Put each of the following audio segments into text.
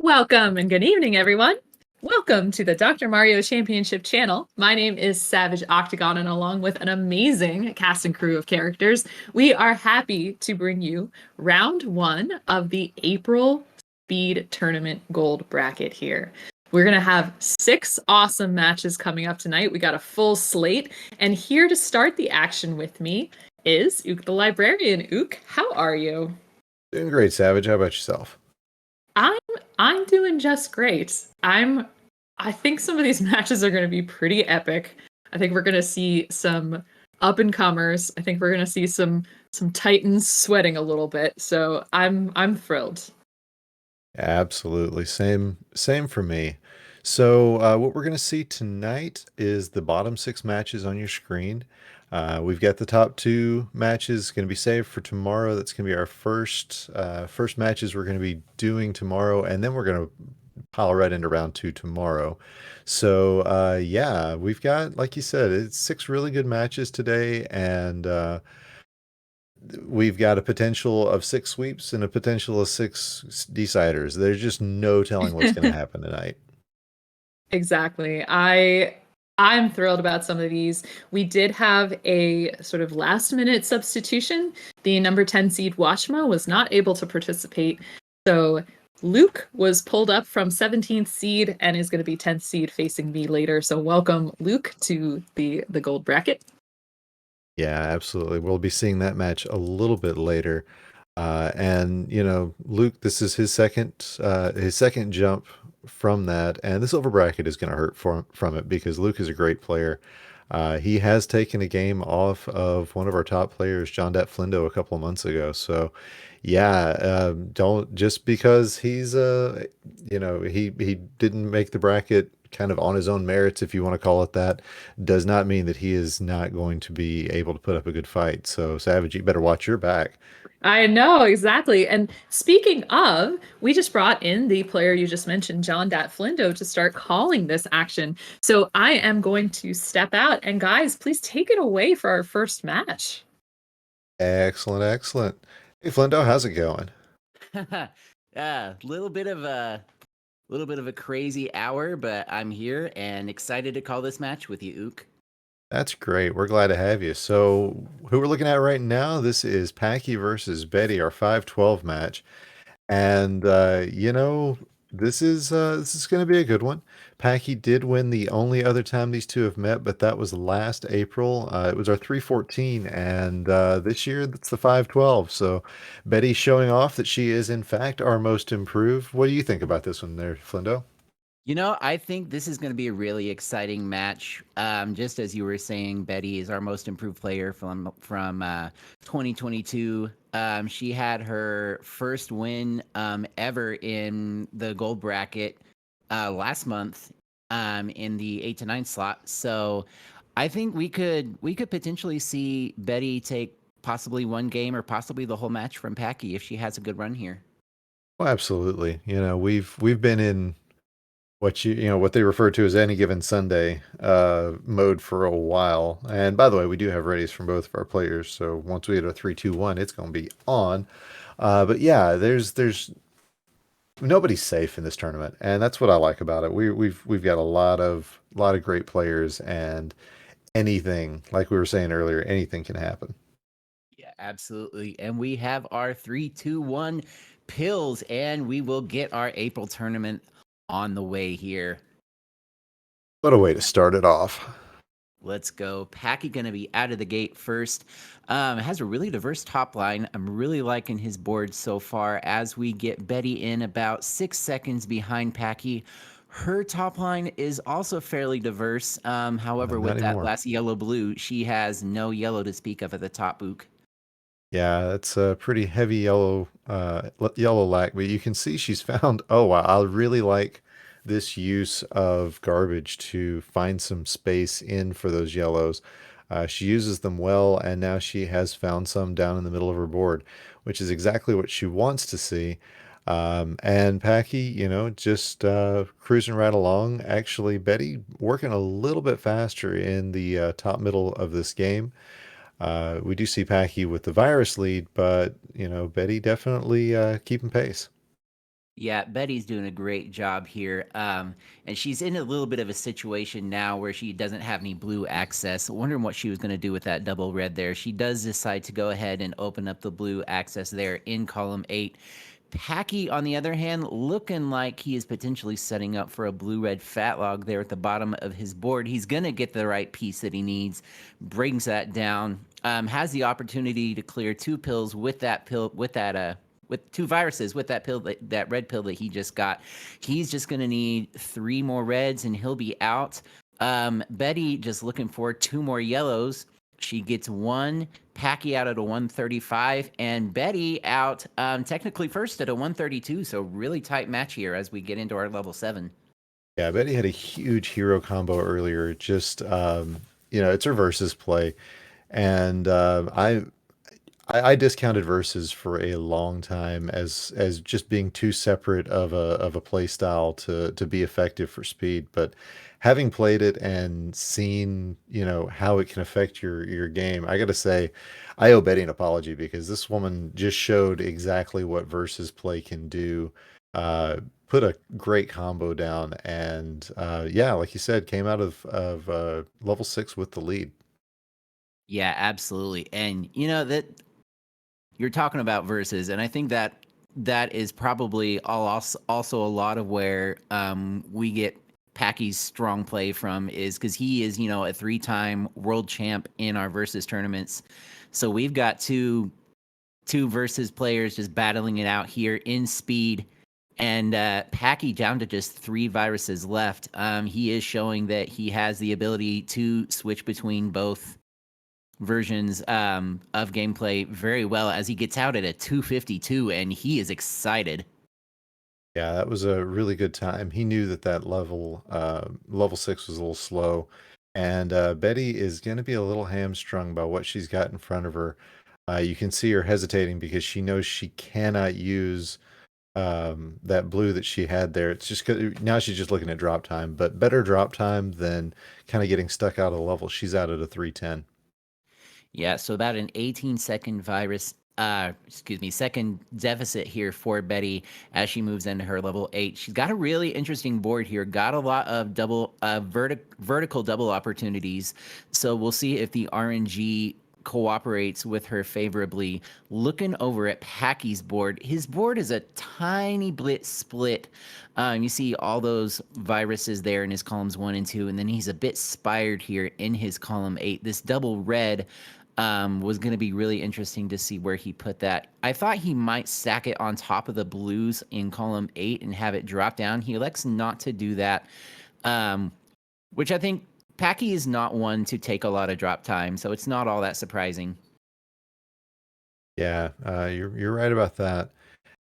Welcome and good evening, everyone. Welcome to the Dr. Mario Championship channel. My name is Savage Octagon, and along with an amazing cast and crew of characters, we are happy to bring you round one of the April Speed Tournament Gold Bracket here. We're going to have 6 awesome matches coming up tonight. We got a full slate, and here to start the action with me is OoktheLibrarian. Ook, how are you? Doing great, Savage. How about yourself? I'm I'm doing just great. I think some of these matches are going to be pretty epic. I think we're going to see some up and comers. I think we're going to see some titans sweating a little bit. So I'm thrilled. Absolutely. Same for me. So what we're going to see tonight is the bottom 6 matches on your screen. We've got the top 2 matches going to be saved for tomorrow. That's going to be our first matches we're going to be doing tomorrow, and then we're going to pile right into round 2 tomorrow. So yeah, we've got, like you said, it's 6 really good matches today, and we've got a potential of 6 sweeps and a potential of 6 deciders. There's just no telling what's going to happen tonight. Exactly. I'm thrilled about some of these. We did have a sort of last minute substitution. The number 10 seed Washma was not able to participate. So Luke was pulled up from 17th seed and is going to be 10th seed facing me later. So welcome, Luke, to the gold bracket. Yeah, absolutely. We'll be seeing that match a little bit later. And Luke, this is his second jump from that, and the silver bracket is going to hurt from it because Luke is a great player. He has taken a game off of one of our top players, John Flindo, a couple of months ago. So, yeah, don't just because he didn't make the bracket kind of on his own merits, if you want to call it that, does not mean that he is not going to be able to put up a good fight. So, Savage, you better watch your back. I know, exactly. And speaking of, we just brought in the player you just mentioned, John Flindo, to start calling this action. So I am going to step out. And guys, please take it away for our first match. Excellent, excellent. Hey, Flindo, how's it going? Little bit of a crazy hour, but I'm here and excited to call this match with you, Ook. That's great. We're glad to have you. So, who we're looking at right now, this is Packy versus Betty, our 5-12 match. And this is going to be a good one. Packy did win the only other time these two have met, but that was last April. It was our 314, and this year that's the 512. So Betty's showing off that she is in fact our most improved. What do you think about this one there, Flindo? I think this is going to be a really exciting match. Just as you were saying, Betty is our most improved player from 2022. She had her first win ever in the gold bracket last month in the 8 to 9 slot. So I think we could potentially see Betty take possibly one game or possibly the whole match from Packy if she has a good run here. Oh, absolutely. We've been in what they refer to as any given Sunday mode for a while. And by the way, we do have readies from both of our players, so once we hit a 3-2-1, it's going to be on. But yeah, there's nobody's safe in this tournament, and that's what I like about it. We've got a lot of great players, and anything, like we were saying earlier, anything can happen. Yeah, absolutely. And we have our 3-2-1 pills, and we will get our April tournament on the way here. What a way to start it off. Let's go. Packy gonna be out of the gate first. Has a really diverse top line. I'm really liking his board so far as we get Betty in about 6 seconds behind Packy. Her top line is also fairly diverse. However, Not with that anymore. last yellow-blue, she has no yellow to speak of at the top, Ook. Yeah, it's a pretty heavy yellow lack, but you can see she's found. Oh wow, I really like this use of garbage to find some space in for those yellows. She uses them well, and now she has found some down in the middle of her board, which is exactly what she wants to see. And Packy, just cruising right along. Actually, Betty working a little bit faster in the top middle of this game. We do see Packy with the virus lead, but Betty definitely keeping pace. Yeah, Betty's doing a great job here. And she's in a little bit of a situation now where she doesn't have any blue access. Wondering what she was going to do with that double red there. She does decide to go ahead and open up the blue access there in column 8. Packy, on the other hand, looking like he is potentially setting up for a blue-red fat log there at the bottom of his board. He's going to get the right piece that he needs, brings that down, has the opportunity to clear 2 pills with that pill, with 2 viruses with that pill, that red pill that he just got. He's just going to need 3 more reds and he'll be out. Betty just looking for 2 more yellows. She gets 1. Packy out at a 135, and Betty out technically first at a 132. So really tight match here as we get into our level 7. Yeah, Betty had a huge hero combo earlier. Just it's her versus play, and I discounted versus for a long time as just being too separate of a play style to be effective for speed. But having played it and seen, how it can affect your game, I gotta say, I owe Betty an apology because this woman just showed exactly what versus play can do. Put a great combo down, and yeah, like you said, came out of level 6 with the lead. Yeah, absolutely. And that you're talking about versus, and I think that is probably also a lot of where we get Packy's strong play from, is because he is a 3-time world champ in our versus tournaments. So we've got two versus players just battling it out here in speed. And Packy down to just 3 viruses left. He is showing that he has the ability to switch between both versions of gameplay very well as he gets out at a 252, and he is excited. Yeah, that was a really good time. He knew that level 6 was a little slow, and Betty is going to be a little hamstrung by what she's got in front of her. You can see her hesitating because she knows she cannot use that blue that she had there. It's just now she's just looking at drop time, but better drop time than kind of getting stuck out of the level. She's out at a 310. Yeah, so about an 18-second second deficit here for Betty as she moves into her level 8. She's got a really interesting board here. Got a lot of vertical double opportunities. So we'll see if the RNG cooperates with her favorably. Looking over at Packy's board, his board is a tiny bit split. You see all those viruses there in his columns 1 and 2, and then he's a bit spired here in his column 8. This double red was going to be really interesting to see where he put that. I thought he might stack it on top of the blues in column 8 and have it drop down. He elects not to do that, which I think Packy is not one to take a lot of drop time, so it's not all that surprising. Yeah, you're right about that.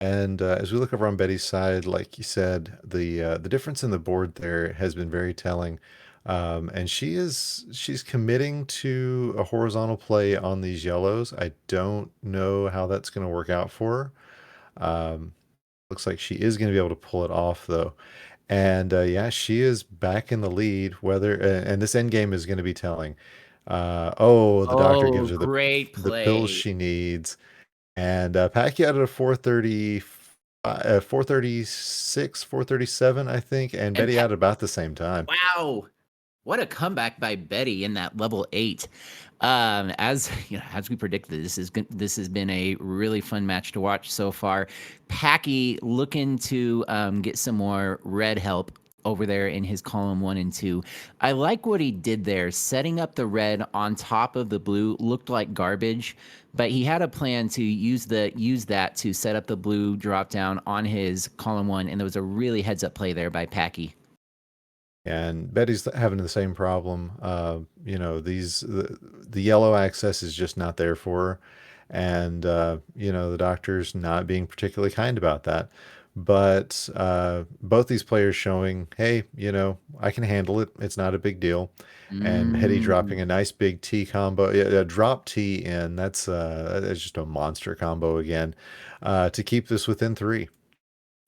And as we look over on Betty's side, like you said, the difference in the board there has been very telling. And she's committing to a horizontal play on these yellows. I don't know how that's going to work out for her. Looks like she is going to be able to pull it off though. And yeah, she is back in the lead. Whether and this end game is going to be telling. The doctor gives her Great the pills play. she needs, and Pacquiao at a 430, 436, 437, I think, and And Betty out about the same time. wow, what a comeback by Betty in that level 8. As as we predicted, this has been a really fun match to watch so far. Packy looking to get some more red help over there in his column 1 and 2. I like what he did there. Setting up the red on top of the blue looked like garbage, but he had a plan to use that to set up the blue drop down on his column 1, and there was a really heads up play there by Packy. And Betty's having the same problem. The yellow access is just not there for her, and the doctor's not being particularly kind about that. But both these players showing, hey, I can handle it. It's not a big deal. And Hetty dropping a nice big T combo, a drop T in. That's just a monster combo again, to keep this within 3.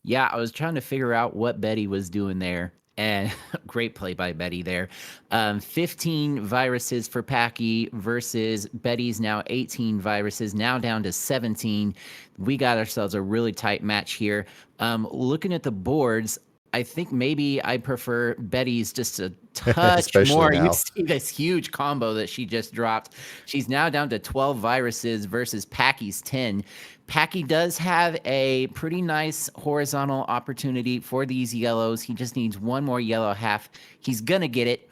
Yeah, I was trying to figure out what Betty was doing there. And great play by Betty there. 15 viruses for Packy versus Betty's now 18 viruses, now down to 17. We got ourselves a really tight match here. Looking at the boards, I think maybe I prefer Betty's just a touch Especially more. You now. see this huge combo that she just dropped. She's now down to 12 viruses versus Packy's 10. Packy does have a pretty nice horizontal opportunity for these yellows. He just needs one more yellow half. He's gonna get it.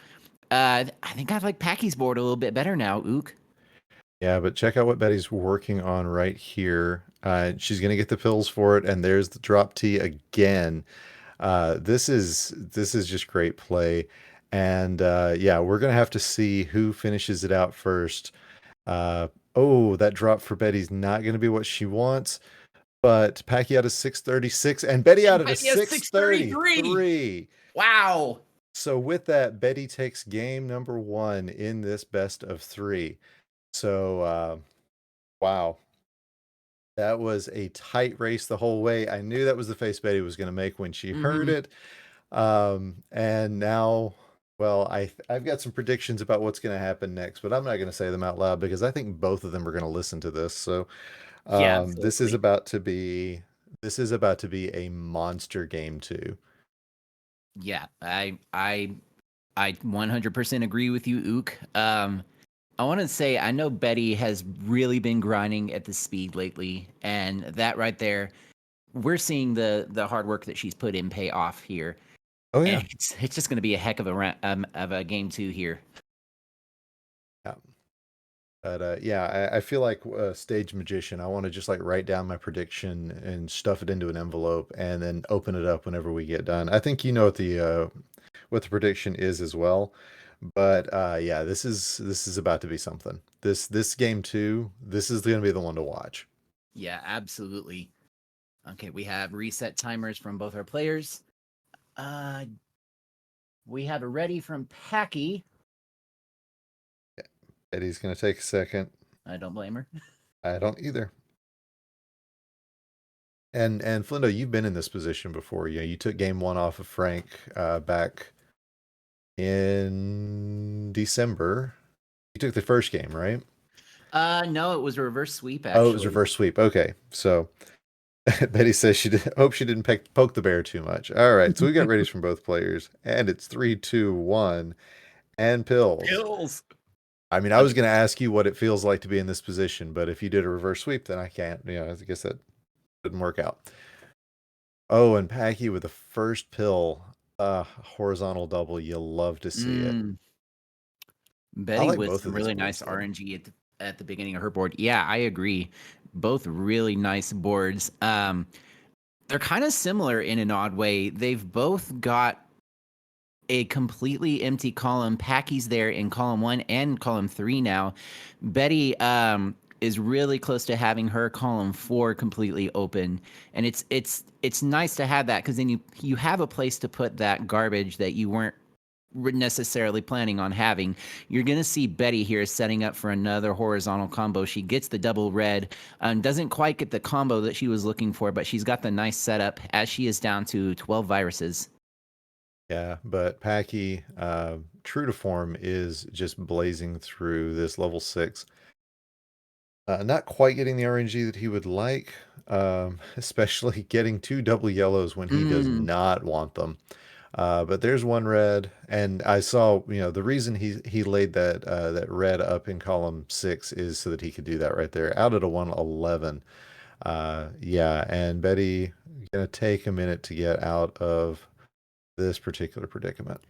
I think I like Packy's board a little bit better now, Ook. Yeah, but check out what Betty's working on right here. She's gonna get the pills for it, and there's the drop T again. This is just great play, and yeah, we're gonna have to see who finishes it out first. Oh, that drop for Betty's not gonna be what she wants, but Packy out of 636, and Betty out of a 633. Wow. So with that, Betty takes game number 1 in this best of 3. So wow. That was a tight race the whole way. I knew that was the face Betty was going to make when she heard it. And now, well, I've got some predictions about what's going to happen next, but I'm not going to say them out loud because I think both of them are going to listen to this. So, Yeah, this is about to be a monster game 2. Yeah, I 100% agree with you, Ook. I want to say I know Betty has really been grinding at the speed lately, and that right there, we're seeing the hard work that she's put in pay off here. Oh yeah. And it's just going to be a heck of a game 2 here. Yeah. But yeah, I feel like a stage magician. I want to just like write down my prediction and stuff it into an envelope and then open it up whenever we get done. I think you know what the prediction is as well. But yeah, this is about to be something. This game 2, this is going to be the one to watch. Yeah, absolutely. Okay, we have reset timers from both our players. We have a ready from Packy. Eddie's going to take a second. I don't blame her. I don't either. And Flindo, you've been in this position before. You know, you took game 1 off of Frank back in December. You took the first game, right? No, it was a reverse sweep, actually. Oh, it was reverse sweep. Okay. So Betty says hope she didn't poke the bear too much. All right. So we got readies from both players, and it's 3, 2, 1, and pills. Pills. I mean, I was going to ask you what it feels like to be in this position, but if you did a reverse sweep, then I can't. You know, I guess that didn't work out. Oh, and Packy with the first pill, horizontal double. You love to see it. Betty like with both some of these really boards, nice though. RNG at the beginning of her board. Yeah, I agree. Both really nice boards. They're kind of similar in an odd way. They've both got a completely empty column. Packy's there in column 1 and column 3 now. Betty is really close to having her column 4 completely open, and it's nice to have that because then you have a place to put that garbage that you weren't necessarily planning on having. You're going to see Betty here setting up for another horizontal combo. She gets the double red, doesn't quite get the combo that she was looking for, but she's got the nice setup as she is down to 12 viruses. Yeah, but Packy, true to form, is just blazing through this level 6. Not quite getting the RNG that he would like, especially getting 2 double yellows when he does not want them. But there's 1 red, and I saw, you know, the reason he laid that red up in column 6 is so that he could do that right there, out at a 111. Yeah, and Betty gonna take a minute to get out of this particular predicament.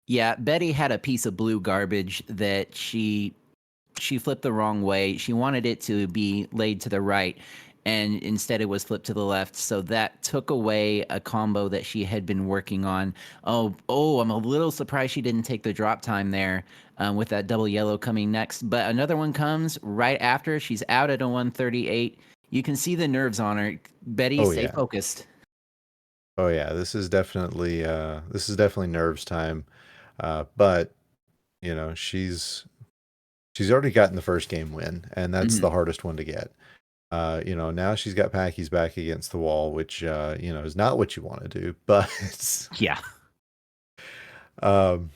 Yeah, Betty had a piece of blue garbage that she flipped the wrong way. She wanted it to be laid to the right, and instead it was flipped to the left. So that took away a combo that she had been working on. Oh, I'm a little surprised she didn't take the drop time there with that double yellow coming next. But another one comes right after. She's out at a 138. You can see the nerves on her. Betty, stay focused. Oh yeah, this is definitely nerves time. But you know, she's already gotten the first game win, and that's the hardest one to get. You know, now she's got Packy's back against the wall, which you know, is not what you want to do, but yeah. Um,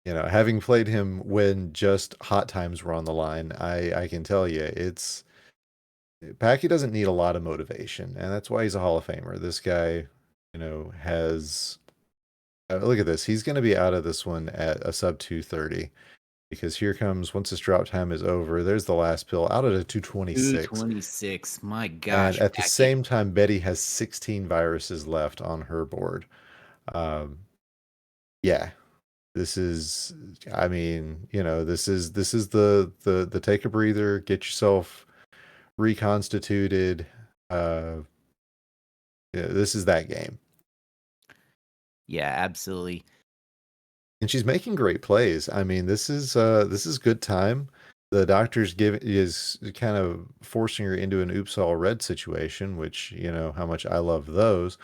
having played him when just hot times were on the line, I can tell you it's Packy doesn't need a lot of motivation, and that's why he's a Hall of Famer. This guy, has look at this. He's going to be out of this one at a sub 230 because here comes once this drop time is over. There's the last pill out at a 226. 226. My And gosh, at the Packy. same time, Betty has 16 viruses left on her board. Um, yeah, this is, I mean, this is the take a breather, get yourself reconstituted. This is that game. Yeah, absolutely. And she's making great plays. I mean, this is good time. The doctor's is kind of forcing her into an oops all red situation, which you know how much I love those.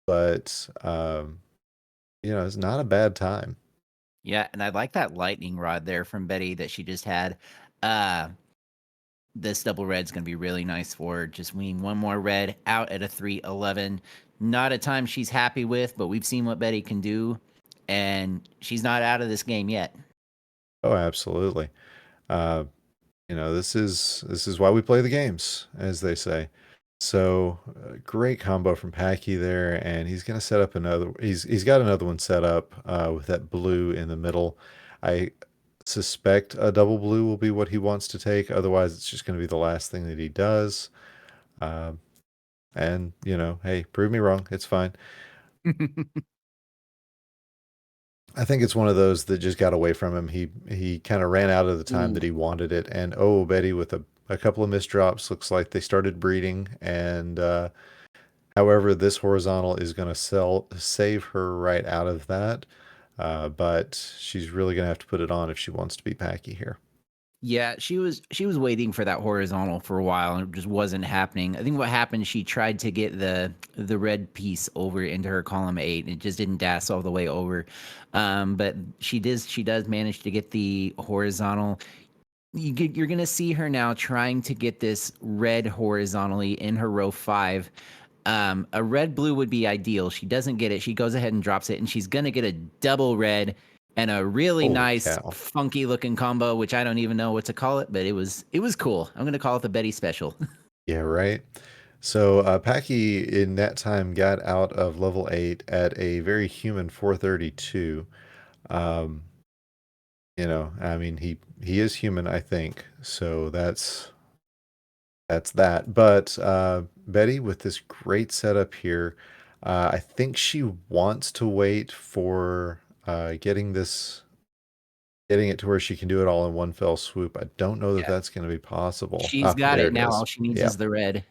But it's not a bad time. Yeah, and I like that lightning rod there from Betty that she just had. Uh this double red's gonna be really nice for her. Just weaning one more red out at a 311. Not a time she's happy with, but we've seen what Betty can do, and she's not out of this game yet. Oh, absolutely. Uh, this is why we play the games, as they say. So great combo from Packy there, and he's gonna set up another. He's got another one set up with that blue in the middle. I suspect a double blue will be what he wants to take. Otherwise, it's just going to be the last thing that he does. Um, and hey, prove me wrong. It's fine. I think it's one of those that just got away from him. He kind of ran out of the time that Ooh. he wanted it, and oh, Betty with a couple of missed drops looks like they started breeding. And however, this horizontal is going to save her right out of that. But she's really going to have to put it on if she wants to be Packy here. Yeah, she was waiting for that horizontal for a while and it just wasn't happening. I think what happened, she tried to get the red piece over into her column 8 and it just didn't dash all the way over. But she does manage to get the horizontal. You're gonna see her now trying to get this red horizontally in her row 5. A red blue would be ideal. She doesn't get it. She goes ahead and drops it, and she's gonna get a double red and a really Holy nice, cow. funky looking combo, which I don't even know what to call it, but it was cool. I'm gonna call it the Betty special. Yeah, right. So Packy in that time got out of level 8 at a very human 432. Um, I mean he is human, I think. So that's that. But Betty with this great setup here, I think she wants to wait for getting it to where she can do it all in one fell swoop. I don't know that Yeah, that's going to be possible. she's Ah, got there it it now. is. All she needs Yeah. is the red.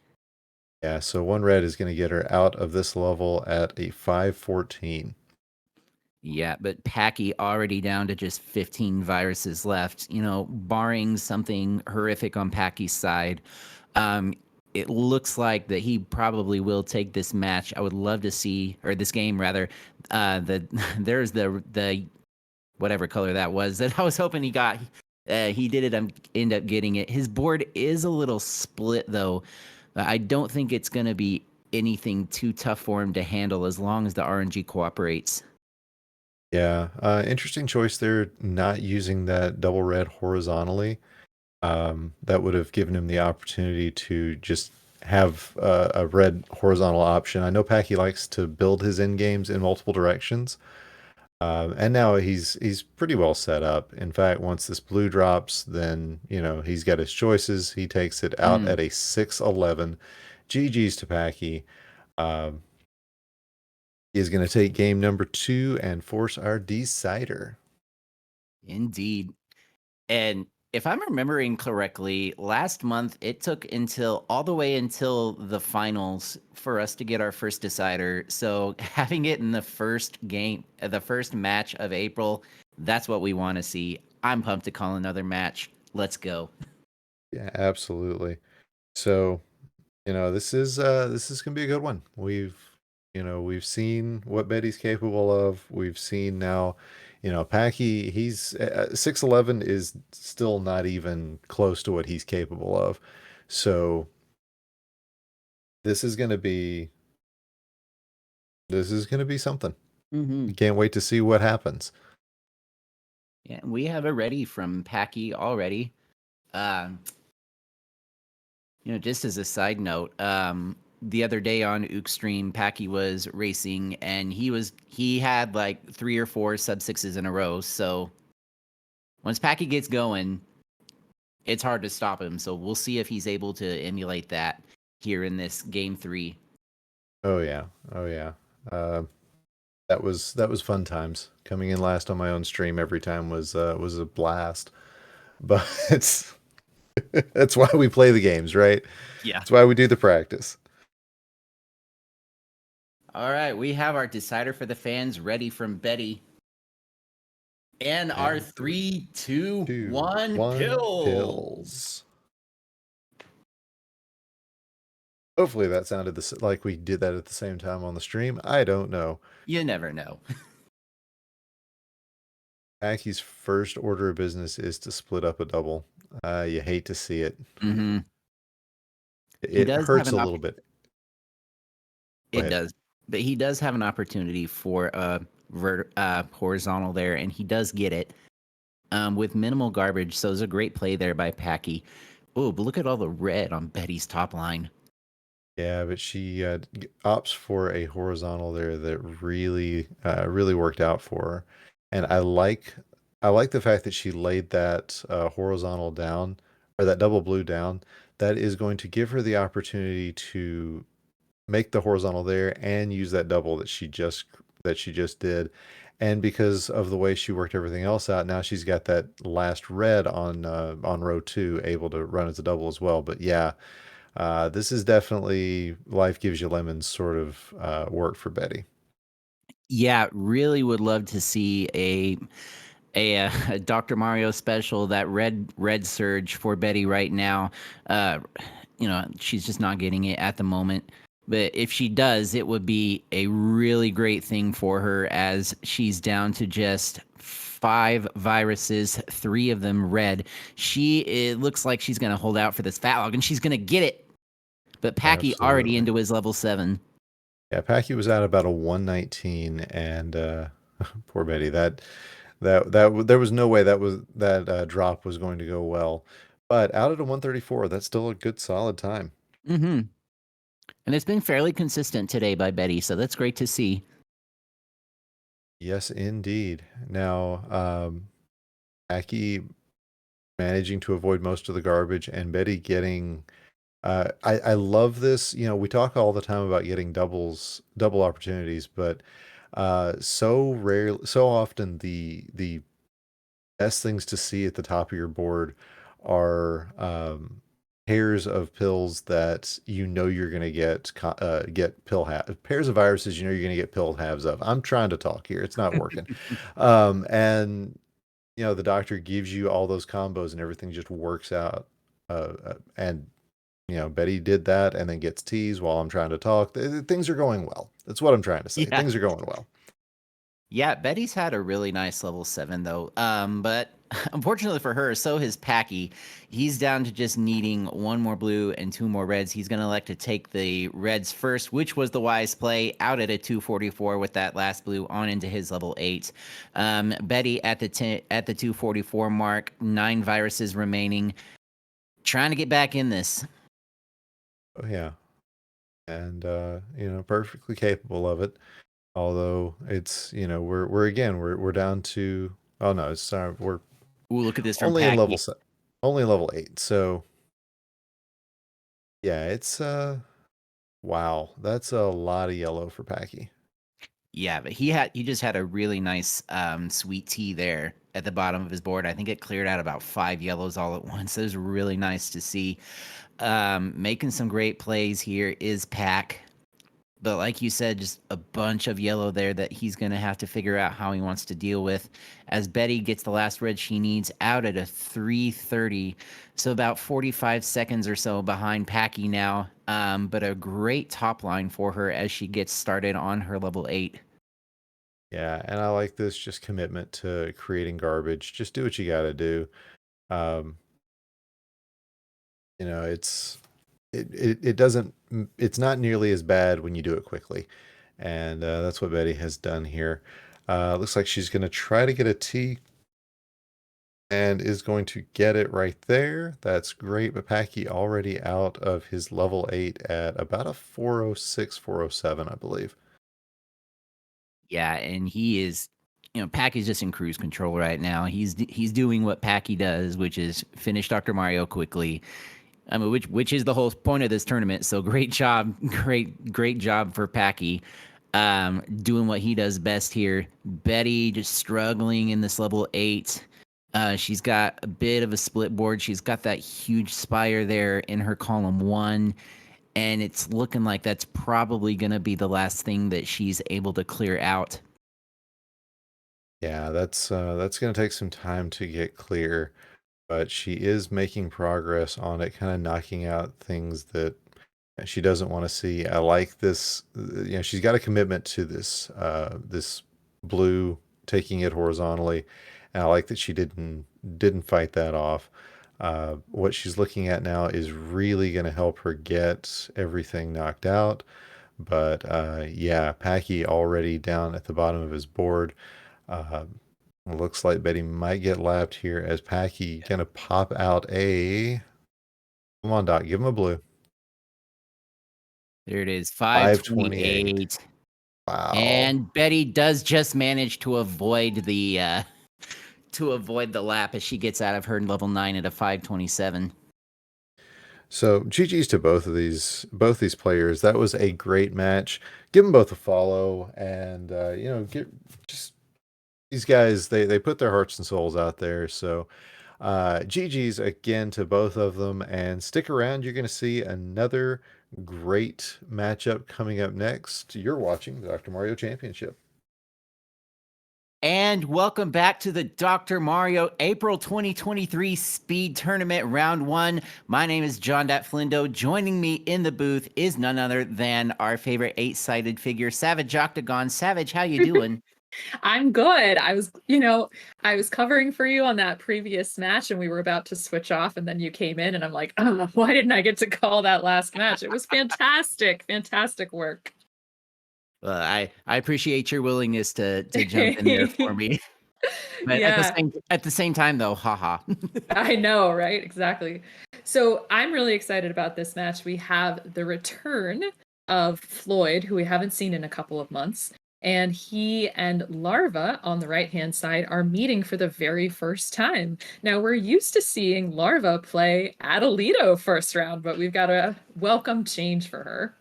Yeah, so one red is going to get her out of this level at a 514. Yeah, but Packy already down to just 15 viruses left. Barring something horrific on Packy's side, um, it looks like that he probably will take this match. I would love to see, or this game rather. There's the whatever color that was that I was hoping he got. He did it. End up getting it. His board is a little split though. I don't think it's going to be anything too tough for him to handle as long as the RNG cooperates. Yeah, interesting choice there, not using that double red horizontally. That would have given him the opportunity to just have a red horizontal option. I know Packy likes to build his end games in multiple directions. And now he's pretty well set up. In fact, once this blue drops, then he's got his choices. He takes it out Mm. at a 611. GG's to Packy. Um, he is going to take game number 2 and force our decider. Indeed. And if I'm remembering correctly, last month it took until all the way until the finals for us to get our first decider. So having it in the first game, the first match of April, that's what we want to see. I'm pumped to call another match. Let's go. Yeah, absolutely. So, this is gonna be a good one. We've seen what Betty's capable of. We've seen now, Packy, he's 6'11 is still not even close to what he's capable of. So this is gonna be this is gonna be something. Mm-hmm. Can't wait to see what happens. Yeah, we have a ready from Packy already. Just as a side note, the other day on Ook Packy was racing and he had like 3 or 4 sub 6s in a row. So once Packy gets going, it's hard to stop him. So we'll see if he's able to emulate that here in this game 3. Oh yeah, oh yeah. That was fun times. Coming in last on my own stream every time was a blast. But it's that's why we play the games, right? Yeah. That's why we do the practice. All right, we have our decider for the fans ready from Betty. And our 3, 2, 1 pills. pills. Hopefully that sounded like we did that at the same time on the stream. I don't know. You never know. Aki's first order of business is to split up a double. You hate to see it. Mm-hmm. It hurts a little bit. It does. But he does have an opportunity for a horizontal there, and he does get it with minimal garbage. So it's a great play there by Packy. Oh, but look at all the red on Betty's top line. Yeah, but she opts for a horizontal there that really worked out for her. And I like the fact that she laid that horizontal down, or that double blue down. That is going to give her the opportunity to make the horizontal there and use that double that she just did. And because of the way she worked everything else out, now she's got that last red on row 2 able to run as a double as well. But yeah, this is definitely life gives you lemons sort of work for Betty. Yeah, really would love to see a Dr. Mario special, that red surge for Betty right now. She's just not getting it at the moment. But if she does, it would be a really great thing for her, as she's down to just 5 viruses, 3 of them red. It looks like she's going to hold out for this fat log, and she's going to get it. But Packy already into his level 7. Yeah, Packy was at about a 119, and poor Betty. That there was no way that drop was going to go well. But out at a 134, that's still a good solid time. Mm-hmm. And it's been fairly consistent today by Betty, so that's great to see. Yes, indeed. Now, Packy managing to avoid most of the garbage, and Betty getting. I love this. We talk all the time about getting double opportunities, but so often the best things to see at the top of your board are pairs of pills that you're going to get pairs of viruses you're going to get pill halves of. I'm trying to talk here. It's not working. And the doctor gives you all those combos and everything just works out. And Betty did that and then gets teased while I'm trying to talk. Things are going well. That's what I'm trying to say. Yeah. Things are going well. Yeah, Betty's had a really nice level 7 though. But unfortunately for her, so has Packy. He's down to just needing 1 more blue and 2 more reds. He's going to elect to take the reds first, which was the wise play, out at a 244 with that last blue on into his level 8. Betty at the 244 mark, 9 viruses remaining, trying to get back in this. Oh yeah. And perfectly capable of it. Although it's we're down to we're look at this from only Packy. Only level 8. So yeah, it's wow, that's a lot of yellow for Packy. Yeah, but he just had a really nice sweet tea there at the bottom of his board. I think it cleared out about 5 yellows all at once. It was really nice to see. Making some great plays here is Pack. But like you said, just a bunch of yellow there that he's going to have to figure out how he wants to deal with. As Betty gets the last red she needs out at a 330. So about 45 seconds or so behind Packy now. But a great top line for her as she gets started on her level 8. Yeah, and I like this just commitment to creating garbage. Just do what you got to do. It's not nearly as bad when you do it quickly. And that's what Betty has done here. Looks like she's going to try to get a T and is going to get it right there. That's great, but Packy already out of his level 8 at about a 406, 407, I believe. Yeah, and he is, Packy's just in cruise control right now. He's doing what Packy does, which is finish Dr. Mario quickly. I mean, which is the whole point of this tournament. So great job, great job for Packy, doing what he does best here. Betty just struggling in this level 8. She's got a bit of a split board. She's got that huge spire there in her column 1. And it's looking like that's probably going to be the last thing that she's able to clear out. Yeah, that's going to take some time to get clear, but she is making progress on it, kind of knocking out things that she doesn't want to see. I like this, she's got a commitment to this blue, taking it horizontally, and I like that she didn't fight that off. What she's looking at now is really going to help her get everything knocked out. But yeah, Packy already down at the bottom of his board. Looks like Betty might get lapped here as Packy gonna pop out a. Come on, Doc, give him a blue. There it is, 528. Wow. And Betty does just manage to avoid the lap as she gets out of her level 9 at a 527. So GG's to both these players. That was a great match. Give them both a follow, and just these guys. They put their hearts and souls out there. So GG's again to both of them, and stick around. You're going to see another great matchup coming up next. You're watching the Dr. Mario Championship. And welcome back to the Dr. Mario April 2023 Speed Tournament Round 1. My name is John Flindo. Joining me in the booth is none other than our favorite 8-sided figure, Savage Octagon. Savage, how you doing? I'm good. I was covering for you on that previous match, and we were about to switch off, and then you came in, and I'm like, oh, why didn't I get to call that last match? It was fantastic. Fantastic work. Well, I appreciate your willingness to jump in there for me. But Yeah. at the same time, though, haha. I know, right? Exactly. So I'm really excited about this match. We have the return of Floyd, who we haven't seen in a couple of months. And he and Larva on the right-hand side are meeting for the very first time. Now, we're used to seeing Larva play Adelito first round, but we've got a welcome change for her.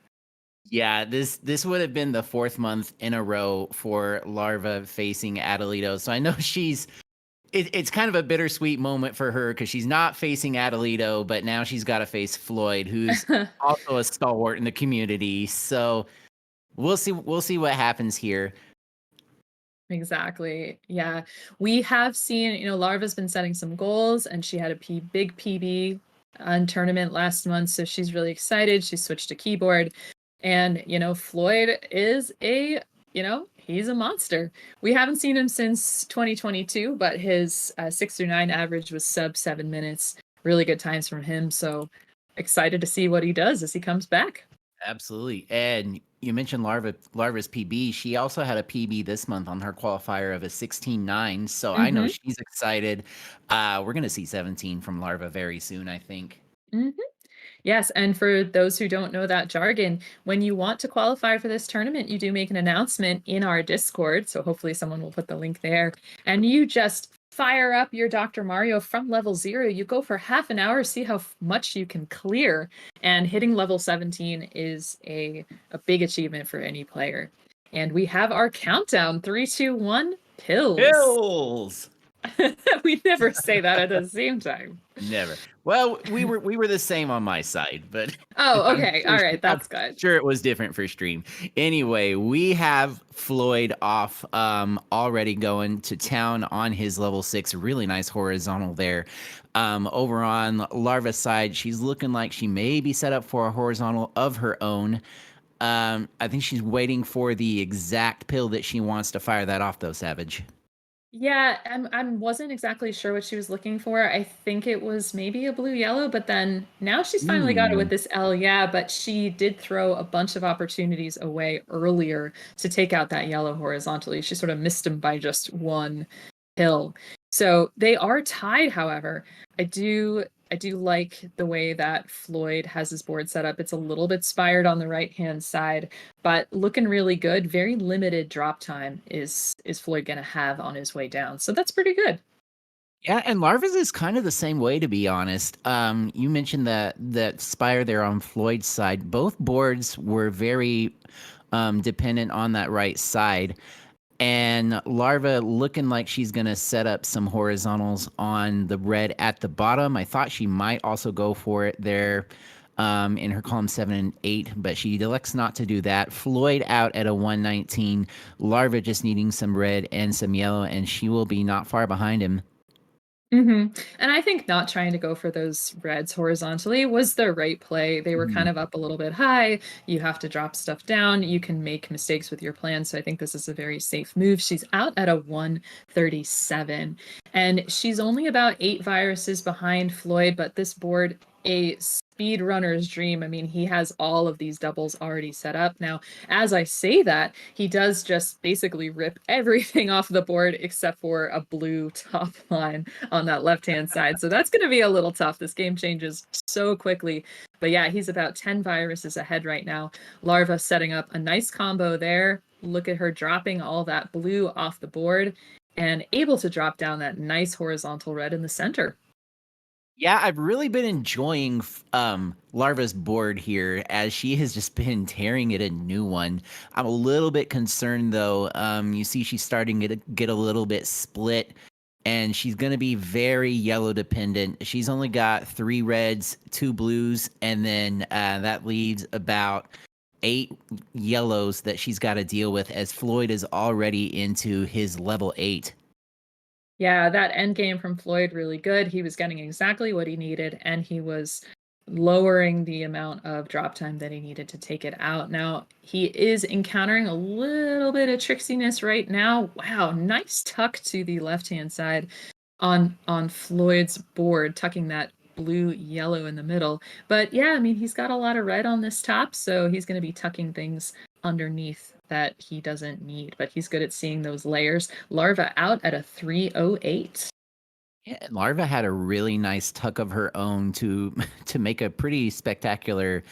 Yeah, this would have been the 4th month in a row for Larva facing Adelito. So I know it's kind of a bittersweet moment for her because she's not facing Adelito, but now she's got to face Floyd, who's also a stalwart in the community. So we'll see what happens here. Exactly. Yeah. We have seen, Larva's been setting some goals, and she had a big PB on tournament last month. So she's really excited. She switched to keyboard. And, Floyd is he's a monster. We haven't seen him since 2022, but his 6 through 9 average was sub 7 minutes. Really good times from him. So excited to see what he does as he comes back. Absolutely. And you mentioned Larva's PB. She also had a PB this month on her qualifier of a 16.9. So I know she's excited. We're going to see 17 from Larva very soon, I think. Yes, and for those who don't know that jargon, when you want to qualify for this tournament, you do make an announcement in our Discord, so hopefully someone will put the link there, and you just fire up your Dr. Mario from level 0. You go for half an hour, see how much you can clear, and hitting level 17 is a big achievement for any player. And we have our countdown, 3, 2, 1, pills. Pills! We never say that at the same time. Never. Well, we were the same on my side, but oh, okay, all right, that's good. Sure, it was different for stream. Anyway, we have Floyd off, already going to town on his level 6. Really nice horizontal there. Over on Larva's side, she's looking like she may be set up for a horizontal of her own. I think she's waiting for the exact pill that she wants to fire that off, though, Savage. Yeah, I wasn't exactly sure what she was looking for. I think it was maybe a blue yellow, but then now she's finally got it with Ooh. this L. Yeah, but she did throw a bunch of opportunities away earlier to take out that yellow horizontally. She sort of missed him by just one hill. So they are tied, however. I do like the way that Floyd has his board set up. It's a little bit spired on the right-hand side, but looking really good. Very limited drop time is Floyd gonna have on his way down. So that's pretty good. Yeah, and Larva's is kind of the same way, to be honest. You mentioned that Spire there on Floyd's side. Both boards were very dependent on that right side. And Larva looking like she's going to set up some horizontals on the red at the bottom. I thought she might also go for it there in her column 7 and 8, but she elects not to do that. Floyd out at a 119. Larva just needing some red and some yellow, and she will be not far behind him. And I think not trying to go for those reds horizontally was the right play. They were kind of up a little bit high. You have to drop stuff down. You can make mistakes with your plan. So I think this is a very safe move. She's out at a 137, and she's only about 8 viruses behind Floyd, but this board, a speed runner's dream. I mean, he has all of these doubles already set up. Now, as I say that, he does just basically rip everything off the board except for a blue top line on that left-hand side. So that's going to be a little tough. This game changes so quickly. But yeah, he's about 10 viruses ahead right now. Larva setting up a nice combo there. Look at her dropping all that blue off the board and able to drop down that nice horizontal red in the center. Yeah, I've really been enjoying Larva's board here as she has just been tearing it a new one. I'm a little bit concerned though. You see she's starting to get a little bit split, and she's going to be very yellow dependent. She's only got 3 reds, 2 blues, and then that leaves about 8 yellows that she's got to deal with as Floyd is already into his level 8. Yeah, that end game from Floyd really good. He was getting exactly what he needed, and he was lowering the amount of drop time that he needed to take it out. Now, he is encountering a little bit of tricksiness right now. Wow, nice tuck to the left-hand side on Floyd's board, tucking that blue yellow in the middle. But yeah, I mean, he's got a lot of red on this top, so he's going to be tucking things underneath that he doesn't need, but he's good at seeing those layers. Larva out at a 308. Yeah, Larva had a really nice tuck of her own to to make a pretty spectacular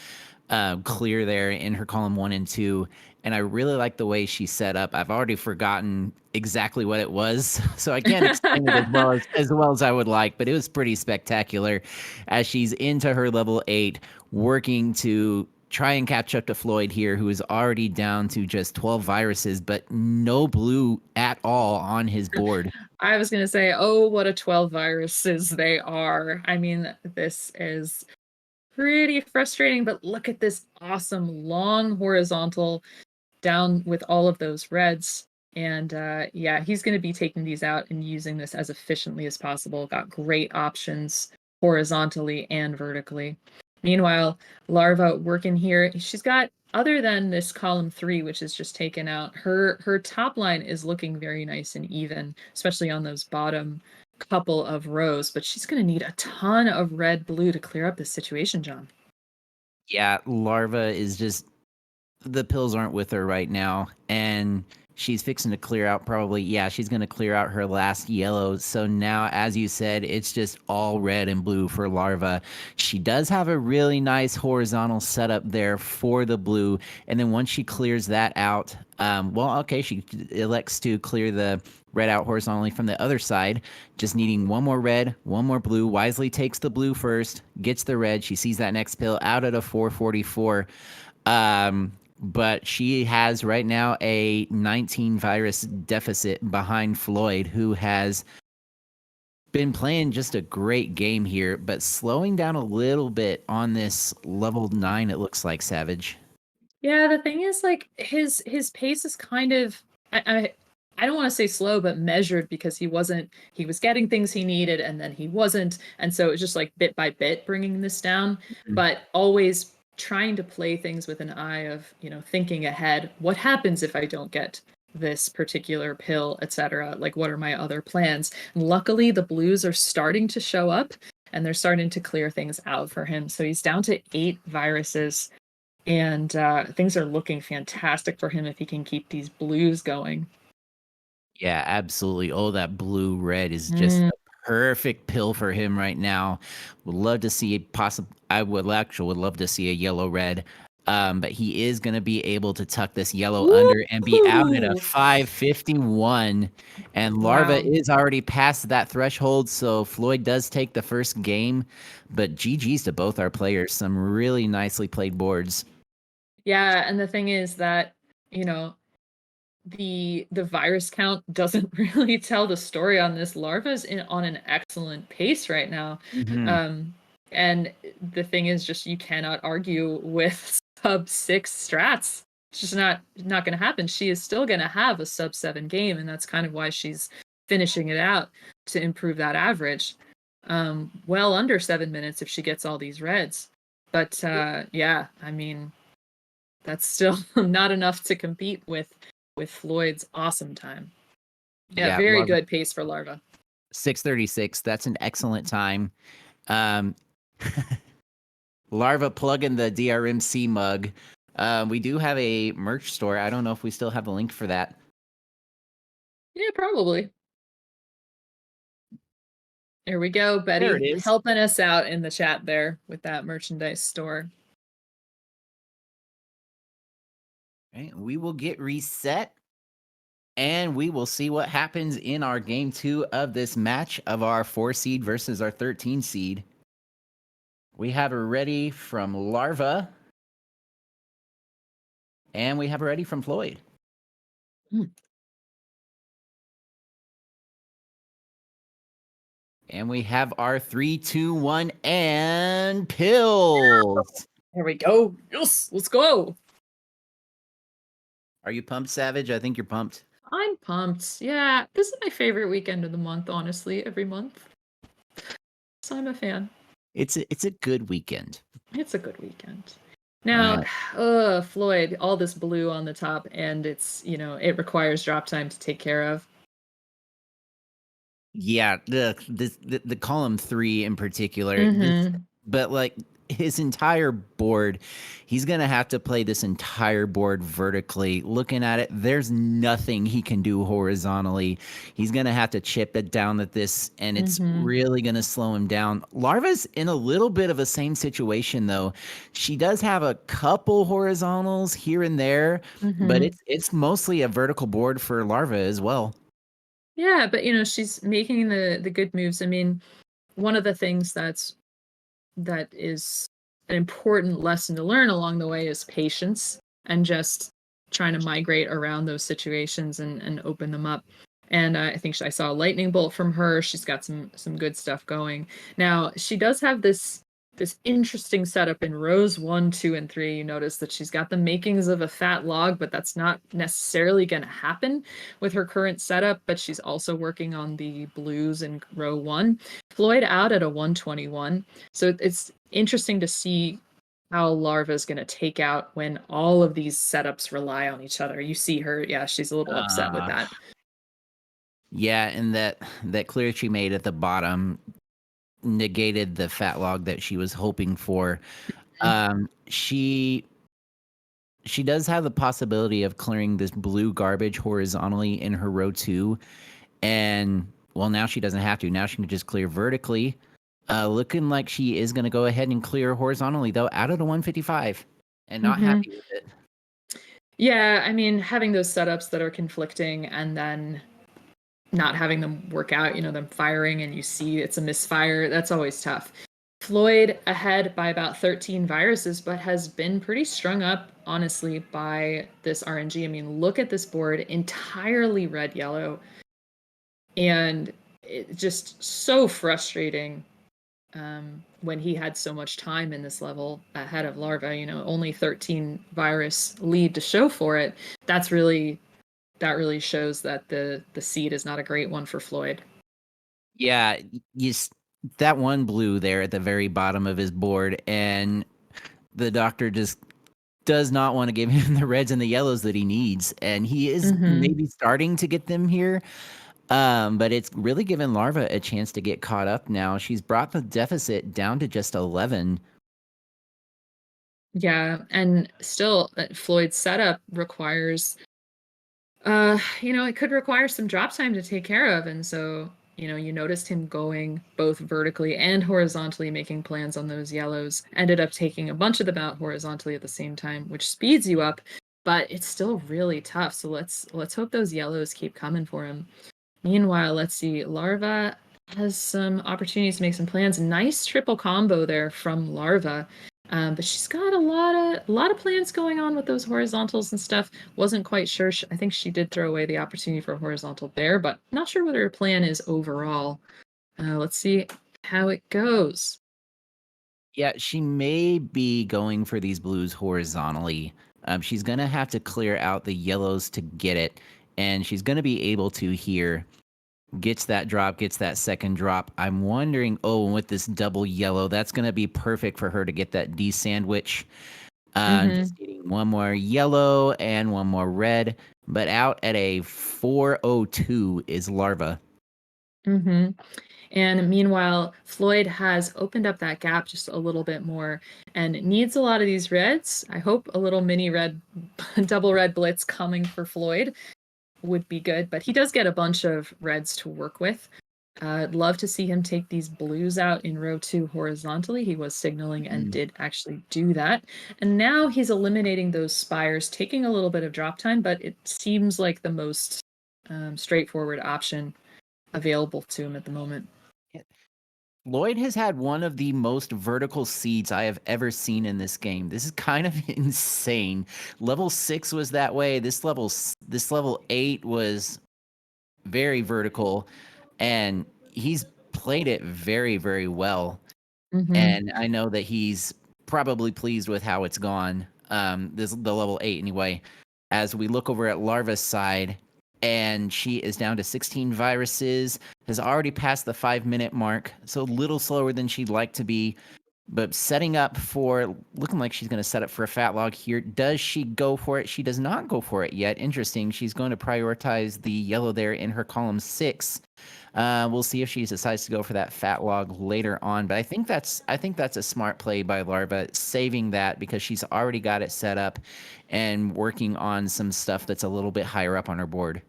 clear there in her column 1 and 2, and I really like the way she set up. I've already forgotten exactly what it was, so I can't explain it as well as I would like, but it was pretty spectacular as she's into her level 8, working to try and catch up to Floyd here, who is already down to just 12 viruses, but no blue at all on his board. I was going to say, oh, what a 12 viruses they are. I mean, this is pretty frustrating, but look at this awesome long horizontal down with all of those reds. And yeah, he's going to be taking these out and using this as efficiently as possible. Got great options horizontally and vertically. Meanwhile, Larva working here, she's got, other than this column 3, which is just taken out, her top line is looking very nice and even, especially on those bottom couple of rows, but she's going to need a ton of red blue to clear up this situation, John. Yeah, Larva is just the pills aren't with her right now, and she's fixing to clear out probably. Yeah, she's going to clear out her last yellow. So now, as you said, it's just all red and blue for Larva. She does have a really nice horizontal setup there for the blue, and then once she clears that out, she elects to clear the red out horizontally from the other side, just needing one more red, one more blue. Wisely takes the blue first, gets the red. She sees that next pill out at a 444. But she has right now a 19 virus deficit behind Floyd, who has been playing just a great game here, but slowing down a little bit on this level 9, it looks like, Savage. Yeah, the thing is, like, his pace is kind of, I don't want to say slow, but measured, because he was getting things he needed and then he wasn't, and so it was just like bit by bit bringing this down, but always trying to play things with an eye of, thinking ahead. What happens if I don't get this particular pill, etc. Like, what are my other plans? And luckily, the blues are starting to show up, and they're starting to clear things out for him. So he's down to 8 viruses, and things are looking fantastic for him if he can keep these blues going. Yeah, absolutely. Oh, that blue red is just the perfect pill for him right now. Would love to see I would love to see a yellow red. But he is going to be able to tuck this yellow under and be out at a Woo! 551. And Larva Wow. is already past that threshold, so Floyd does take the first game. But GG's to both our players. Some really nicely played boards. Yeah, and the thing is that, you know, the virus count doesn't really tell the story on this. Larva's on an excellent pace right now. And the thing is, just, you cannot argue with sub 6 strats. It's just not going to happen. She is still going to have a sub 7 game, and that's kind of why she's finishing it out to improve that average. Well under 7 minutes if she gets all these reds. But yeah, I mean, that's still not enough to compete with Floyd's awesome time. Yeah, very Larva, good pace for Larva. 6:36. That's an excellent time. Larva plugging the DrMC mug. We do have a merch store. I don't know if we still have a link for that. Yeah, probably. There we go, Betty. There it is. Helping us out in the chat there with that merchandise store. Right, we will get reset, and we will see what happens in our game 2 of this match of our 4 seed versus our 13 seed. We have a ready from Larva, and we have a ready from Floyd. And we have our 3, 2, 1, and pills. There we go. Yes, let's go. Are you pumped, Savage? I think you're pumped. I'm pumped. Yeah, this is my favorite weekend of the month, honestly, every month. So I'm a fan. It's a good weekend. It's a good weekend. Now, Floyd, all this blue on the top, and it's, it requires drop time to take care of. Yeah, the column 3 in particular, but like his entire board, he's gonna have to play this entire board vertically. Looking at it, there's nothing he can do horizontally. He's gonna have to chip it down at this, and it's really gonna slow him down. Larva's in a little bit of a same situation though. She does have a couple horizontals here and there, but it's mostly a vertical board for Larva as well. Yeah, but she's making the good moves. I mean, one of the things that is an important lesson to learn along the way is patience, and just trying to migrate around those situations and open them up. And I think I saw a lightning bolt from her. She's got some good stuff going. Now, she does have this interesting setup in rows 1, 2, and 3. You notice that she's got the makings of a fat log, but that's not necessarily going to happen with her current setup. But she's also working on the blues in row 1. Floyd out at a 121. So it's interesting to see how Larva is going to take out when all of these setups rely on each other. You see her, yeah, she's a little upset with that. Yeah, and that clear she made at the bottom negated the fat log that she was hoping for. She does have the possibility of clearing this blue garbage horizontally in her row 2, and well, now she doesn't have to. Now she can just clear vertically. Looking like she is going to go ahead and clear horizontally though, out of the 155, and not happy with it. Yeah, I mean, having those setups that are conflicting and then not having them work out, them firing and you see it's a misfire, that's always tough. Floyd ahead by about 13 viruses, but has been pretty strung up, honestly, by this RNG. I mean, look at this board, entirely red-yellow. And it's just so frustrating when he had so much time in this level ahead of Larva, only 13 virus lead to show for it. That really shows that the seed is not a great one for Floyd. Yeah, that one blue there at the very bottom of his board, and the doctor just does not want to give him the reds and the yellows that he needs, and he is maybe starting to get them here. But it's really given Larva a chance to get caught up now. She's brought the deficit down to just 11. Yeah, and still, Floyd's setup requires, it could require some drop time to take care of, and so, you noticed him going both vertically and horizontally, making plans on those yellows. Ended up taking a bunch of them out horizontally at the same time, which speeds you up, but it's still really tough. So let's hope those yellows keep coming for him. Meanwhile, let's see, Larva has some opportunities to make some plans. Nice triple combo there from Larva. But she's got a lot of plans going on with those horizontals and stuff. Wasn't quite sure. I think she did throw away the opportunity for a horizontal there, but not sure what her plan is overall. Let's see how it goes. Yeah, she may be going for these blues horizontally. She's going to have to clear out the yellows to get it, and she's going to be able to here. Gets that drop, gets that second drop. I'm wondering, with this double yellow, that's going to be perfect for her to get that D sandwich. Just getting one more yellow and one more red, but out at a 402 is Larva. And meanwhile, Floyd has opened up that gap just a little bit more and needs a lot of these reds. I hope a little mini red, double red blitz coming for Floyd would be good, but he does get a bunch of reds to work with. I'd love to see him take these blues out in row 2 horizontally. He was signaling and did actually do that. And now he's eliminating those spires, taking a little bit of drop time, but it seems like the most straightforward option available to him at the moment. Lloyd has had one of the most vertical seeds I have ever seen in this game. This is kind of insane. Level 6 was that way. This level 8 was very vertical, and he's played it very, very well. And I know that he's probably pleased with how it's gone. The level 8 anyway. As we look over at Larva's side, and she is down to 16 viruses, has already passed the 5-minute mark, so a little slower than she'd like to be, but setting up for, looking like she's going to set up for a fat log here. Does she go for it? She does not go for it yet. Interesting. She's going to prioritize the yellow there in her column 6. We'll see if she decides to go for that fat log later on, but I think that's a smart play by Larva, saving that because she's already got it set up and working on some stuff that's a little bit higher up on her board.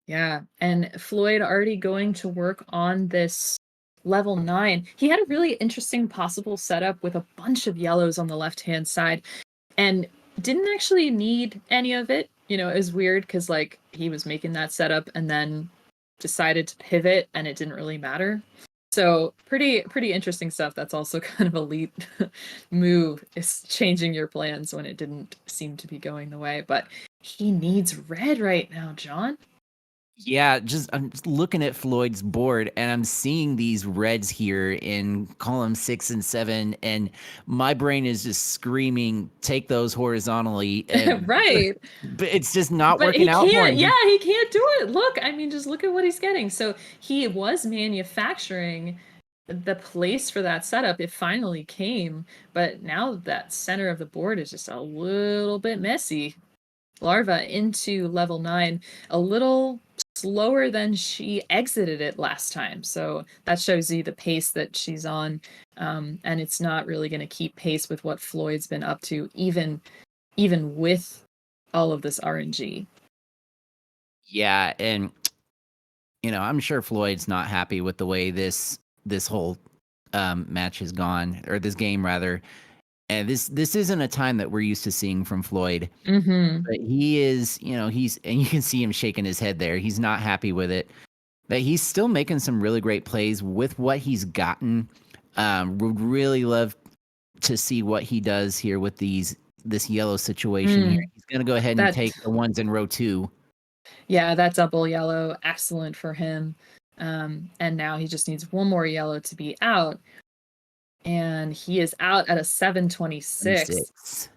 Yeah, and Floyd already going to work on this level 9. He had a really interesting possible setup with a bunch of yellows on the left-hand side and didn't actually need any of it. It was weird because he was making that setup and then decided to pivot and it didn't really matter. So pretty interesting stuff. That's also kind of elite move, is changing your plans when it didn't seem to be going the way. But he needs red right now, John. Yeah, I'm just looking at Floyd's board and I'm seeing these reds here in column 6 and 7, and my brain is just screaming, take those horizontally. And Right. But it's just not But working out for him. Yeah, he can't do it. Look, just look at what he's getting. So he was manufacturing the place for that setup. It finally came, but now that center of the board is just a little bit messy. Larva into level 9, a little slower than she exited it last time. So that shows you the pace that she's on. And it's not really going to keep pace with what Floyd's been up to, even with all of this RNG. Yeah, and I'm sure Floyd's not happy with the way this whole match has gone, or this game rather. And this isn't a time that we're used to seeing from Floyd. But he is, and you can see him shaking his head there. He's not happy with it. But he's still making some really great plays with what he's gotten. Would really love to see what he does here with this yellow situation here. He's going to go ahead and take the ones in row 2. Yeah, that double yellow, excellent for him. And now he just needs one more yellow to be out. And he is out at a 726.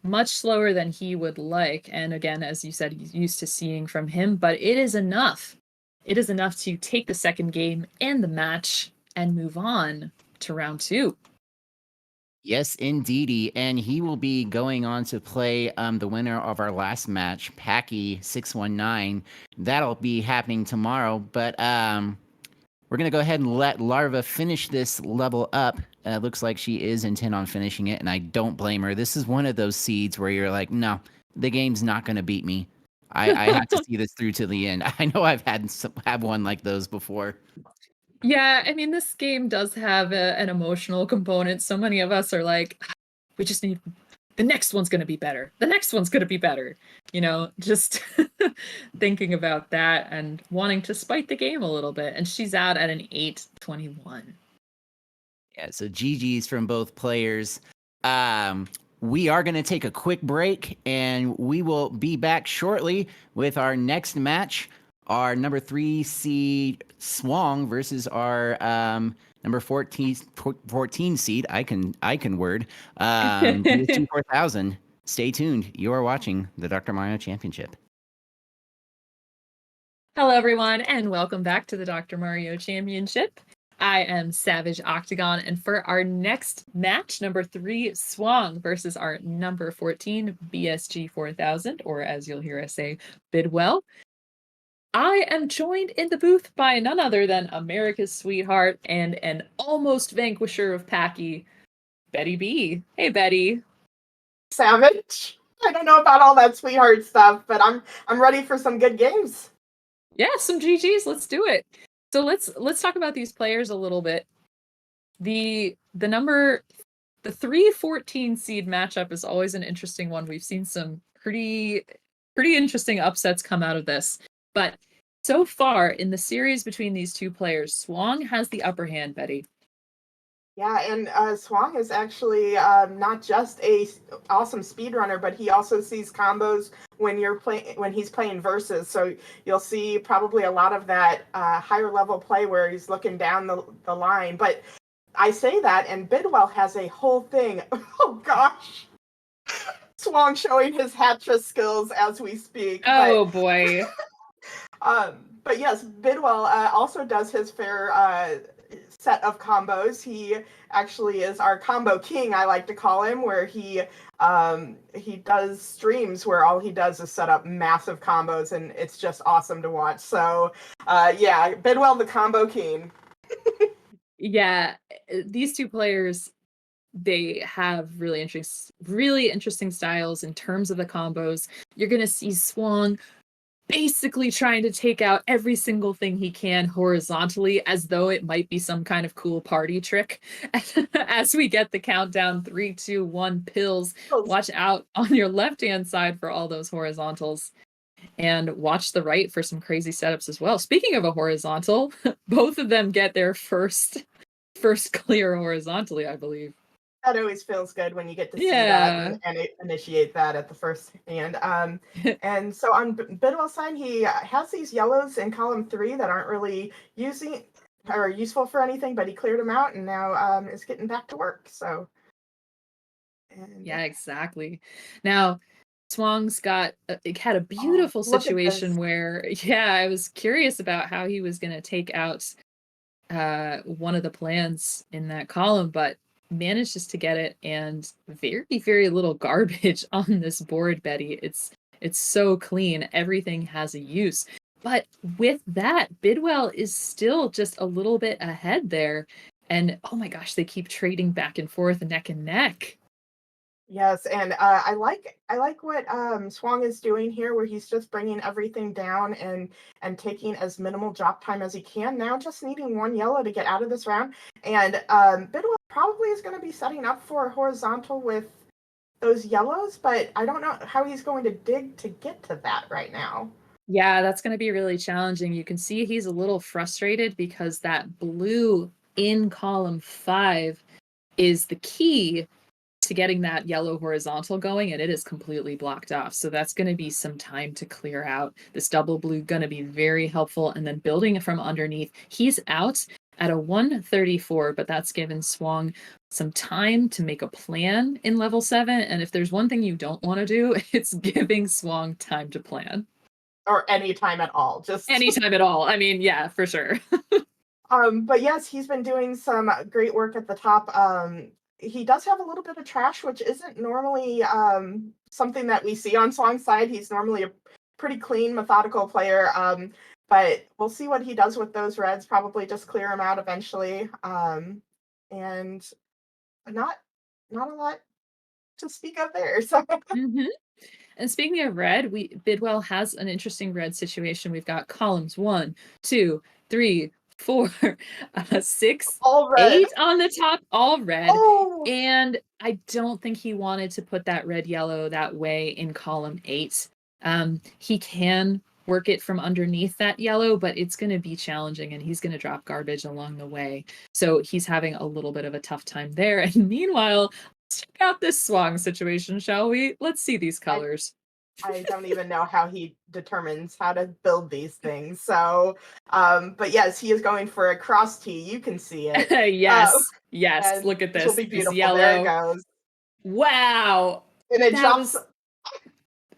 Much slower than he would like. And again, as you said, he's used to seeing from him, but it is enough. It is enough to take the second game and the match and move on to round 2. Yes, indeedy. And he will be going on to play the winner of our last match, Packy619. That'll be happening tomorrow. But we're going to go ahead and let Larva finish this level up. Looks like she is intent on finishing it, and I don't blame her. This is one of those seeds where you're like, no, the game's not going to beat me. I have to see this through to the end. I know I've had one like those before. Yeah, I mean, this game does have an emotional component. So many of us are like, we just need the next one's going to be better. The next one's going to be better. You know, just thinking about that and wanting to spite the game a little bit. And she's out at an 821. Yeah, so GG's from both players. We are going to take a quick break, and we will be back shortly with our next match. Our number 3 seed Swang versus our number 14 seed. I can word. DSG 4000. Stay tuned. You are watching the Dr. Mario Championship. Hello, everyone, and welcome back to the Dr. Mario Championship. I am Savage Octagon, and for our next match, number 3 Swang versus our number 14 BSG 4000, or as you'll hear us say, Bidwell. I am joined in the booth by none other than America's sweetheart and an almost vanquisher of Packy, Betty B. Hey, Betty. Savage. I don't know about all that sweetheart stuff, but I'm ready for some good games. Yeah, some GGs. Let's do it. So let's talk about these players a little bit. The 3-14 seed matchup is always an interesting one. We've seen some pretty interesting upsets come out of this. But so far in the series between these two players, Swang has the upper hand, Betty. Yeah, and Swang is actually not just a awesome speedrunner, but he also sees combos when he's playing versus. So you'll see probably a lot of that higher level play where he's looking down the line. But I say that, and Bidwell has a whole thing. Oh gosh, Swang showing his Hatcha skills as we speak. Oh boy. But yes, Bidwell also does his fair set of combos. He actually is our combo king, I like to call him, where he does streams where all he does is set up massive combos, and it's just awesome to watch. So yeah, Bidwell the combo king. Yeah, these two players, they have really interesting styles in terms of the combos. You're gonna see Swang basically trying to take out every single thing he can horizontally, as though it might be some kind of cool party trick. As we get the countdown, 3, 2, 1, pills. Watch out on your left-hand side for all those horizontals. And watch the right for some crazy setups as well. Speaking of a horizontal, both of them get their first clear horizontally, I believe. That always feels good when you get to see that and initiate that at the first hand. And so on Bidwell's side, he has these yellows in column 3 that aren't really useful for anything, but he cleared them out and now is getting back to work. So, yeah, exactly. Now, Swang's had a beautiful situation where, I was curious about how he was going to take out one of the plans in that column, but managed just to get it, and very little garbage on this board, Betty. It's so clean. Everything has a use. But with that, Bidwell is still just a little bit ahead there. And oh my gosh, they keep trading back and forth, neck and neck. Yes, and I like what Swang is doing here, where he's just bringing everything down and taking as minimal drop time as he can. Now just needing one yellow to get out of this round, and Bidwell probably is going to be setting up for a horizontal with those yellows, but I don't know how he's going to dig to get to that right now. Yeah, that's going to be really challenging. You can see he's a little frustrated because that blue in column 5 is the key to getting that yellow horizontal going, and it is completely blocked off. So that's going to be some time to clear out. This double blue going to be very helpful, and then building from underneath. He's out at a 134, but that's given Swang some time to make a plan in level 7. And if there's one thing you don't want to do, it's giving Swang time to plan. Or any time at all. Just any time at all. I mean, yeah, for sure. But yes, he's been doing some great work at the top. he does have a little bit of trash, which isn't normally something that we see on Swang's side. He's normally a pretty clean, methodical player. But we'll see what he does with those reds. Probably just clear them out eventually. And not a lot to speak of there. So Mhm. And speaking of red, Bidwell has an interesting red situation. We've got columns 1, 2, 3, 4, 6, all red. 8 on the top, all red. Oh, And I don't think he wanted to put that red yellow that way in column 8. He can work it from underneath that yellow, but it's going to be challenging and he's going to drop garbage along the way. So he's having a little bit of a tough time there. And meanwhile, let's check out this Swang situation, shall we? Let's see these colors. I don't even know how he determines how to build these things. So, but yes, he is going for a cross T. You can see it. Yes, yes. And Look at this this. will be This beautiful. yellow. There it goes. Wow. And it That drops, was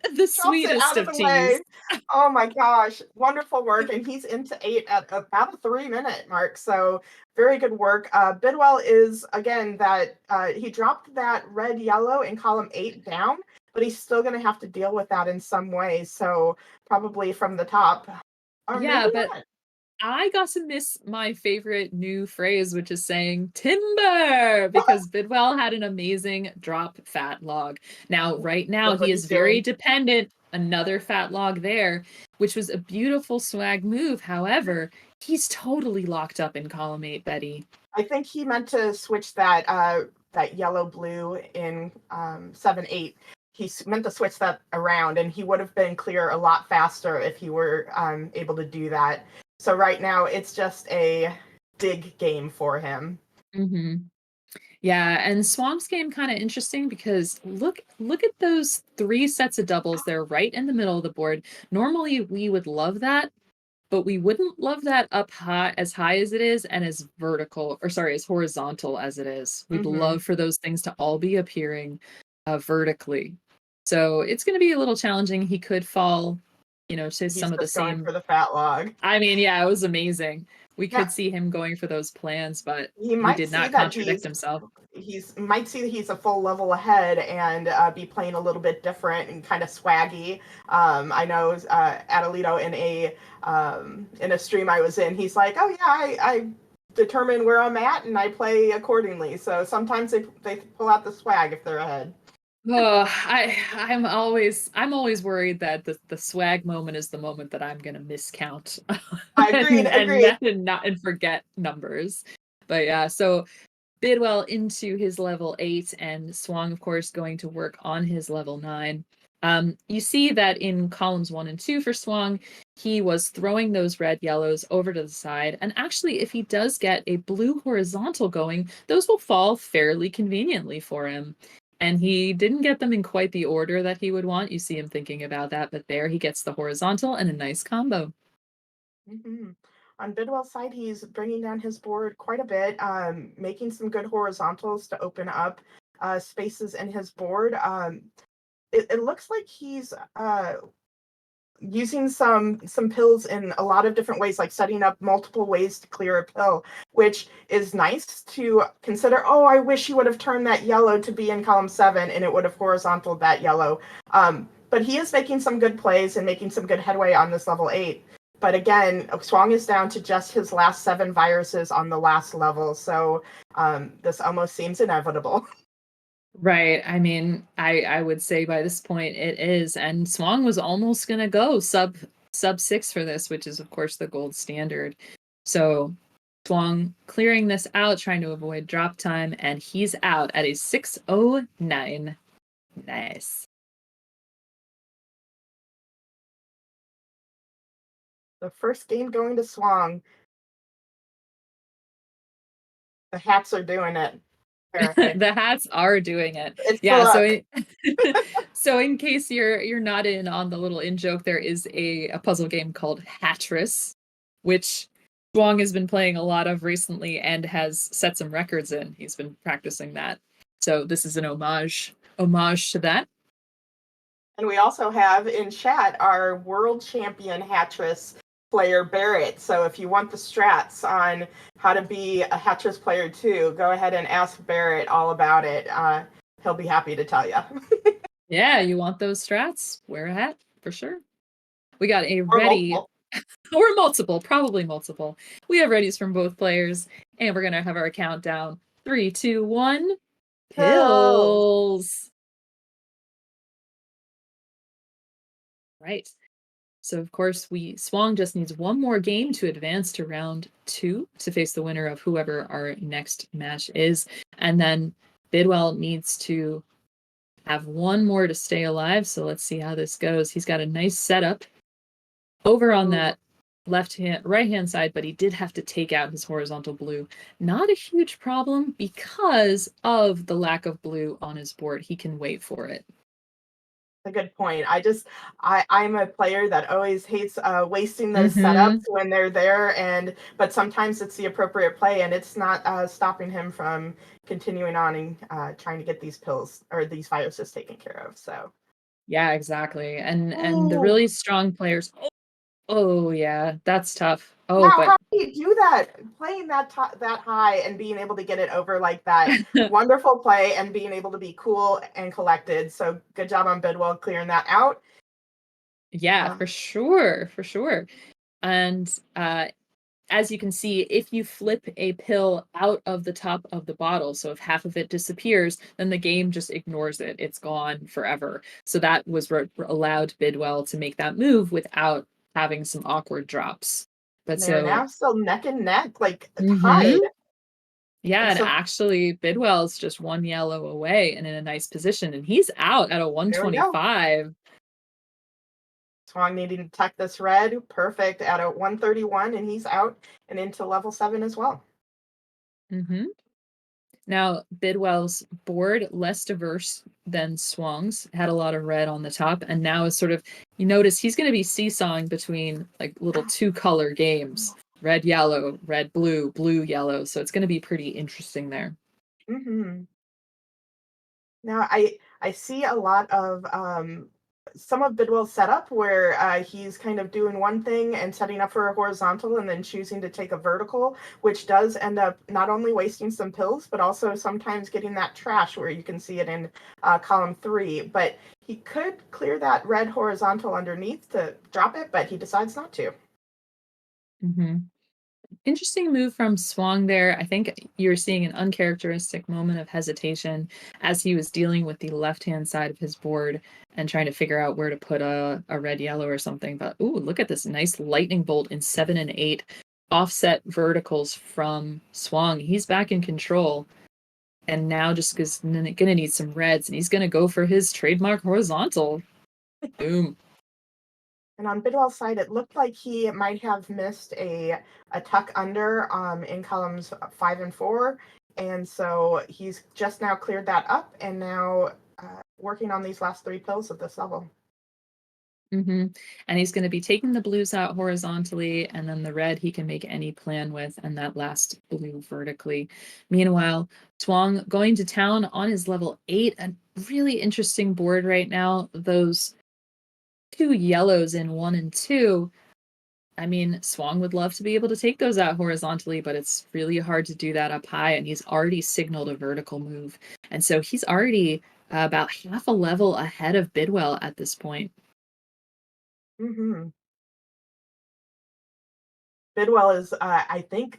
the drops it sweetest out of of the way. teas. Oh my gosh. Wonderful work. And he's into 8 at about a 3-minute mark. So very good work. Bidwell is, again, that he dropped that red yellow in column 8 down, but he's still going to have to deal with that in some way. So probably from the top. Or Yeah, maybe but not. I got to miss my favorite new phrase, which is saying timber, because Bidwell had an amazing drop fat log. Now, right now, Look what he he's is very doing. dependent. Another fat log there, which was a beautiful swag move. However, he's totally locked up in column 8, Betty. I think he meant to switch that that yellow blue in 7-8. He meant to switch that around, and he would have been clear a lot faster if he were able to do that. So right now it's just a dig game for him. Mm-hmm. Yeah, and Swamp's game kind of interesting because look at those 3 sets of doubles. They're right in the middle of the board. Normally we would love that, but we wouldn't love that up high as it is and as as horizontal as it is. We'd love for those things to all be appearing vertically. So it's going to be a little challenging. He could fall, to He's some of the just going same. for the fat log. I mean, yeah, it was amazing. We Yeah. could see him going for those plans, but He he might did see not that contradict himself. might see that he's a full level ahead and be playing a little bit different and kind of swaggy. I know Adelito in a stream I was in, he's like, oh yeah, I determine where I'm at and I play accordingly. So sometimes they pull out the swag if they're ahead. Oh, I'm always worried that the swag moment is the moment that I'm gonna miscount Agreed. and forget numbers. But yeah, so Bidwell into his level 8 and Swang, of course, going to work on his level 9. You see that in columns 1 and 2 for Swang, he was throwing those red yellows over to the side. And actually, if he does get a blue horizontal going, those will fall fairly conveniently for him. And he didn't get them in quite the order that he would want. You see him thinking about that, but there he gets the horizontal and a nice combo. Mm-hmm. On Bidwell's side, he's bringing down his board quite a bit, making some good horizontals to open up spaces in his board. It looks like he's using some pills in a lot of different ways, like setting up multiple ways to clear a pill, which is nice to consider. Oh, I wish he would have turned that yellow to be in column 7 and it would have horizontal that yellow. But he is making some good plays and making some good headway on this level 8. But again, Swang is down to just his last 7 viruses on the last level. So this almost seems inevitable. Right. I mean, I would say by this point it is. And Swang was almost going to go sub 6 for this, which is, of course, the gold standard. So Swang clearing this out, trying to avoid drop time, and he's out at a 6:09. Nice. The first game going to Swang. The hats are doing it. The hats are doing it. It's Yeah, so in case you're not in on the little in joke, there is a puzzle game called Hattress, which Swang has been playing a lot of recently and has set some records in. He's been practicing that. So this is an homage to that. And we also have in chat our world champion Hattress, player Barrett. So if you want the strats on how to be a Tetris player too, go ahead and ask Barrett all about it. He'll be happy to tell you. Yeah, you want those strats? Wear a hat for sure. We got a Or ready multiple. or multiple, probably multiple. We have readies from both players, and we're gonna have our countdown. 3, 2, 1. Pills. Right. So of course Swang just needs one more game to advance to round 2 to face the winner of whoever our next match is. And then Bidwell needs to have one more to stay alive. So let's see how this goes. He's got a nice setup over on that right hand side, but he did have to take out his horizontal blue. Not a huge problem because of the lack of blue on his board. He can wait for it. A good point. I'm a player that always hates wasting those setups when they're there, but sometimes it's the appropriate play, and it's not stopping him from continuing on and trying to get these pills or these viruses taken care of. So yeah, exactly. And the really strong players. Oh yeah, that's tough. Oh, now, but how do you do that? Playing that high and being able to get it over like that. Wonderful play and being able to be cool and collected. So good job on Bidwell clearing that out. yeah, for sure, for sure. And as you can see, if you flip a pill out of the top of the bottle, so if half of it disappears, then the game just ignores it. It's gone forever. So that was what allowed Bidwell to make that move without having some awkward drops. But They're so now still neck and neck, like tied. yeah, and actually Bidwell's just one yellow away and in a nice position, and he's out at a 125. Swang needing to tuck this red, perfect at a 131, and he's out and into level 7 as well. Now, Bidwell's board, less diverse than Swang's, had a lot of red on the top, and now is sort of, you notice he's going to be seesawing between like little 2-color games. Red, yellow, red, blue, blue, yellow. So it's going to be pretty interesting there. Now, I see a lot of some of Bidwell's setup where he's kind of doing one thing and setting up for a horizontal and then choosing to take a vertical, which does end up not only wasting some pills, but also sometimes getting that trash where you can see it in column 3. But he could clear that red horizontal underneath to drop it, but he decides not to. Interesting move from Swang there. I think you're seeing an uncharacteristic moment of hesitation as he was dealing with the left-hand side of his board and trying to figure out where to put a red yellow or something. But ooh, look at this nice lightning bolt in 7 and 8 offset verticals from Swang. He's back in control. And now just going to need some reds, and he's going to go for his trademark horizontal. Boom. And on Bidwell's side, it looked like he might have missed a tuck under in columns 5 and 4. And so he's just now cleared that up and now working on these last 3 pills at this level. And he's going to be taking the blues out horizontally, and then the red he can make any plan with, and that last blue vertically. Meanwhile, Swang going to town on his level 8, a really interesting board right now. Those 2 yellows in 1 and 2. I mean, Swang would love to be able to take those out horizontally, but it's really hard to do that up high, and he's already signaled a vertical move. And so he's already about half a level ahead of Bidwell at this point. Bidwell is, I think,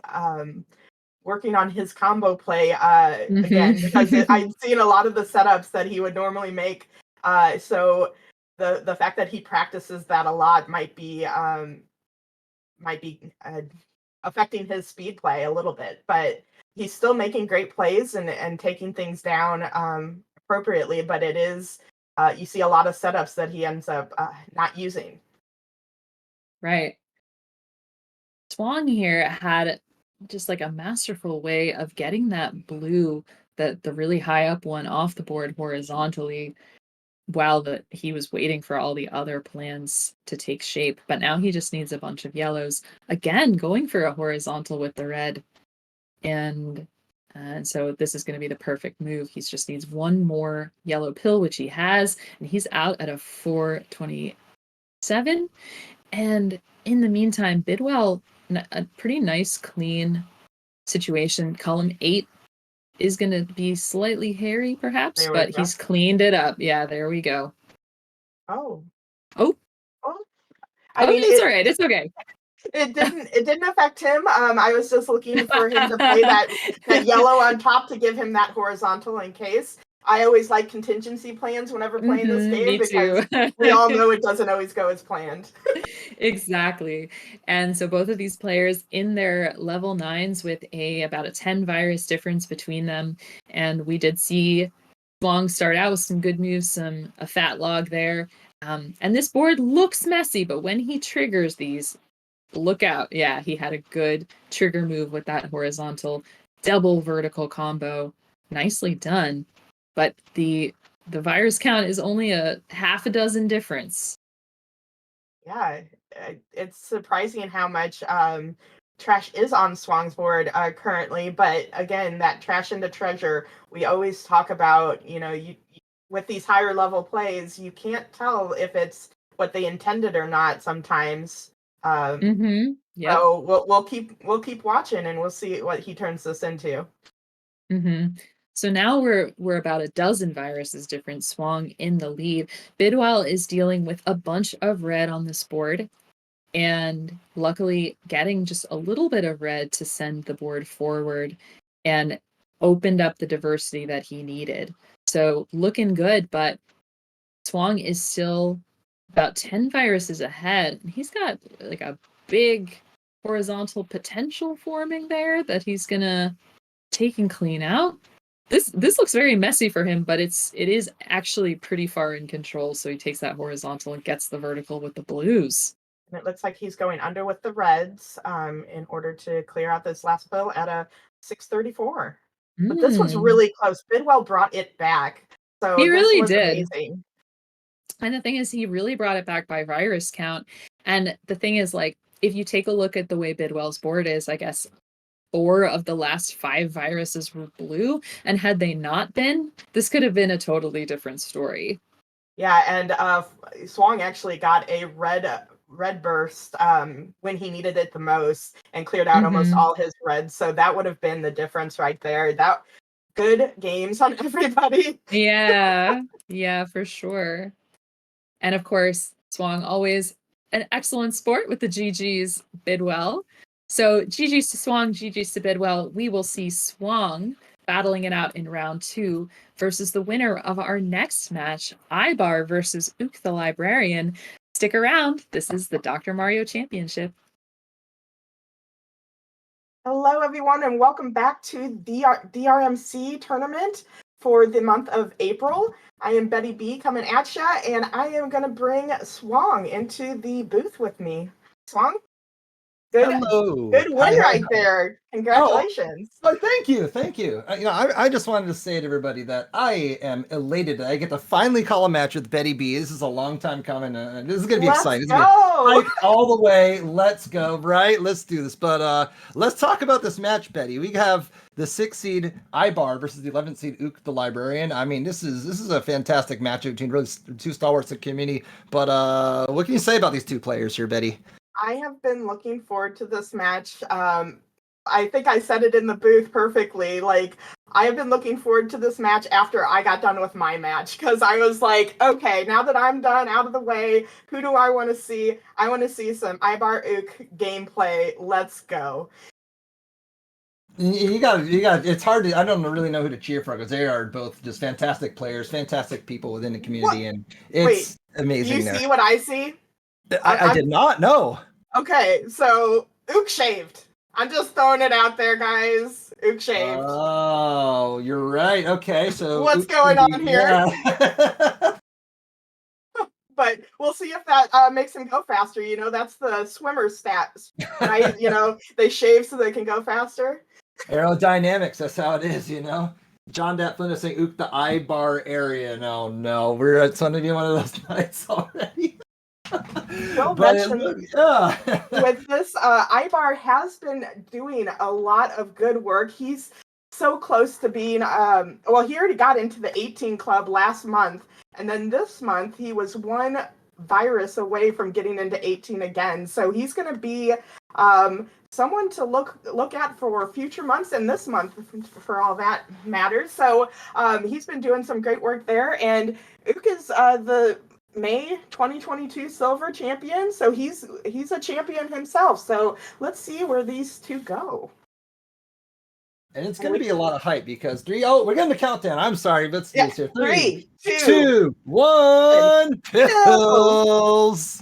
working on his combo play again, because I've seen a lot of the setups that he would normally make. So the fact that he practices that a lot might be affecting his speed play a little bit, but he's still making great plays and taking things down appropriately. But it is you see a lot of setups that he ends up not using. Right. Swang here had just like a masterful way of getting that blue, the really high up one, off the board horizontally while he was waiting for all the other plans to take shape. But now he just needs a bunch of yellows. Again, going for a horizontal with the red. And so this is going to be the perfect move. He just needs one more yellow pill, which he has, and he's out at a 427. And in the meantime, Bidwell, a pretty nice, clean situation. Column 8 is going to be slightly hairy, perhaps, There we but go. he's cleaned it up. Yeah, there we go. Oh. Oh. Oh. I mean, it's all right. It's okay. It didn't affect him. I was just looking for him to play that yellow on top to give him that horizontal in case. I always like contingency plans whenever playing this game Me because too. we all know it doesn't always go as planned. Exactly. And so both of these players in their level 9s with about a 10 virus difference between them. And we did see Long start out with some good moves, a fat log there. And this board looks messy, but when he triggers these, look out. Yeah, he had a good trigger move with that horizontal double vertical combo. Nicely done. But the virus count is only a half a dozen difference. Yeah, it's surprising how much trash is on Swang's board currently. But again, that trash into treasure, we always talk about, you with these higher level plays, you can't tell if it's what they intended or not sometimes. Yep. So we'll keep watching and we'll see what he turns this into. So now we're about a dozen viruses different. Swang in the lead. Bidwell is dealing with a bunch of red on this board, and luckily getting just a little bit of red to send the board forward and opened up the diversity that he needed. So looking good, but Swang is still about 10 viruses ahead. And he's got like a big horizontal potential forming there that he's gonna take and clean out. This looks very messy for him, but it is actually pretty far in control. So he takes that horizontal and gets the vertical with the blues. And it looks like he's going under with the reds in order to clear out this last bill at a 634. But this was really close. Bidwell brought it back. So he really was did. Amazing. And the thing is, he really brought it back by virus count. And the thing is, like, if you take a look at the way Bidwell's board is, I guess 4 of the last 5 viruses were blue. And had they not been, this could have been a totally different story. Yeah, and Swang actually got a red burst when he needed it the most and cleared out almost all his reds. So that would have been the difference right there. That good games on everybody. Yeah, for sure. And of course, Swang always an excellent sport with the GGs Bidwell. So GGs to Swang, GGs to Bidwell. We will see Swang battling it out in round 2 versus the winner of our next match, Ibar versus OoktheLibrarian. Stick around. This is the Dr. Mario Championship. Hello, everyone, and welcome back to the DrMC tournament for the month of April. I am Betty B coming at ya, and I am going to bring Swang into the booth with me. Swang? Hello. Good win right there. Congratulations. Oh, thank you. I just wanted to say to everybody that I am elated that I get to finally call a match with Betty B. This is a long time coming. This is going to be exciting. Let's go. All the way. Let's go. Right? Let's do this. But let's talk about this match, Betty. We have the 6 seed Ibar versus the 11 seed OoktheLibrarian. I mean, this is a fantastic matchup between really 2 stalwarts of the community. But what can you say about these 2 players here, Betty? I have been looking forward to this match. I think I said it in the booth perfectly. Like, I have been looking forward to this match after I got done with my match because I was like, okay, now that I'm done, out of the way, who do I want to see? I want to see some Ibar Ook gameplay. Let's go. You got. It's hard to. I don't really know who to cheer for because they are both just fantastic players, fantastic people within the community, and it's amazing. Do you see what I see? I did not know. Okay, so Ook shaved. I'm just throwing it out there, guys. Ook shaved. Oh, you're right. Okay, so what's going on here? Yeah. But we'll see if that makes him go faster. That's the swimmer stats, right? They shave so they can go faster. Aerodynamics, that's how it is, John Flynn is saying Ook the IBarArian. Oh no, we're at one of those nights already. Well mentioned. With this, Ibar has been doing a lot of good work. He's so close to being, he already got into the 18 club last month. And then this month, he was one virus away from getting into 18 again. So he's going to be someone to look at for future months and this month, for all that matters. So he's been doing some great work there, and Ook is the May 2022 silver champion. So he's a champion himself. So let's see where these two go. And it's going to be a lot of hype because we're getting the countdown. I'm sorry, let's do this here. 3, 2, 1, pills.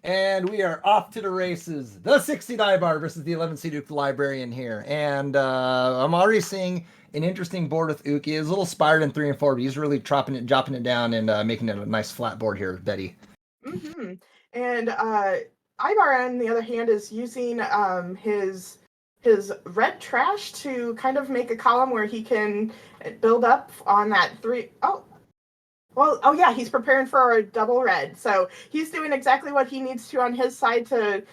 And we are off to the races. The 6-seed Ibar versus the 11-seed OoktheLibrarian here. And I'm already seeing an interesting board with Ook. He is a little spired in 3 and 4, but he's really dropping it down and making it a nice flat board here, Betty. Mm-hmm. And Ibar, on the other hand, is using his red trash to kind of make a column where he can build up on that 3. He's preparing for a double red. So he's doing exactly what he needs to on his side to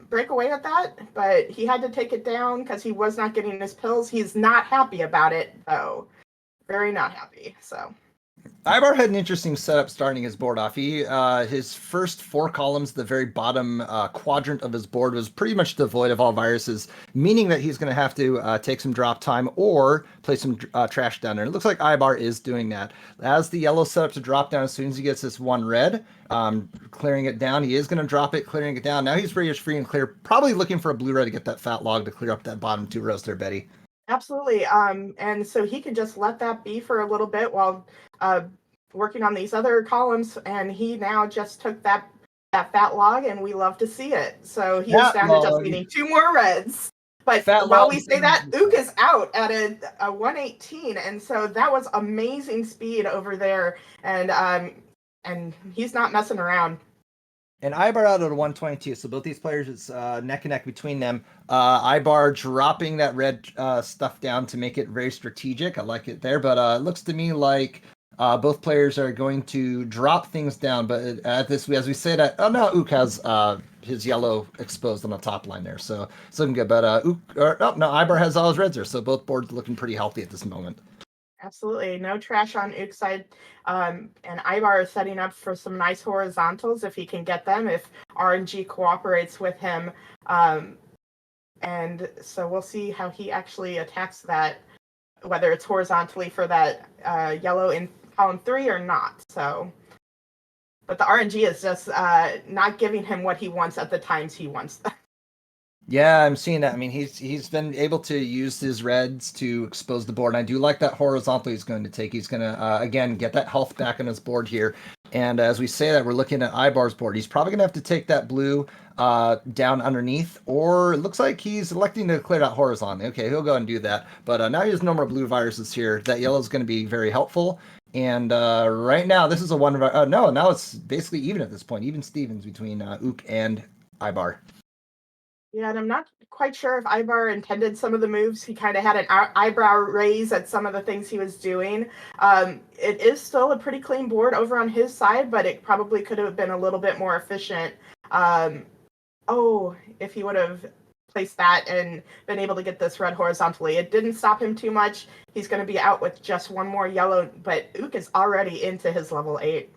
break away at that, but he had to take it down because he was not getting his pills. He's not happy about it, though. Very not happy, so. Ibar had an interesting setup starting his board off. His first 4 columns, the very bottom quadrant of his board, was pretty much devoid of all viruses, meaning that he's going to have to take some drop time or play some trash down there. It looks like Ibar is doing that. As the yellow set up to drop down, as soon as he gets this 1 red, clearing it down, he is going to drop it, clearing it down. Now he's pretty much free and clear, probably looking for a blue red to get that fat log to clear up that bottom 2 rows there, Betty. Absolutely. And so he can just let that be for a little bit while working on these other columns, and he now just took that fat log, and we love to see it. So he's down to just needing 2 more reds. But while we say that, Ook is out at a 118, and so that was amazing speed over there, and he's not messing around. And Ibar out at a 122, so both these players, it's neck and neck between them. Ibar dropping that red stuff down to make it very strategic. I like it there, but it looks to me like both players are going to drop things down. But as we say that, now Ook has his yellow exposed on the top line there, so it's looking good. But Ibar has all his reds there, so both boards looking pretty healthy at this moment. Absolutely. No trash on Ook's side. And Ibar is setting up for some nice horizontals if he can get them, if RNG cooperates with him. And so we'll see how he actually attacks that, whether it's horizontally for that yellow in column 3 or not. So, but the RNG is just not giving him what he wants at the times he wants them. Yeah, I'm seeing that. I mean, he's been able to use his reds to expose the board. And I do like that horizontal he's going to take. He's going to, again, get that health back on his board here. And as we say that, we're looking at Ibar's board. He's probably going to have to take that blue down underneath, or it looks like he's electing to clear that horizontally. Okay, he'll go and do that. But now he has no more blue viruses here. That yellow is going to be very helpful. And right now, this is a one. Now it's basically even at this point. Even Stevens between Ook and Ibar. Yeah, and I'm not quite sure if Ibar intended some of the moves. He kind of had an eyebrow raise at some of the things he was doing. It is still a pretty clean board over on his side, but it probably could have been a little bit more efficient. If he would have placed that and been able to get this red horizontally. It didn't stop him too much. He's going to be out with just 1 more yellow, but Ook is already into his level 8.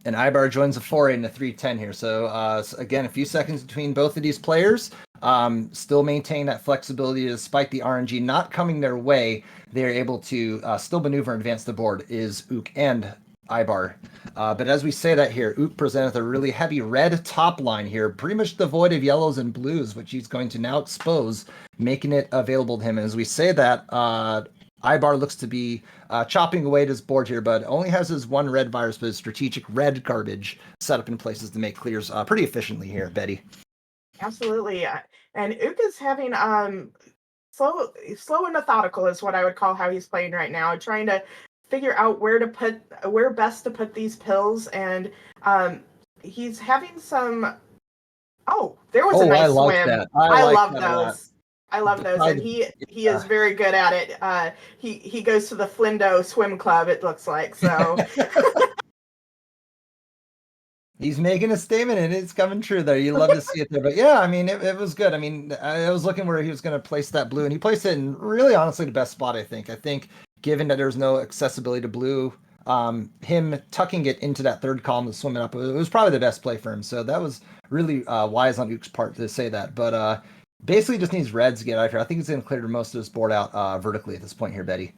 And Ibar joins a 4-8 and a 3-10 here. So again, a few seconds between both of these players. Still maintain that flexibility despite the RNG not coming their way. They're able to still maneuver and advance the board is Ook and Ibar. But as we say that here, Ook presented a really heavy red top line here, pretty much devoid of yellows and blues, which he's going to now expose, making it available to him. And as we say that, Ibar looks to be chopping away at his board here, but only has his 1 red virus, but his strategic red garbage set up in places to make clears pretty efficiently here, Betty. Absolutely. And Ook is having slow and methodical is what I would call how he's playing right now, trying to figure out where best to put these pills. And he's having some. There was a nice swim. That. I love those. I love those, and he is very good at it. He goes to the Flindo Swim Club, it looks like. So he's making a statement, and it's coming true there. You love to see it there, but yeah, I mean, it was good. I mean, I was looking where he was going to place that blue, and he placed it in really, honestly, the best spot. I think, given that there's no accessibility to blue him tucking it into that third column and swimming up, it was probably the best play for him. So that was really wise on Ook's part to say that. But basically just needs reds to get out of here. I think he's going to clear most of his board out vertically at this point here, Betty.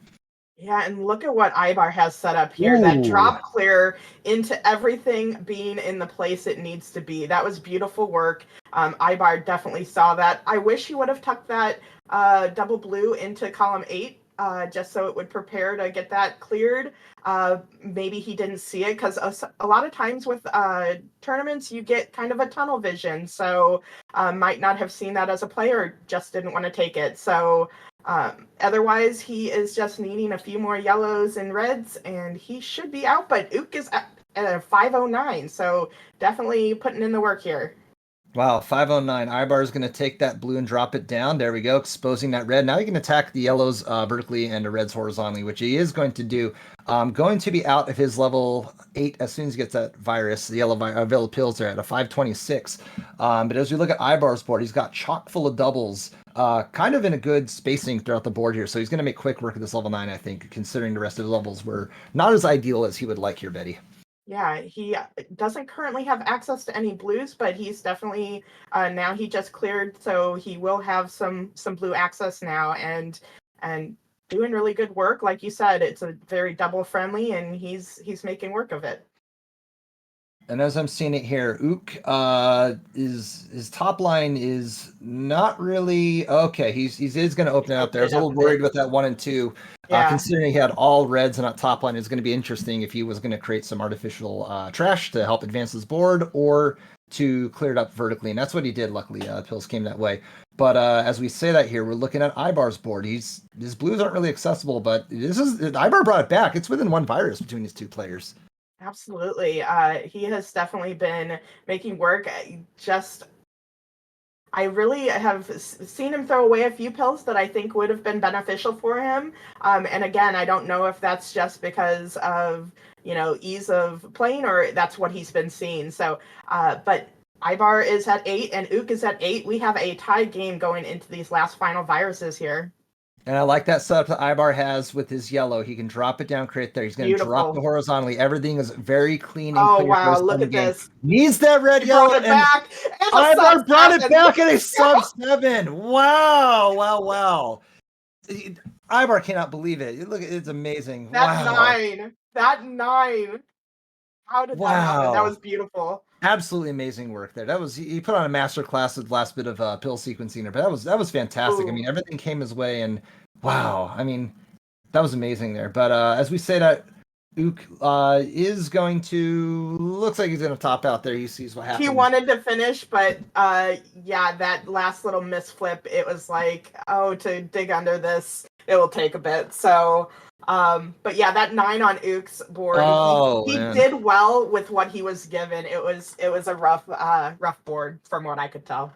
Yeah, and look at what Ibar has set up here. Ooh. That drop clear into everything being in the place it needs to be. That was beautiful work. Ibar definitely saw that. I wish he would have tucked that double blue into column 8, just so it would prepare to get that cleared. Maybe he didn't see it, because a lot of times with tournaments, you get kind of a tunnel vision. So might not have seen that as a player, just didn't want to take it. So otherwise, he is just needing a few more yellows and reds, and he should be out. But Ook is at a 509, so definitely putting in the work here. Wow, 509. Ibar is going to take that blue and drop it down. There we go, exposing that red. Now he can attack the yellows vertically and the reds horizontally, which he is going to do. Going to be out of his level 8 as soon as he gets that virus. The yellow pills are at a 526. But as we look at Ibar's board, he's got chock full of doubles, kind of in a good spacing throughout the board here. So he's going to make quick work of this level 9, I think, considering the rest of the levels were not as ideal as he would like here, Betty. Yeah, he doesn't currently have access to any blues, but he's definitely now he just cleared, so he will have some blue access now, and doing really good work. Like you said, it's a very double friendly, and he's making work of it. And as I'm seeing it here, Ook his top line is not really okay. He is going to open it up there. I was a little worried with that 1 and 2. Yeah. Considering he had all reds and that top line, is going to be interesting if he was going to create some artificial trash to help advance his board or to clear it up vertically. And that's what he did. Luckily, pills came that way. But as we say that here, we're looking at Ibar's board. His blues aren't really accessible, but Ibar brought it back. It's within 1 virus between these 2 players. Absolutely. He has definitely been making work. I really have seen him throw away a few pills that I think would have been beneficial for him. And again, I don't know if that's just because of, ease of playing, or that's what he's been seeing. So, but Ibar is at 8 and Ook is at 8. We have a tied game going into these last final viruses here. And I like that setup that Ibar has with his yellow. He can drop it down, create there. He's going to drop it horizontally. Everything is very clean and clear. Oh, wow. Look at this. Needs that red, yellow. Brought it back. Ibar brought it back at a sub-7. Wow. Ibar cannot believe it. Look, it's amazing. That 9. How did that happen? That was beautiful. Absolutely amazing work there. That was he put on a master class with the last bit of pill sequencing there, but that was fantastic. Ooh. I mean, everything came his way, and wow, I mean, that was amazing there. But as we say that, Ook is going to looks like he's going to top out there. He sees what happens. He wanted to finish, but that last little misflip, it was like, to dig under this, it will take a bit. So. But yeah, that 9 on Ook's board, he did well with what he was given. It was a rough board from what I could tell.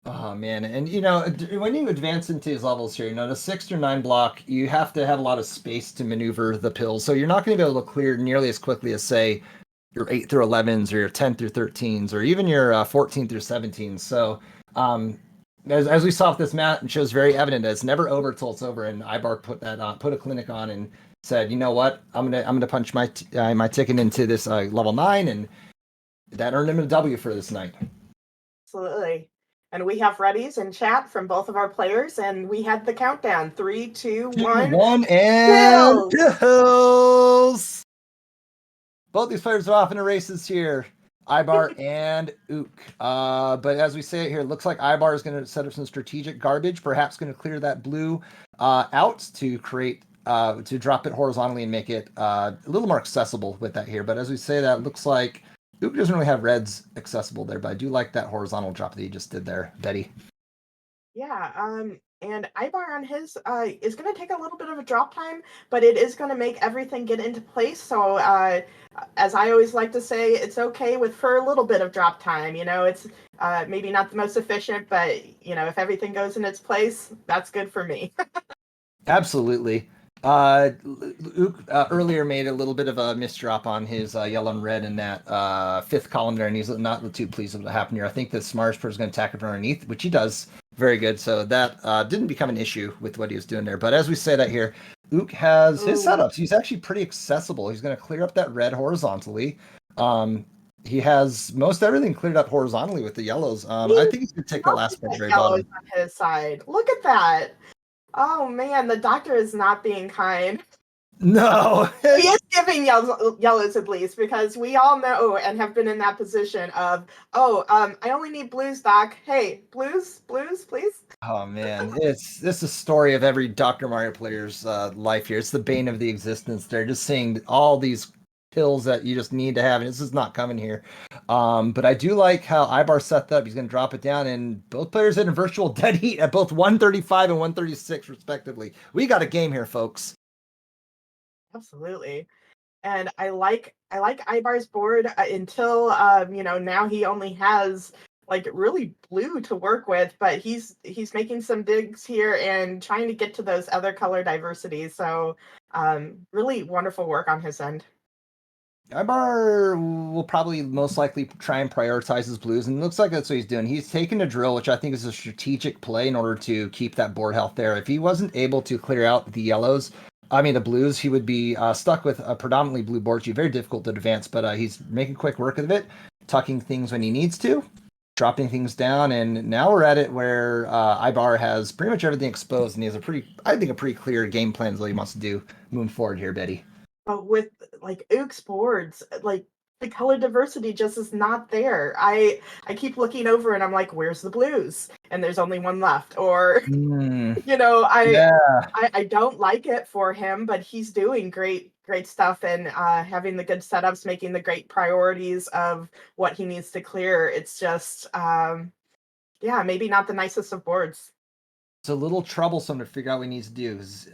Oh man, and when you advance into these levels here, the 6 through 9 block, you have to have a lot of space to maneuver the pills. So you're not going to be able to clear nearly as quickly as say your 8 through 11s or your 10 through 13s or even your 14 through 17s. So as we saw with this match, it shows very evident that it's never over till it's over. And Ibar put a clinic on and said, you know what, I'm gonna punch my ticket into this level 9, and that earned him a W for this night. Absolutely. And we have readies in chat from both of our players, and we had the countdown: 3, 2, 1. 1 and pills. Both these players are off in the races here. Ibar and Ook. But as we say it here, it looks like Ibar is going to set up some strategic garbage, perhaps going to clear that blue out to create, to drop it horizontally and make it a little more accessible with that here. But as we say that, it looks like Ook doesn't really have reds accessible there, but I do like that horizontal drop that he just did there, Betty. Yeah, and Ibar on his is going to take a little bit of a drop time, but it is going to make everything get into place. So as I always like to say, it's okay for a little bit of drop time. It's maybe not the most efficient, but if everything goes in its place, that's good for me. Absolutely. Ook earlier made a little bit of a misdrop on his yellow and red in that 5th column there, and he's not too pleased with what happened here. I think the smartest person is going to attack it from underneath, which he does very good. So that didn't become an issue with what he was doing there. But as we say that here, Ook has his Ooh. setups. He's actually pretty accessible. He's going to clear up that red horizontally. He has most everything cleared up horizontally with the yellows. I think he's going to take that last part very Yellows bottom. on his side. Look at that. Oh man, the doctor is not being kind. No. He is giving yellows at least, because we all know and have been in that position of, I only need blues, doc. Hey, blues, please. Oh man, this is a story of every Dr. Mario player's life here. It's the bane of the existence. They're just seeing all these pills that you just need to have, and this is not coming here. But I do like how Ibar set that up. He's going to drop it down, and both players in a virtual dead heat at both 135 and 136 respectively. We got a game here, folks. Absolutely. And I like Ibar's board until now he only has like really blue to work with, but he's making some digs here and trying to get to those other color diversities. So really wonderful work on his end. Ibar will probably most likely try and prioritize his blues, and it looks like that's what he's doing. He's taking a drill, which I think is a strategic play in order to keep that board health there. If he wasn't able to clear out the blues, he would be stuck with a predominantly blue board. It's very difficult to advance, but he's making quick work of it, tucking things when he needs to, dropping things down, and now we're at it where Ibar has pretty much everything exposed, and he has a pretty clear game plan of what he wants to do moving forward here, Betty. But with like Ook's boards, like the color diversity just is not there. I keep looking over and I'm like, where's the blues? And there's only one left. Or I don't like it for him, but he's doing great stuff and having the good setups, making the great priorities of what he needs to clear. It's just maybe not the nicest of boards. It's a little troublesome to figure out what he needs to do because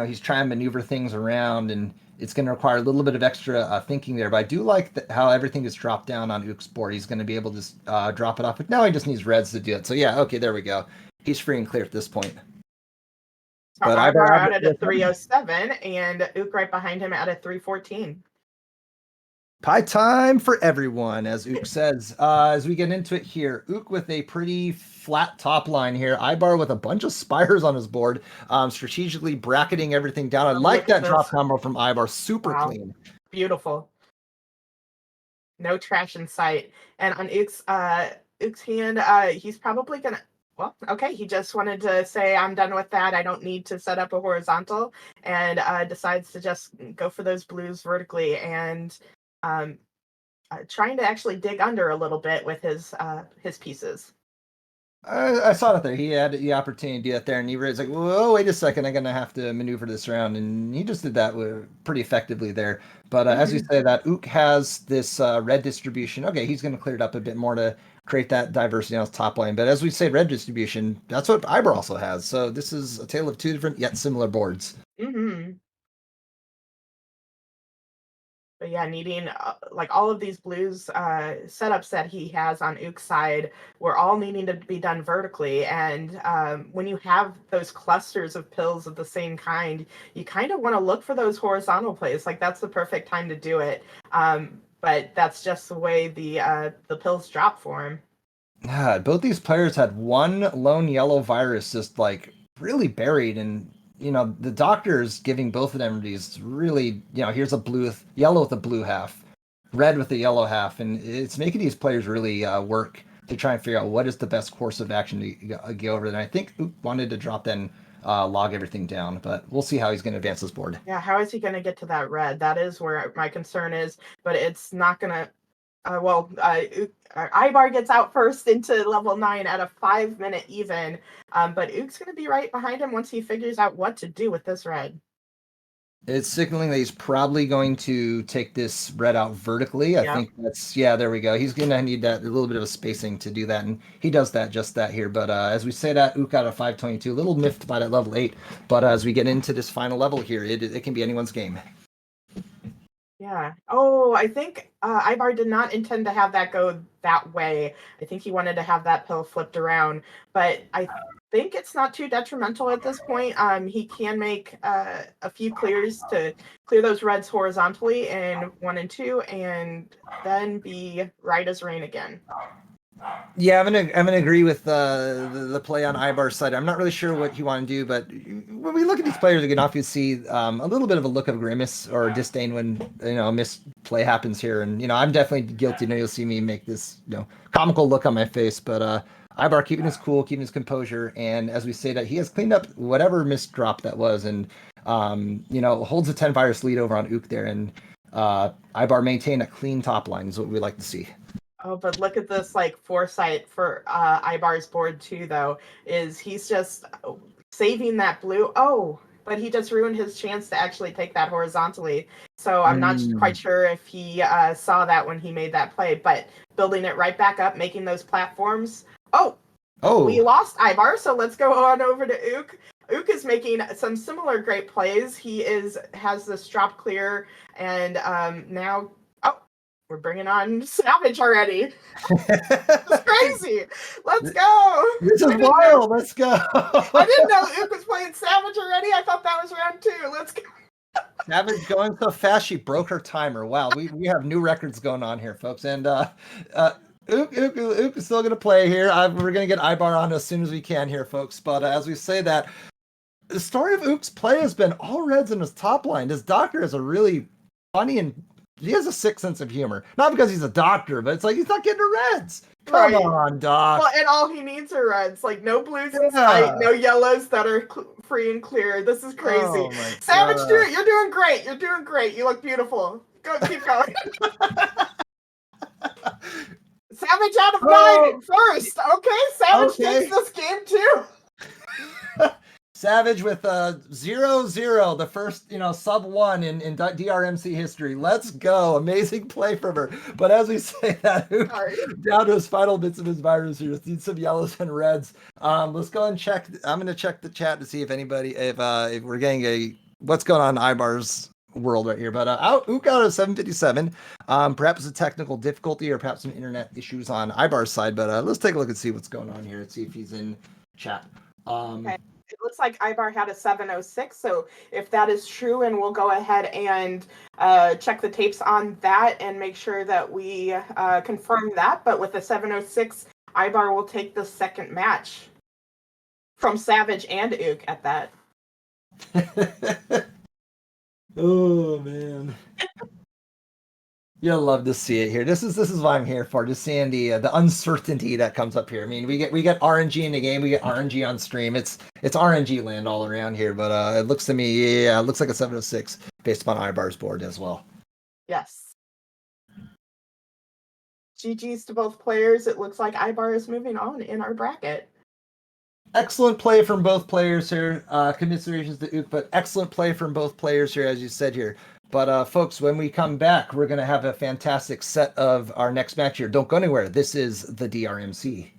he's trying to maneuver things around, and it's going to require a little bit of extra thinking there. But I do like how everything is dropped down on Ook's board. He's going to be able to drop it off, but now he just needs reds to do it. So yeah, okay, there we go. He's free and clear at this point. But Ibar out at a 307 and Ook right behind him at a 314. Pie time for everyone, as Ook says. As we get into it here, Ook with a pretty flat top line here. Ibar with a bunch of spires on his board, strategically bracketing everything down. I like that drop combo from Ibar. Super clean. Beautiful. No trash in sight. And on Ook's hand, he's probably going to... Well, okay, he just wanted to say, I'm done with that. I don't need to set up a horizontal, and decides to just go for those blues vertically and... trying to actually dig under a little bit with his pieces. I saw that there. He had the opportunity to do that there, and he was like, whoa, wait a second, I'm going to have to maneuver this around, and he just did that pretty effectively there. But as you say that, Ook has this red distribution. Okay, he's going to clear it up a bit more to create that diversity on his top line. But as we say, red distribution, that's what Ibar also has. So this is a tale of two different yet similar boards. Mm-hmm. But yeah, needing like all of these blues setups that he has on Ook's side, we're all needing to be done vertically. And when you have those clusters of pills of the same kind, you kind of want to look for those horizontal plays. Like that's the perfect time to do it. But that's just the way the pills drop for him. God, both these players had one lone yellow virus just like really buried, and the doctor is giving both of them these really, here's a yellow with a blue half, red with a yellow half, and it's making these players really work to try and figure out what is the best course of action to go over. And I think Ook wanted to drop then log everything down, but we'll see how he's going to advance this board. Yeah, how is he going to get to that red? That is where my concern is, but it's not going to... Ibar gets out first into level 9 at a 5-minute even, but Ook's going to be right behind him once he figures out what to do with this red. It's signaling that he's probably going to take this red out vertically. I think there we go. He's going to need that a little bit of a spacing to do that, and he does just that here. But as we say that, Ook out of 522, a little miffed by that level 8. But as we get into this final level here, it can be anyone's game. Yeah. Oh, I think Ibar did not intend to have that go that way. I think he wanted to have that pill flipped around, but I think it's not too detrimental at this point. He can make a few clears to clear those reds horizontally in 1 and 2, and then be right as rain again. Yeah, I'm gonna agree with the play on Ibar's side. I'm not really sure what you want to do, but when we look at these players again, often you see a little bit of a look of grimace or disdain when a misplay happens here, and I'm definitely guilty. You'll see me make this comical look on my face, but Ibar keeping his cool, keeping his composure, and as we say that he has cleaned up whatever misdrop that was, and holds a 10 virus lead over on Ook there, and Ibar maintain a clean top line is what we like to see. Oh, but look at this foresight for Ibar's board too, though. Is he's just saving that blue? Oh, but he just ruined his chance to actually take that horizontally. So I'm not quite sure if he saw that when he made that play. But building it right back up, making those platforms. Oh, we lost Ibar, so let's go on over to Ook. Ook is making some similar great plays. He has this drop clear, and now. We're bringing on Savage already. It's crazy. Let's go. This is wild. Let's go. I didn't know Ook was playing Savage already. I thought that was round 2. Let's go. Savage going so fast she broke her timer. Wow, we have new records going on here, folks. And Ook is still going to play here. We're going to get Ibar on as soon as we can here, folks. But as we say that, the story of Ook's play has been all reds in his top line. His doctor is a really funny and he has a sick sense of humor. Not because he's a doctor, but it's like he's not getting the reds. Come on, Doc. Well, and all he needs are reds. Like no blues in sight, no yellows that are free and clear. This is crazy. Oh Savage, you're doing great. You're doing great. You look beautiful. Keep going. Savage out of 9 first. Okay, Savage takes this game too. Savage with 0-0, the first, sub 1 in DrMC history. Let's go. Amazing play from her. But as we say that, down to his final bits of his virus here. Need some yellows and reds. Let's go and check. I'm going to check the chat to see if we're getting what's going on in Ibar's world right here. But Ook out of 757. Perhaps a technical difficulty or perhaps some internet issues on Ibar's side. But let's take a look and see what's going on here and see if he's in chat. Okay. It looks like Ibar had a 706, so if that is true, and we'll go ahead and check the tapes on that and make sure that we confirm that. But with the 706, Ibar will take the second match from Savage and Ook at that. Oh man. You'll love to see it here. This is what I'm here for. Just seeing the uncertainty that comes up here. I mean, we get RNG in the game. We get RNG on stream. It's RNG land all around here. But it looks to me, it looks like a 706 based upon Ibar's board as well. Yes. GG's to both players. It looks like Ibar is moving on in our bracket. Excellent play from both players here. Commiserations to Ook, but excellent play from both players here, as you said here. But folks, when we come back, we're going to have a fantastic set of our next match here. Don't go anywhere. This is the DrMC.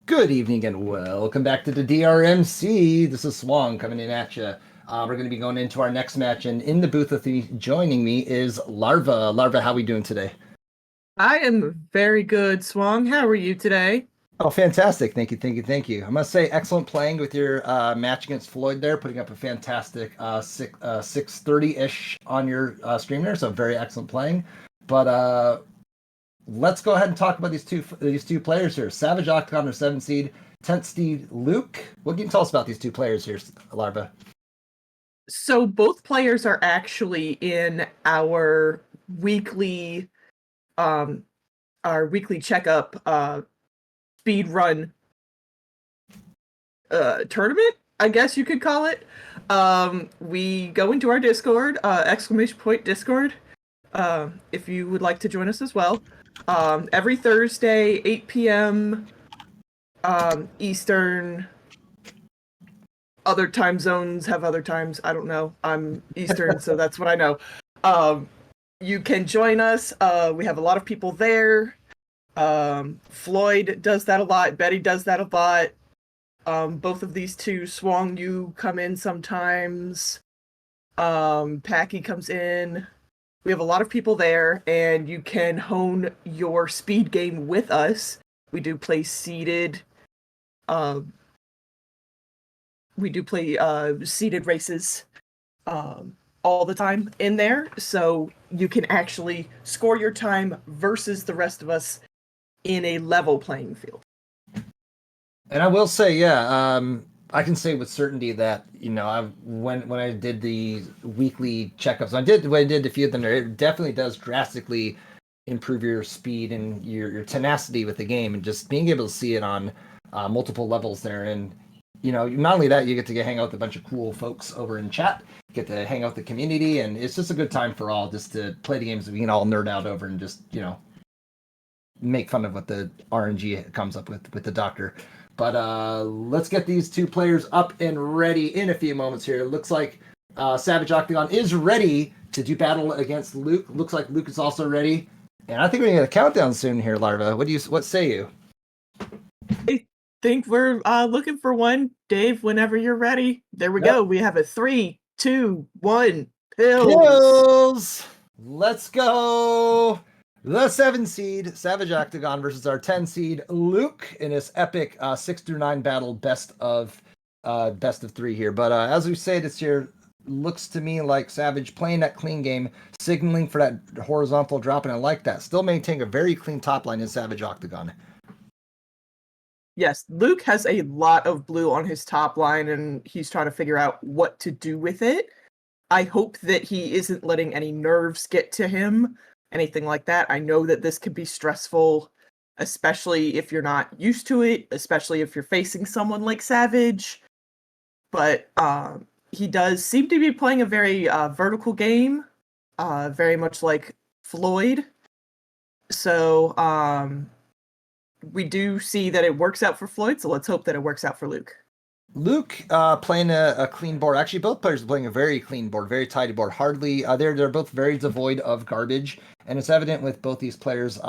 Good evening and welcome back to the DrMC. This is Swang coming in at you. We're going to be going into our next match, and in the booth with me, joining me is Larva. Larva, how are we doing today? I am very good, Swang. How are you today? Oh, fantastic. Thank you. I must say, excellent playing with your match against Floyd there, putting up a fantastic 630-ish on your stream there, so very excellent playing. But let's go ahead and talk about these two players here. Savage Octagon, their 7 seed, 10th seed Luke. What can you tell us about these two players here, Larva? So both players are actually in our weekly checkup speed run tournament, I guess you could call it. We go into our Discord, !Discord, if you would like to join us as well. Every Thursday, 8 p.m. Eastern. Other time zones have other times. I don't know. I'm Eastern, so that's what I know. You can join us. We have a lot of people there. Floyd does that a lot. Betty does that a lot. Both of these two, Swang, you come in sometimes. Packy comes in. We have a lot of people there, and you can hone your speed game with us. We do play seeded. We do play seeded races. all the time in there, so you can actually score your time versus the rest of us in a level playing field. And I will say, I can say with certainty that when I did the weekly checkups, when I did a few of them, it definitely does drastically improve your speed and your tenacity with the game, and just being able to see it on multiple levels there. And not only that, you get to hang out with a bunch of cool folks over in chat, get to hang out with the community, and it's just a good time for all just to play the games that we can all nerd out over and just make fun of what the RNG comes up with the doctor. But let's get these two players up and ready in a few moments here. It looks like Savage Octagon is ready to do battle against Luke. Looks like Luke is also ready. And I think we're going to get a countdown soon here, Larva. What say you? I think we're looking for one. Dave, whenever you're ready. There we go. We have a 3, 2, 1. Pills! Let's go! The 7 seed Savage Octagon versus our 10 seed Luke in his epic 6-9 battle best of 3 here. But as we say this year, looks to me like Savage playing that clean game, signaling for that horizontal drop, and I like that. Still maintaining a very clean top line in Savage Octagon. Yes, Luke has a lot of blue on his top line, and he's trying to figure out what to do with it. I hope that he isn't letting any nerves get to him, anything like that. I know that this can be stressful, especially if you're not used to it, especially if you're facing someone like Savage. But he does seem to be playing a very vertical game, very much like Floyd. So we do see that it works out for Floyd, so let's hope that it works out for Luke. Luke playing a clean board. Actually, both players are playing a very clean board, very tidy board. Hardly they're both very devoid of garbage, and it's evident with both these players,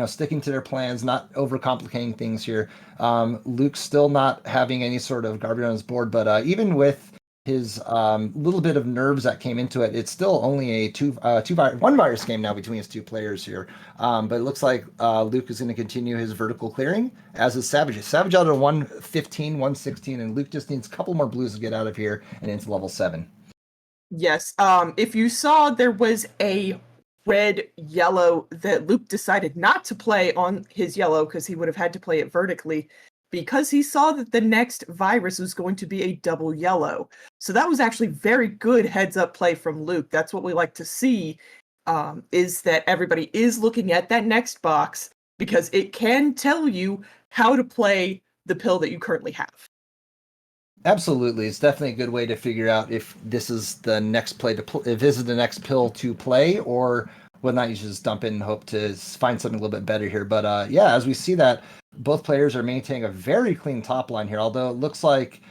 sticking to their plans, not overcomplicating things here. Luke's still not having any sort of garbage on his board, but even with his little bit of nerves that came into it, it's still only a one virus game now between his two players here. But it looks like Luke is going to continue his vertical clearing, as is Savage. Savage out of 115, 116, and Luke just needs a couple more blues to get out of here and into level 7. Yes. If you saw, there was a red yellow that Luke decided not to play on his yellow because he would have had to play it vertically, because he saw that the next virus was going to be a double yellow. So that was actually very good heads-up play from Luke. That's what we like to see, is that everybody is looking at that next box, because it can tell you how to play the pill that you currently have. Absolutely, it's definitely a good way to figure out if this is the next if this is the next pill to play, or whether or not you should just dump in and hope to find something a little bit better here. But as we see that, both players are maintaining a very clean top line here, although it looks like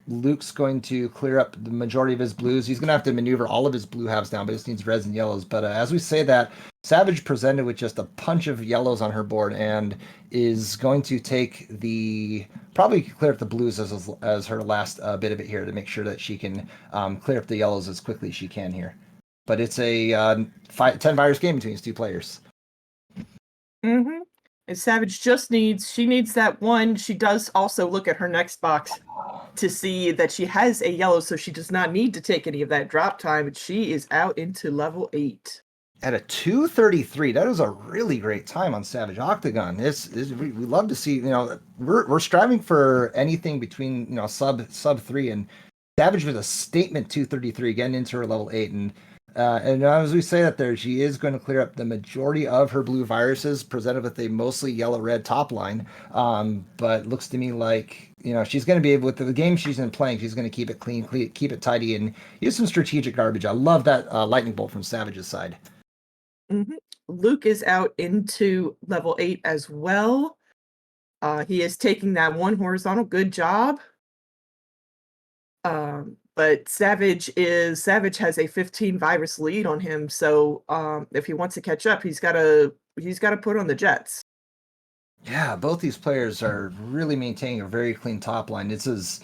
Luke's going to clear up the majority of his blues. He's going to have to maneuver all of his blue halves down, but he just needs reds and yellows. But as we say that, Savage presented with just a punch of yellows on her board and is going to take probably clear up the blues as her last bit of it here, to make sure that she can clear up the yellows as quickly as she can here. But it's a 10 virus game between these two players. Mm-hmm. And Savage she needs that one. She does also look at her next box to see that she has a yellow, so she does not need to take any of that drop time, and she is out into level 8. At a 2:33, that is a really great time on Savage Octagon. We love to see, we're striving for anything between, sub 3, and Savage with a statement 2:33, getting into her level 8, and as we say that there, she is going to clear up the majority of her blue viruses, presented with a mostly yellow-red top line. But looks to me like, she's going to be able, with the game she's been playing, she's going to keep it clean, keep it tidy, and use some strategic garbage. I love that lightning bolt from Savage's side. Mm-hmm. Luke is out into level 8 as well. He is taking that one horizontal. Good job. But Savage has a 15 virus lead on him, so if he wants to catch up, he's got to put on the Jets. Yeah, both these players are really maintaining a very clean top line. This is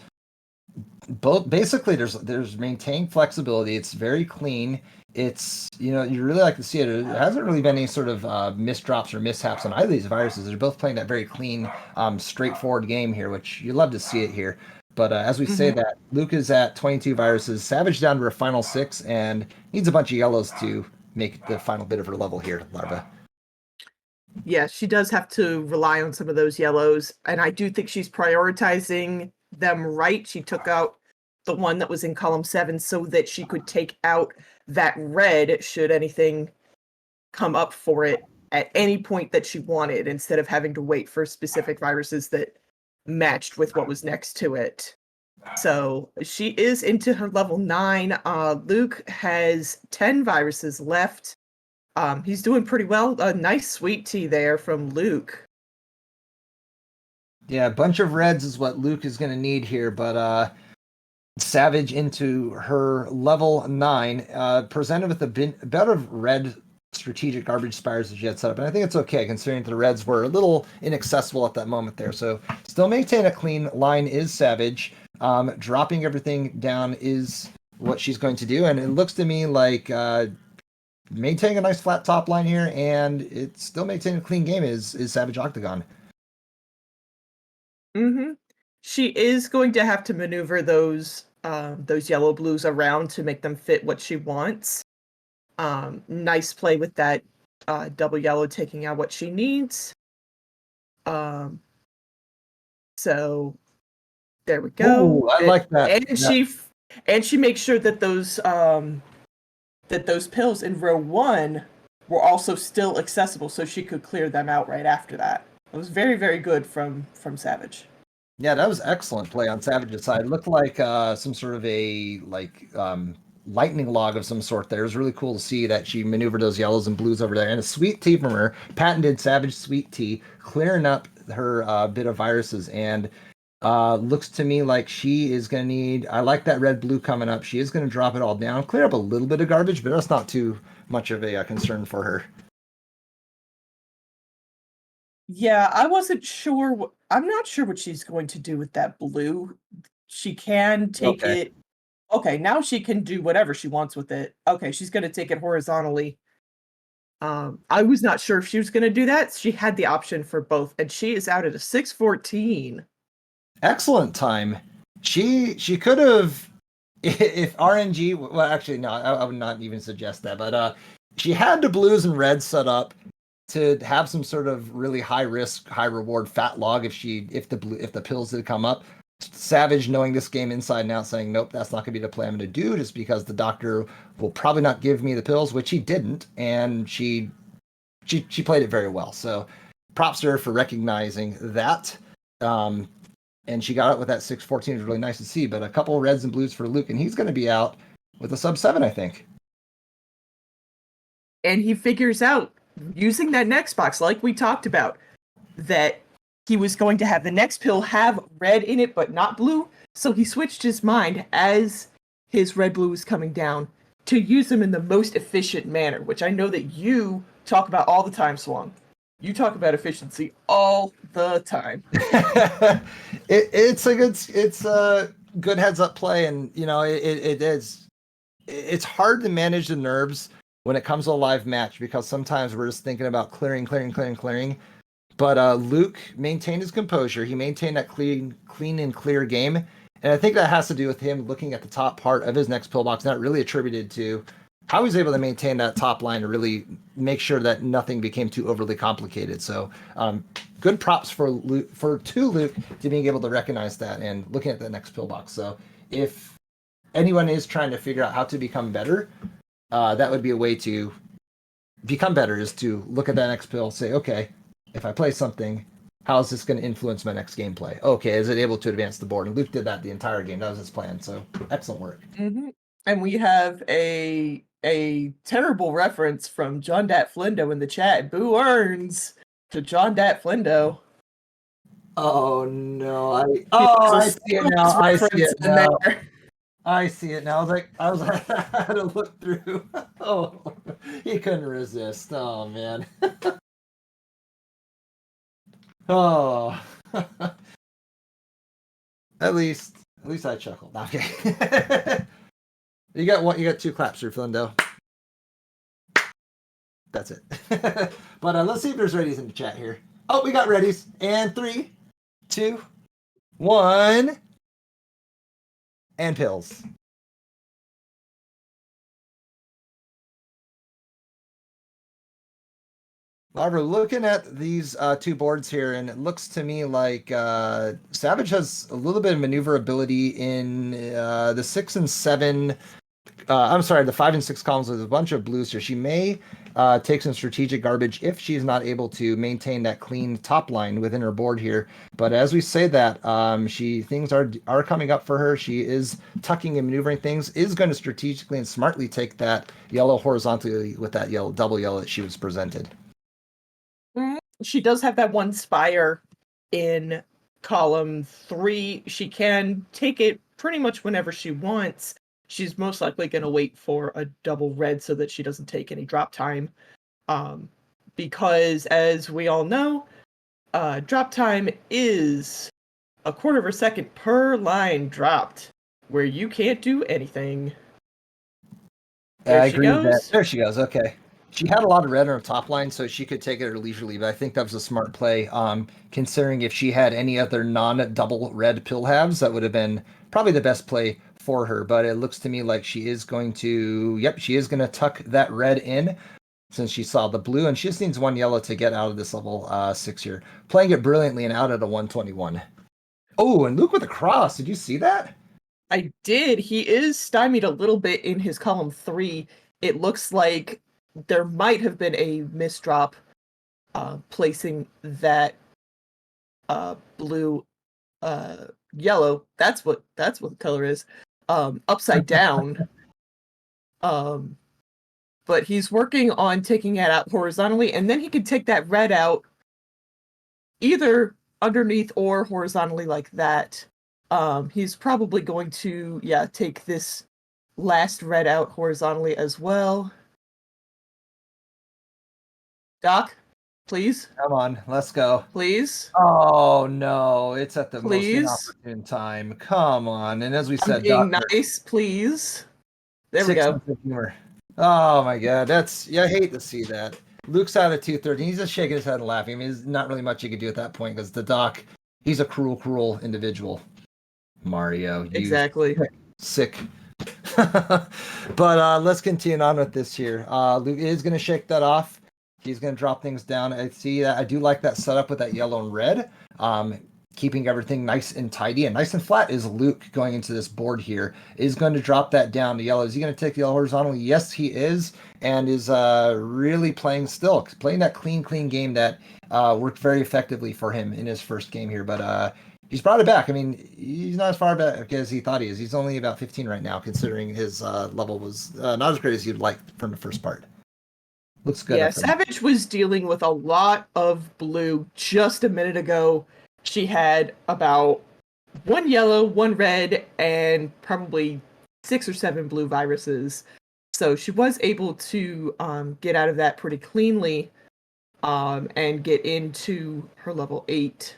both basically there's maintained flexibility. It's very clean. It's you really like to see it. It hasn't really been any sort of misdrops or mishaps on either of these viruses. They're both playing that very clean, straightforward game here, which you love to see it here. But as we say that, Luke is at 22 viruses, Savage down to her final 6, and needs a bunch of yellows to make the final bit of her level here, Larva. Yeah, she does have to rely on some of those yellows, and I do think she's prioritizing them right. She took out the one that was in column 7 so that she could take out that red should anything come up for it at any point that she wanted, instead of having to wait for specific viruses that matched with what was next to it. So she is into her level 9. Luke has 10 viruses left. He's doing pretty well. A nice sweet tea there from Luke. Yeah, a bunch of reds is what Luke is going to need here, but Savage into her level 9, presented with a bit of red strategic garbage spires that she had set up. And I think it's okay, considering the reds were a little inaccessible at that moment there. So still maintain a clean line is Savage. Dropping everything down is what she's going to do. And it looks to me like maintaining a nice flat top line here, and it's still maintaining a clean game is Savage Octagon. She is going to have to maneuver those yellow blues around to make them fit what she wants. Nice play with that double yellow taking out what she needs. So there we go. Ooh, I like that. And she makes sure that those pills in row 1 were also still accessible, so she could clear them out right after that. It was very, very good from Savage. Yeah, that was excellent play on Savage's side. It looked like some sort of a lightning log of some sort there. It was really cool to see that she maneuvered those yellows and blues over there. And a sweet tea from her, patented Savage sweet tea, clearing up her bit of viruses. And looks to me like she is going to need, I like that red blue coming up. She is going to drop it all down, clear up a little bit of garbage, but that's not too much of a concern for her. Yeah, I wasn't sure. I'm not sure what she's going to do with that blue. She can take it. Okay, now she can do whatever she wants with it. Okay, she's going to take it horizontally. I was not sure if she was going to do that. She had the option for both, and she is out at a 6:14. Excellent time. She could have, if RNG. Well, actually, no, I would not even suggest that. But she had the blues and reds set up to have some sort of really high risk, high reward fat log if the pills did come up. Savage, knowing this game inside and out, saying, nope, that's not going to be the play I'm going to do, just because the doctor will probably not give me the pills, which he didn't, and she played it very well. So props to her for recognizing that. And she got it with that 6:14. It was really nice to see, but a couple of reds and blues for Luke, and he's going to be out with a sub 7, I think. And he figures out, using that next box, like we talked about, that he was going to have the next pill have red in it, but not blue. So he switched his mind as his red blue was coming down to use them in the most efficient manner, which I know that you talk about all the time, Swan. You talk about efficiency all the time. It's a good heads up play, and it's hard to manage the nerves when it comes to a live match, because sometimes we're just thinking about clearing. But Luke maintained his composure. He maintained that clean and clear game. And I think that has to do with him looking at the top part of his next pillbox, not really attributed to how he's able to maintain that top line to really make sure that nothing became too overly complicated. So good props for Luke to being able to recognize that and looking at the next pillbox. So if anyone is trying to figure out how to become better, that would be a way to become better, is to look at that next pill, say, okay, if I play something, how is this going to influence my next gameplay? Okay, is it able to advance the board? And Luke did that the entire game. That was his plan. So excellent work. Mm-hmm. And we have a terrible reference from John Dat Flindo in the chat. Boo earns to John Dat Flindo. Oh no! I see it now. I see it now. I see it now. I had to look through. Oh, he couldn't resist. Oh man. Oh. At least I chuckled. Okay. You got 2 claps for Flindo. That's it. But let's see if there's readies in the chat here. Oh, we got readies. And 3, 2, 1. and pills. However, looking at these two boards here, and it looks to me like Savage has a little bit of maneuverability in the 6 and 7. I'm sorry, the 5 and 6 columns with a bunch of blues here. She may take some strategic garbage if she's not able to maintain that clean top line within her board here. But as we say that, things are coming up for her. She is tucking and maneuvering things, is going to strategically and smartly take that yellow horizontally with that yellow double yellow that she was presented. She does have that one spire in column 3. She can take it pretty much whenever she wants. She's most likely going to wait for a double red so that she doesn't take any drop time. Because as we all know, drop time is a quarter of a second per line dropped, where you can't do anything. I agree with that. There she goes. Okay. She had a lot of red on her top line, so she could take it leisurely, but I think that was a smart play. Considering if she had any other non-double red pill halves, that would have been probably the best play for her. But it looks to me like she is going to, she is going to tuck that red in since she saw the blue, and she just needs one yellow to get out of this level 6 here. Playing it brilliantly and out at a 121. Oh, and Luke with a cross. Did you see that? I did. He is stymied a little bit in his column 3. It looks like there might have been a misdrop placing that blue yellow. That's what the color is. Upside down. But he's working on taking it out horizontally, and then he can take that red out either underneath or horizontally like that. He's probably going to take this last red out horizontally as well. Doc, please. Come on, let's go. Please. Oh no, it's at the Please. most inopportune time. Come on, and as we I'm said, being Doctor, nice, please. There we go. Humor. Oh my god, I hate to see that. Luke's out at 2:30. He's just shaking his head and laughing. I mean, there's not really much you can do at that point because the Doc, he's a cruel individual. Mario, you Exactly. sick. But let's continue on with this here. Luke is going to shake that off. He's going to drop things down. I see that. I do like that setup with that yellow and red. Keeping everything nice and tidy and nice and flat is Luke going into this board here. Is going to drop that down to yellow. Is he going to take the yellow horizontally? Yes, he is. And is really playing that clean game that worked very effectively for him in his first game here. But he's brought it back. I mean, he's not as far back as he thought he is. He's only about 15 right now, considering his level was not as great as you'd like from the first part. Looks good. Yeah, Savage was dealing with a lot of blue just a minute ago. She had about 1 yellow, 1 red, and probably 6 or 7 blue viruses. So she was able to get out of that pretty cleanly and get into her level 8.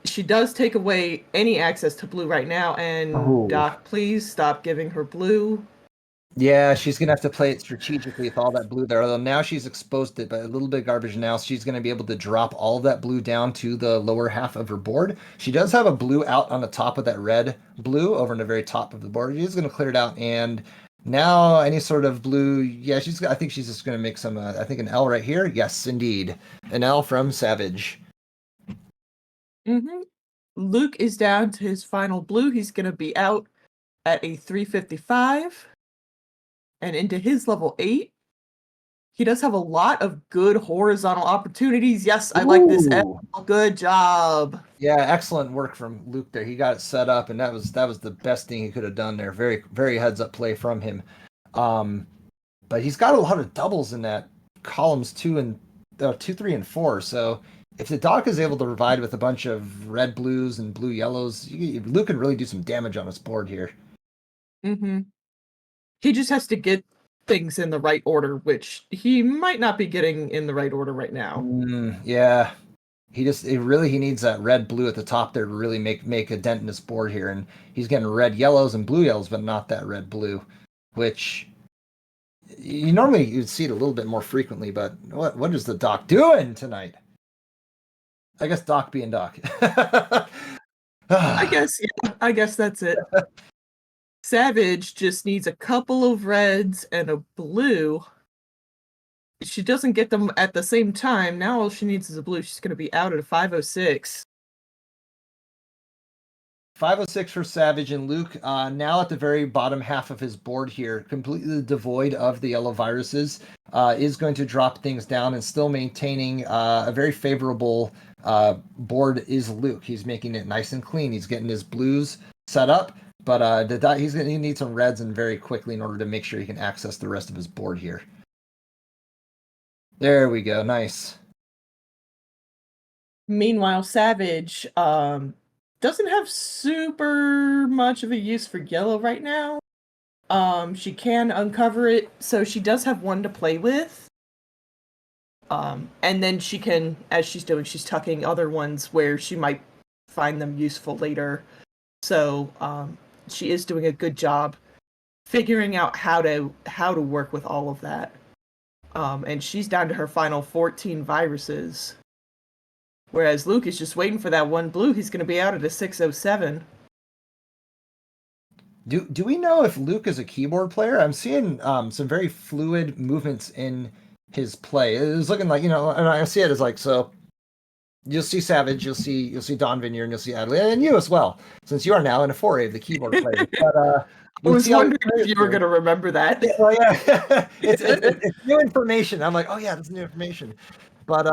She does take away any access to blue right now, and Doc, please stop giving her blue. Yeah, she's going to have to play it strategically with all that blue there. Although now she's exposed it, but a little bit of garbage now. She's going to be able to drop all of that blue down to the lower half of her board. She does have a blue out on the top of that red blue over in the very top of the board. She's going to clear it out. And now any sort of blue, I think she's just going to make some, an L right here. Yes, indeed. An L from Savage. Mm-hmm. Luke is down to his final blue. He's going to be out at a 355. And into his level 8, he does have a lot of good horizontal opportunities. Yes, I like this. Good job. Yeah, excellent work from Luke there. He got it set up, and that was the best thing he could have done there. Very, very heads up play from him. But he's got a lot of doubles in that columns 2, 3, and 4. So if the Doc is able to provide with a bunch of red blues and blue yellows, Luke can really do some damage on his board here. Mm-hmm. He just has to get things in the right order, which he might not be getting in the right order right now. Yeah. He needs that red blue at the top there to really make a dent in his board here. And he's getting red yellows and blue yellows, but not that red blue, which you'd see it a little bit more frequently. But what is the Doc doing tonight? I guess Doc being Doc. I guess that's it. Savage just needs a couple of reds and a blue. She doesn't get them at the same time. Now all she needs is a blue. She's going to be out at a 506. 506 for Savage, and Luke now at the very bottom half of his board here, completely devoid of the yellow viruses, is going to drop things down and still maintaining a very favorable board is Luke. He's making it nice and clean. He's getting his blues set up, but he's going to need some reds and very quickly in order to make sure he can access the rest of his board here. There we go. Nice. Meanwhile, Savage doesn't have super much of a use for yellow right now. She can uncover it, so she does have one to play with. And then she can, as she's doing, she's tucking other ones where she might find them useful later. So she is doing a good job figuring out how to work with all of that. And she's down to her final 14 viruses. Whereas Luke is just waiting for that one blue. He's going to be out at a 607. Do we know if Luke is a keyboard player? I'm seeing some very fluid movements in his play. It's looking like, and I see it as like, so you'll see Savage, you'll see Don Vineyard, and you'll see Adley, and you as well, since you are now in a foray of the keyboard player. But I was wondering if you were going to remember that. Well, yeah, it's new information. I'm like, oh yeah, that's new information. But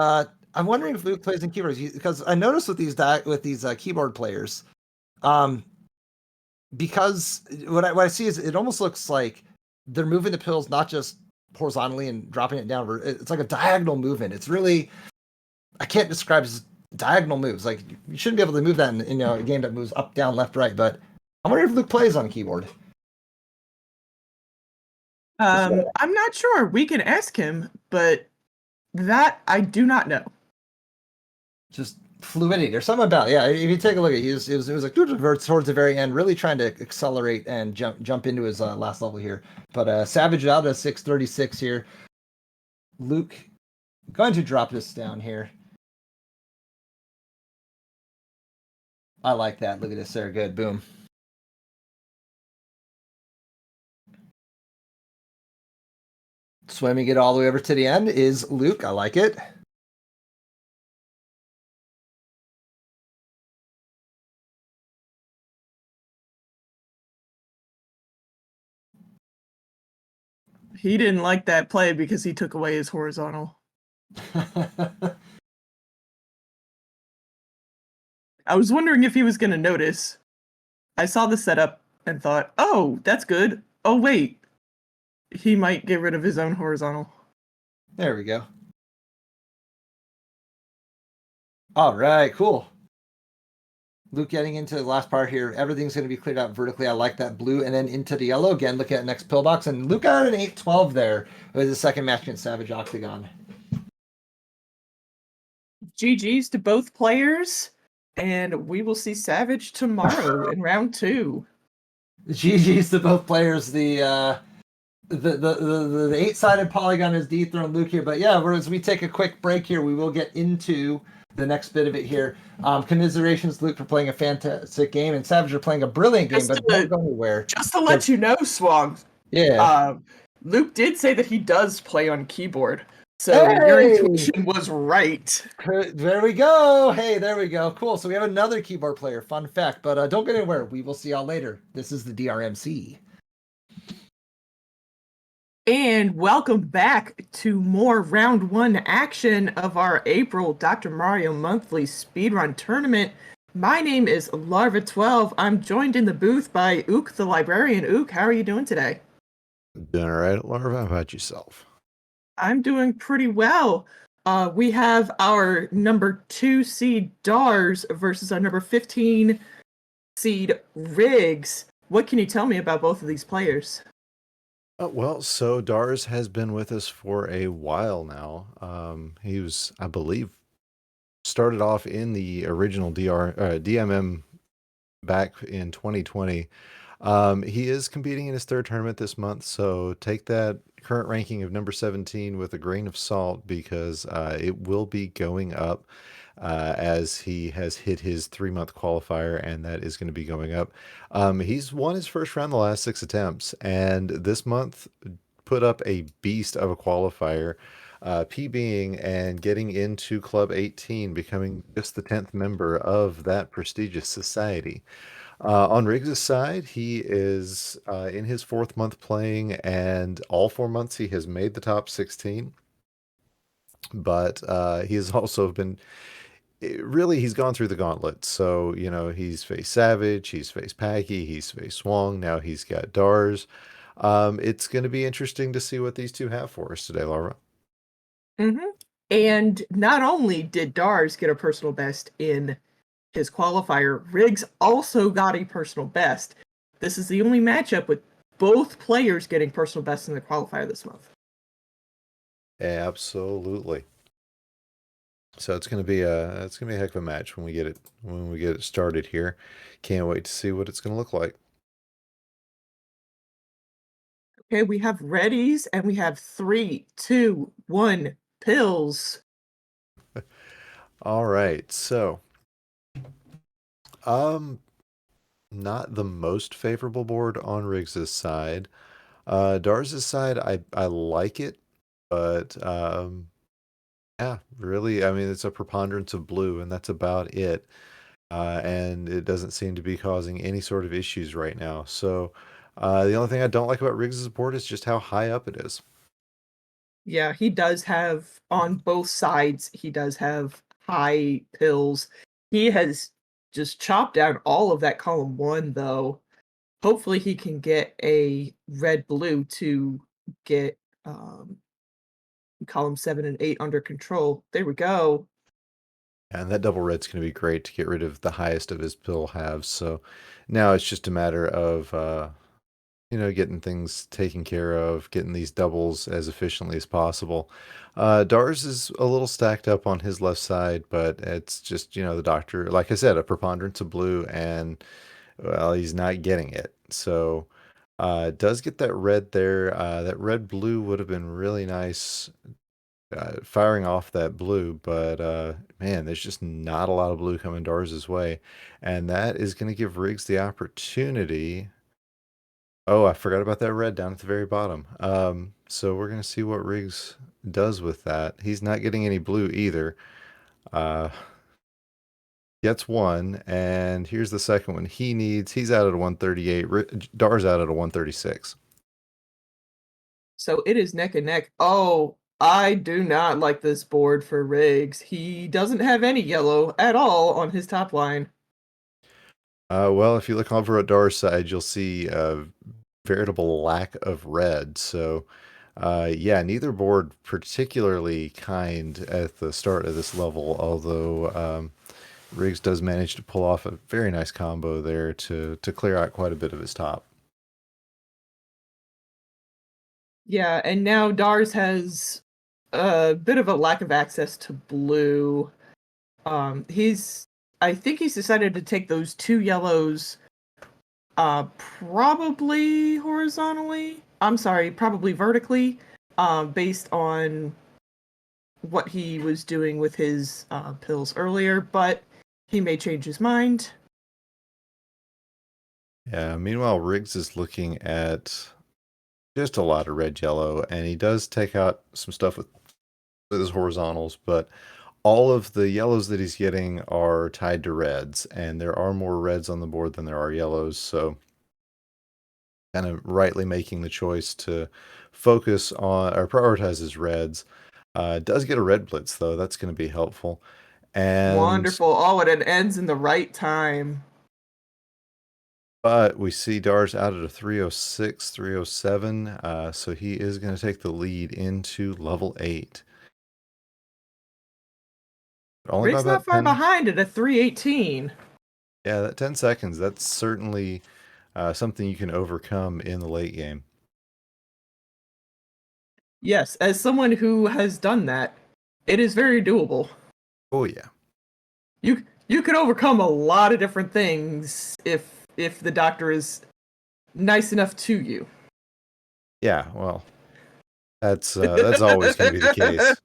I'm wondering if Luke plays in keyboards, because I noticed with these keyboard players, because what I see is it almost looks like they're moving the pills not just horizontally and dropping it down. It's like a diagonal movement. It's really, I can't describe it as diagonal moves. Like, you shouldn't be able to move that in a game that moves up, down, left, right. But I'm wondering if Luke plays on a keyboard. I'm not sure. We can ask him, but that I do not know. Just fluidity. There's something about it. Yeah. If you take a look at it, it was like towards the very end, really trying to accelerate and jump into his last level here. But Savage out at 636 here. Luke going to drop this down here. I like that. Look at this there. Good. Boom. Swimming it all the way over to the end is Luke. I like it. He didn't like that play because he took away his horizontal. I was wondering if he was going to notice. I saw the setup and thought, oh, that's good. Oh, wait. He might get rid of his own horizontal. There we go. All right, cool. Luke getting into the last part here. Everything's going to be cleared out vertically. I like that blue. And then into the yellow. Again, look at the next pillbox. And Luke got an 8-12 there with the second match against Savage Octagon. GG's to both players. And we will see Savage tomorrow in round 2. GG's to both players. The 8-sided polygon is dethroned Luke here. But yeah, as we take a quick break here, we will get into the next bit of it here. Commiserations, Luke, for playing a fantastic game, and Savage are playing a brilliant game, but don't go anywhere. Just to let you know, Swang. Yeah. Luke did say that he does play on keyboard. So your intuition was right. There we go. Hey, there we go. Cool. So we have another keyboard player. Fun fact. But don't get anywhere. We will see y'all later. This is the DrMC. And welcome back to more round 1 action of our April Dr. Mario Monthly Speedrun Tournament. My name is Larva12. I'm joined in the booth by OoktheLibrarian. Ook, how are you doing today? Doing all right, Larva. How about yourself? I'm doing pretty well. We have our number 2 seed Dars versus our number 15 seed Riggs. What can you tell me about both of these players? Well, so Dars has been with us for a while now. He was, I believe, started off in the original DMM back in 2020. He is competing in his third tournament this month, so take that current ranking of number 17 with a grain of salt because it will be going up as he has hit his 3-month qualifier, and that is going to be going up. He's won his first round the last 6 attempts, and this month put up a beast of a qualifier, PBing and getting into Club 18, becoming just the 10th member of that prestigious society. On Riggs' side, he is in his 4th month playing, and all 4 months he has made the top 16. But he has also been really, he's gone through the gauntlet. So, he's faced Savage, he's faced Packy, he's faced Swong, now he's got Dars. It's going to be interesting to see what these two have for us today, Laura. And not only did Dars get a personal best in his qualifier, Riggs also got a personal best. This is the only matchup with both players getting personal best in the qualifier this month. Absolutely. So it's going to be a heck of a match when we get it started here. Can't wait to see what it's going to look like. Okay, we have readies and we have 3, 2, 1 pills. All right. So not the most favorable board on Riggs's side. Dars's side, I like it, but yeah, really, I mean, it's a preponderance of blue, and that's about it. And it doesn't seem to be causing any sort of issues right now. So the only thing I don't like about Riggs's board is just how high up it is. Yeah, he does have, on both sides, he does have high pills. He has just chopped down all of that column 1, though. Hopefully he can get a red-blue to get column 7 and 8 under control. There we go. And that double red's going to be great to get rid of the highest of his pill halves. So now it's just a matter of, getting things taken care of, getting these doubles as efficiently as possible. Dars is a little stacked up on his left side, but it's just, the doctor, like I said, a preponderance of blue, and, well, he's not getting it. So does get that red there. That red-blue would have been really nice firing off that blue, but man, there's just not a lot of blue coming Dars's way, and that is going to give Riggs the opportunity. Oh, I forgot about that red down at the very bottom. So we're going to see what Riggs does with that. He's not getting any blue either. Gets one, and here's the second one he's out at a 138. Dar's out at a 136. So it is neck and neck. Oh, I do not like this board for Riggs. He doesn't have any yellow at all on his top line. Well, if you look over at Dar's side, you'll see a veritable lack of red. So, yeah, neither board particularly kind at the start of this level, although Riggs does manage to pull off a very nice combo there to clear out quite a bit of his top. Yeah, and now Dars has a bit of a lack of access to blue. I think he's decided to take those 2 yellows probably horizontally. I'm sorry, probably vertically, based on what he was doing with his pills earlier, but he may change his mind. Yeah, meanwhile, Riggs is looking at just a lot of red yellow, and he does take out some stuff with his horizontals, but all of the yellows that he's getting are tied to reds, and there are more reds on the board than there are yellows, so kind of rightly making the choice to focus on or prioritize his reds. Does get a red blitz, though. That's going to be helpful. And Wonderful. Oh, and it ends in the right time. But we see Dars out at a 306, 307, so he is going to take the lead into level 8. Only Riggs by not about far 10 behind at a 318. Yeah, that 10 seconds, that's certainly something you can overcome in the late game. Yes, as someone who has done that, it is very doable. Oh, yeah. You can overcome a lot of different things if the doctor is nice enough to you. Yeah, well, that's always going to be the case.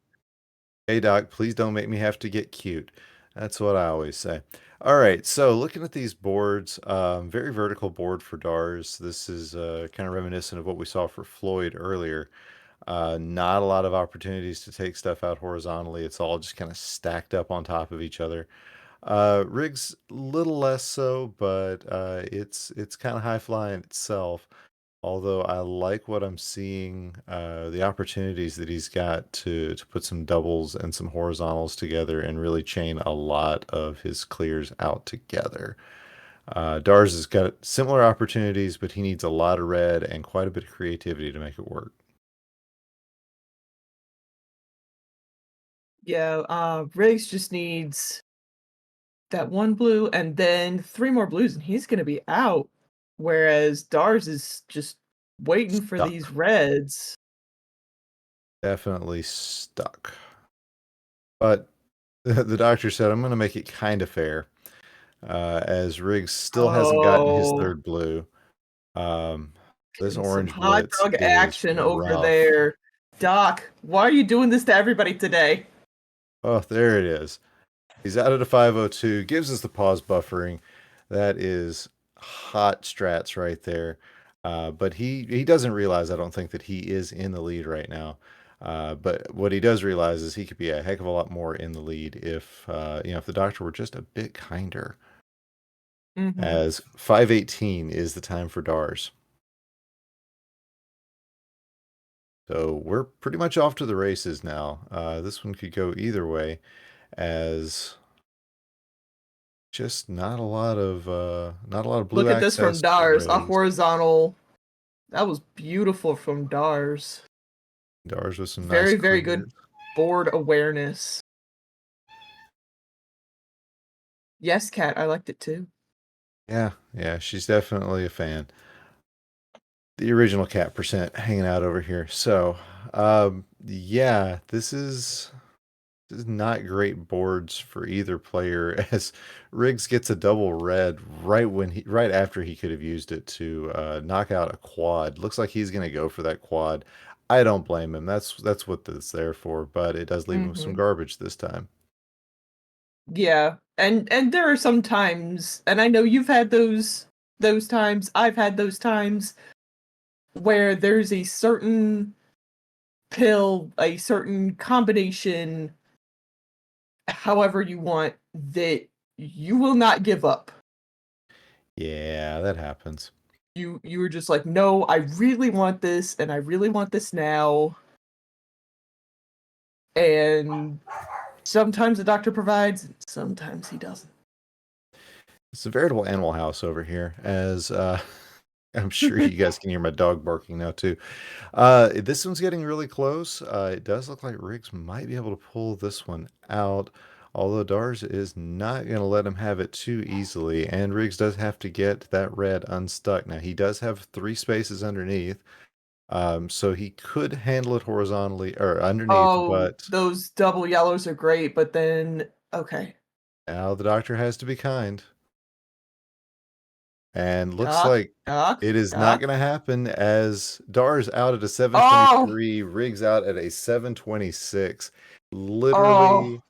Hey, Doc, please don't make me have to get cute. That's what I always say. All right, so looking at these boards, very vertical board for DARS. This is kind of reminiscent of what we saw for Floyd earlier. Not a lot of opportunities to take stuff out horizontally. It's all just kind of stacked up on top of each other. Riggs, little less so, but it's kind of high flying itself. Although I like what I'm seeing, the opportunities that he's got to put some doubles and some horizontals together and really chain a lot of his clears out together. Dars has got similar opportunities, but he needs a lot of red and quite a bit of creativity to make it work. Yeah, Riggs just needs that one blue and then 3 more blues, and he's gonna be out. Whereas Dars is just waiting for Stuck. these reds. Definitely stuck. But the doctor said, I'm going to make it kind of fair, as Riggs still hasn't gotten his Oh, third blue. This some orange hot blitz dog is action over rough. there. Doc, why are you doing this to everybody today? Oh, there it is. He's out at a 502, gives us the pause buffering. That is hot strats right there. But he doesn't realize, I don't think, that he is in the lead right now. But what he does realize is he could be a heck of a lot more in the lead if if the doctor were just a bit kinder. Mhm. As 518 is the time for DARS. So we're pretty much off to the races now. This one could go either way, as just not a lot of blue Look at this from access. Dars, a horizontal. That was beautiful from Dars. DARS with some nice Very, very good clears. board awareness. Yes, Kat, I liked it too. Yeah, she's definitely a fan. The original cat percent hanging out over here. So, yeah, this is not great boards for either player, as Riggs gets a double red right after he could have used it to knock out a quad. Looks like he's going to go for that quad. I don't blame him. That's what that's there for, but it does leave him with some garbage this time. Yeah, and there are some times, and I know you've had those times, I've had those times where there's a certain pill, a certain combination, however you want, that you will not give up. Yeah, that happens. You were just like, no, I really want this, and I really want this now. And sometimes the doctor provides, and sometimes he doesn't. It's a veritable animal house over here, as I'm sure you guys can hear my dog barking now too. This one's getting really close. It does look like Riggs might be able to pull this one out, although Dars is not going to let him have it too easily, and Riggs does have to get that red unstuck. Now, he does have 3 spaces underneath, so he could handle it horizontally or underneath, Oh, but those double yellows are great, but then, okay. now the doctor has to be kind. And looks Doc, like it is not Doc. going to happen, as Dar's out at a 723, Riggs out at a 726. Literally,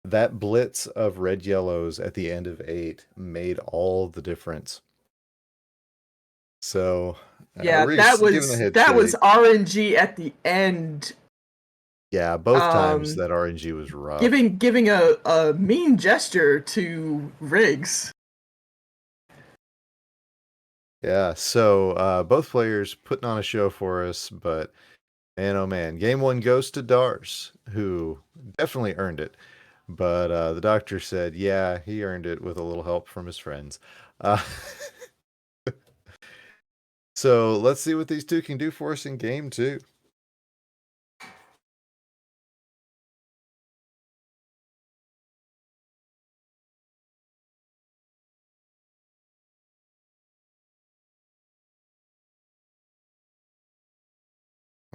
that blitz of red yellows at the end of 8 made all the difference. So, Yeah, Riggs giving the head that was shake. RNG at the end. Yeah, both times that RNG was rough. Giving a mean gesture to Riggs. Yeah, so both players putting on a show for us, but man, oh man, game 1 goes to Dars, who definitely earned it. But the doctor said, yeah, he earned it with a little help from his friends. So let's see what these two can do for us in game 2.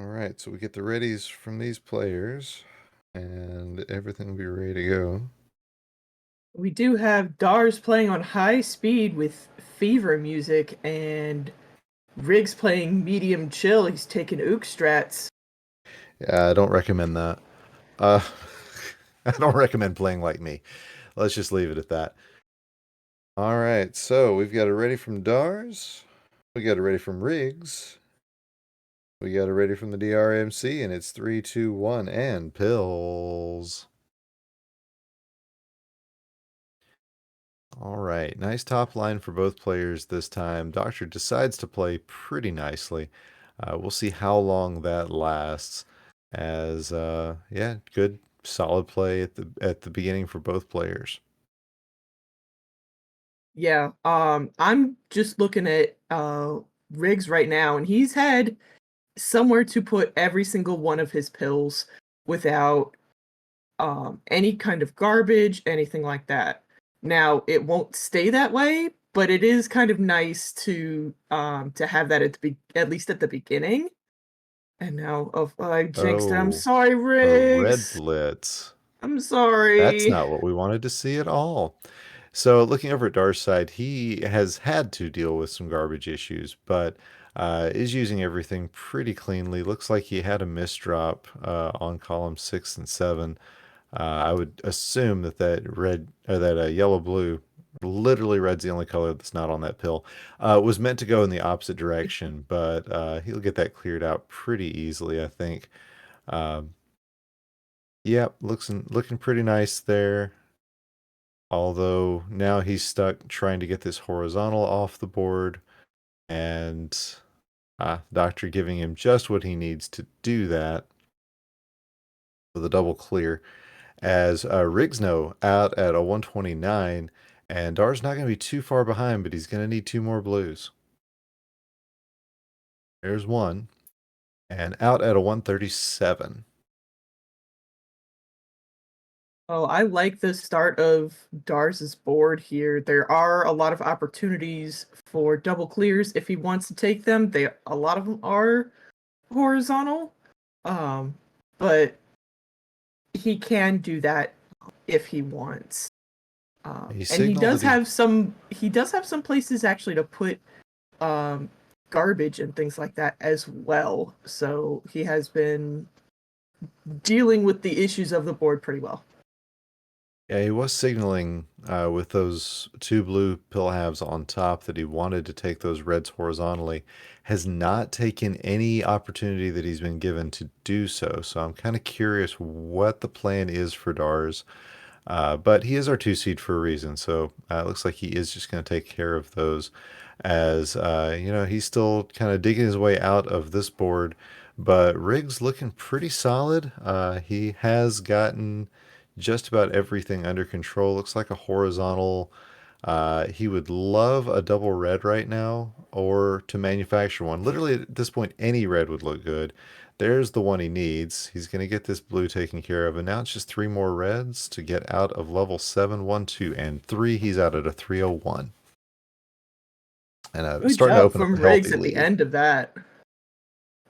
All right, so we get the readies from these players, and everything will be ready to go. We do have Dars playing on high speed with fever music, and Riggs playing medium chill. He's taking Ook strats. Yeah, I don't recommend that. Uh, I don't recommend playing like me. Let's just leave it at that. All right, so we've got a ready from Dars. We got a ready from Riggs. We got a ready from the DrMC, and it's 3, 2, 1, and pills. All right, nice top line for both players this time. Doctor decides to play pretty nicely. We'll see how long that lasts. As yeah, good solid play at the beginning for both players. Yeah, I'm just looking at Riggs right now, and he's had somewhere to put every single one of his pills without any kind of garbage, anything like that. Now, it won't stay that way, but it is kind of nice to have that at least at the beginning. And now, I jinxed it. I'm Oh, sorry, a red Riggs. blitz. I'm That's sorry. not what we wanted to see at all. So looking over at Dar's side, he has had to deal with some garbage issues, but is using everything pretty cleanly. Looks like he had a misdrop on column 6 and 7. I would assume that that yellow blue, literally red's the only color that's not on that pill, was meant to go in the opposite direction, but he'll get that cleared out pretty easily, I think. Um, Yep, looking pretty nice there. Although now he's stuck trying to get this horizontal off the board, and Doctor giving him just what he needs to do that with a double clear. As Rigsno out at a 129, and Dar's not going to be too far behind, but he's going to need 2 more blues. There's one, and out at a 137. Oh, I like the start of Dars's board here. There are a lot of opportunities for double clears if he wants to take them. A lot of them are horizontal, but he can do that if he wants. He And he signaled does that have some. He does have some places actually to put garbage and things like that as well. So he has been dealing with the issues of the board pretty well. Yeah, he was signaling with those 2 blue pill halves on top that he wanted to take those reds horizontally. Has not taken any opportunity that he's been given to do so. So I'm kind of curious what the plan is for Dars. But he is our 2 seed for a reason. So it looks like he is just going to take care of those. As he's still kind of digging his way out of this board. But Riggs looking pretty solid. He has gotten just about everything under control. Looks like a horizontal. He would love a double red right now, or to manufacture one. Literally at this point, any red would look good. There's the one he needs. He's going to get this blue taken care of, and now it's just 3 more reds to get out of level 7, 1, 2, and 3. He's out at a 301. And Good starting to job open up from a healthy Riggs at the lead. end of that.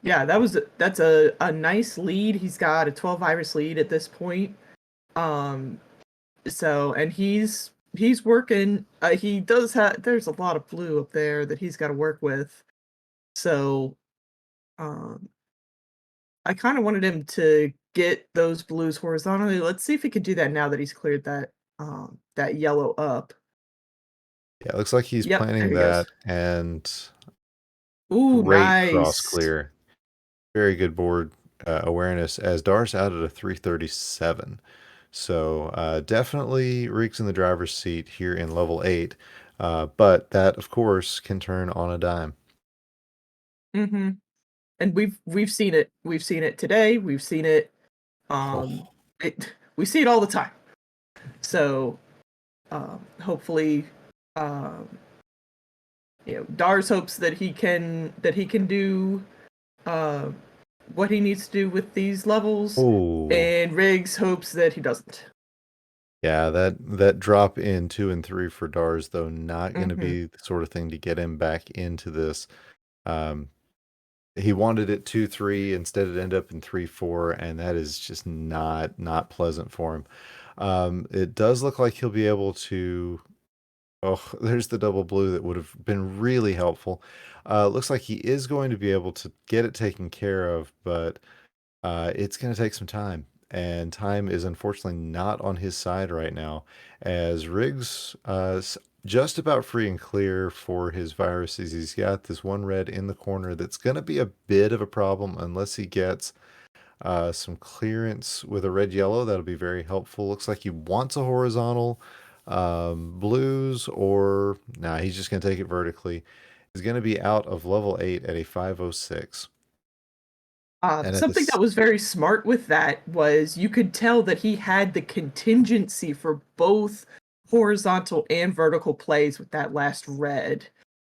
Yeah, that's a nice lead. He's got a 12 virus lead at this point. So, and he's working. He does have. There's a lot of blue up there that he's got to work with. So, I kind of wanted him to get those blues horizontally. Let's see if he could do that now that he's cleared that yellow up. Yeah, it looks like he's Yep, there planning he goes. that, and Ooh, great cross nice. clear. Very good board awareness, as Dar's out at a 337. So definitely Riggs in the driver's seat here in level 8. But that, of course, can turn on a dime. Mm-hmm. And we've seen it. We've seen it today. We've seen it. We see it all the time. So hopefully, Dars hopes that he can do what he needs to do with these levels, Ooh. and Riggs hopes that he doesn't. Yeah, that drop in 2 and 3 for Dars, though, not going to Mhm. be the sort of thing to get him back into this. He wanted it 2-3, instead it ended up in 3-4, and that is just not pleasant for him. It does look like he'll be able to Oh, there's the double blue that would have been really helpful. Looks like he is going to be able to get it taken care of, but it's going to take some time. And time is unfortunately not on his side right now, as Riggs just about free and clear for his viruses. He's got this one red in the corner that's going to be a bit of a problem unless he gets some clearance with a red yellow. That'll be very helpful. Looks like he wants a horizontal blues, or nah, he's just going to take it vertically. He's going to be out of level 8 at a 506. And at Something that was very smart with that was you could tell that he had the contingency for both horizontal and vertical plays with that last red.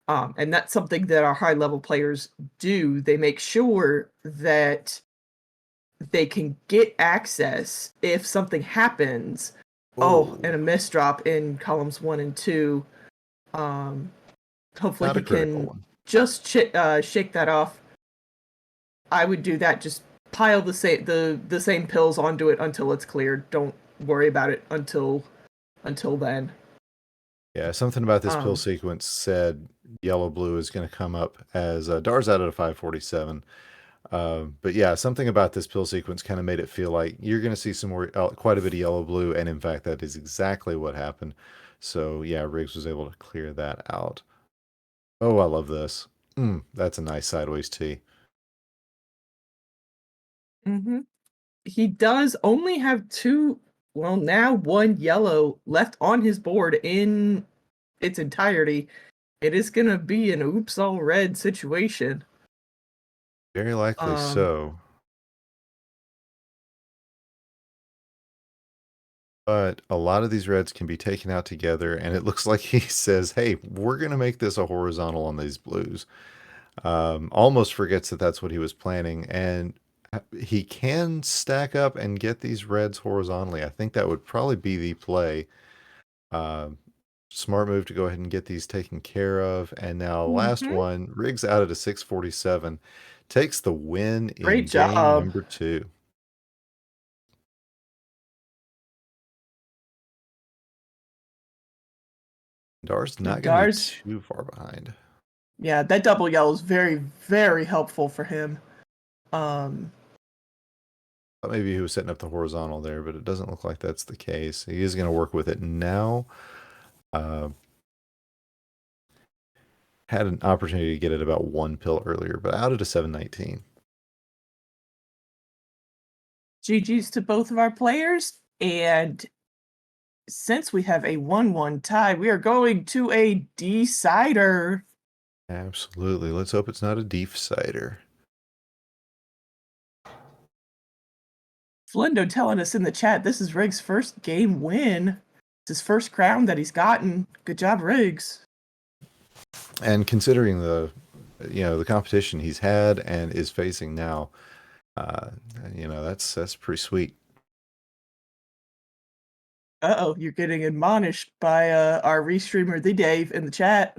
And that's something that our high level players do. They make sure that they can get access if something happens. Oh, and a miss drop in columns 1 and 2. Hopefully not a he critical can one. just shake that off. I would do that. Just pile the same pills onto it until it's cleared. Don't worry about it until then. Yeah, something about this pill sequence said yellow blue is going to come up as Dar's out at a 547. But yeah, something about this pill sequence kind of made it feel like you're going to see some more, quite a bit of yellow blue, and in fact, that is exactly what happened. So yeah, Riggs was able to clear that out. Oh, I love this. That's a nice sideways T. Mm-hmm. He does only have now one yellow left on his board in its entirety. It is going to be an oops all red situation. Very likely so. But a lot of these reds can be taken out together, and it looks like he says, hey, we're going to make this a horizontal on these blues. Almost forgets that that's what he was planning, and he can stack up and get these reds horizontally. I think that would probably be the play. Smart move to go ahead and get these taken care of. And now last one, Riggs out at a 647, takes the win in game number 2. Dar's not going to be too far behind. Yeah, that double yellow is very, very helpful for him. Thought maybe he was setting up the horizontal there, but it doesn't look like that's the case. He is going to work with it now. Had an opportunity to get it about 1 pill earlier, but out at a 719. GG's to both of our players, and since we have a 1-1 tie, we are going to a decider. Absolutely. Let's hope it's not a decider. Flendo telling us in the chat this is Riggs' first game win. It's his first crown that he's gotten. Good job, Riggs. And considering the competition he's had and is facing now, that's pretty sweet. Uh-oh, you're getting admonished by our restreamer, the Dave, in the chat.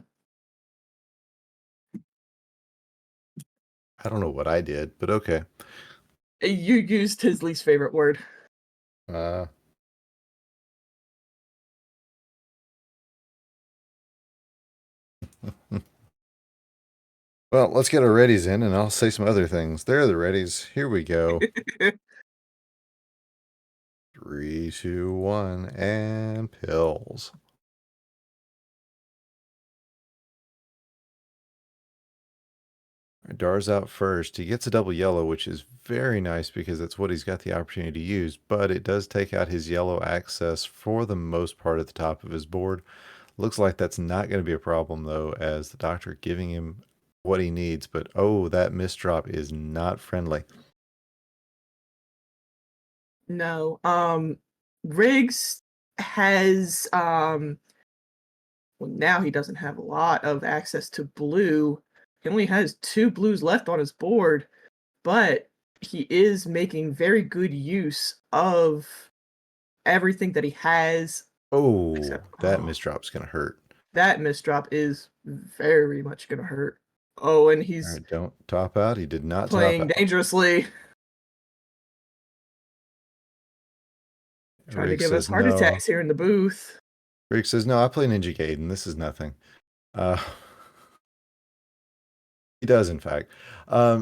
I don't know what I did, but okay. You used his least favorite word. Well, let's get our readies in, and I'll say some other things. There are the readies. Here we go. 3, 2, 1, and pills. Dar's out first. He gets a double yellow, which is very nice because that's what he's got the opportunity to use, but it does take out his yellow access for the most part at the top of his board. Looks like that's not going to be a problem, though, as the doctor giving him what he needs, but oh, that misdrop is not friendly. No. Riggs has well, now he doesn't have a lot of access to blue. He only has 2 blues left on his board, but he is making very good use of everything that he has. Oh, that misdrop's going to hurt. That misdrop is very much going to hurt. Oh, and he's right, don't top out. He did not playing dangerously. Trying to give us heart attacks here in the booth. Rick says, no, I play Ninja Gaiden. This is nothing. Uh, he does, in fact.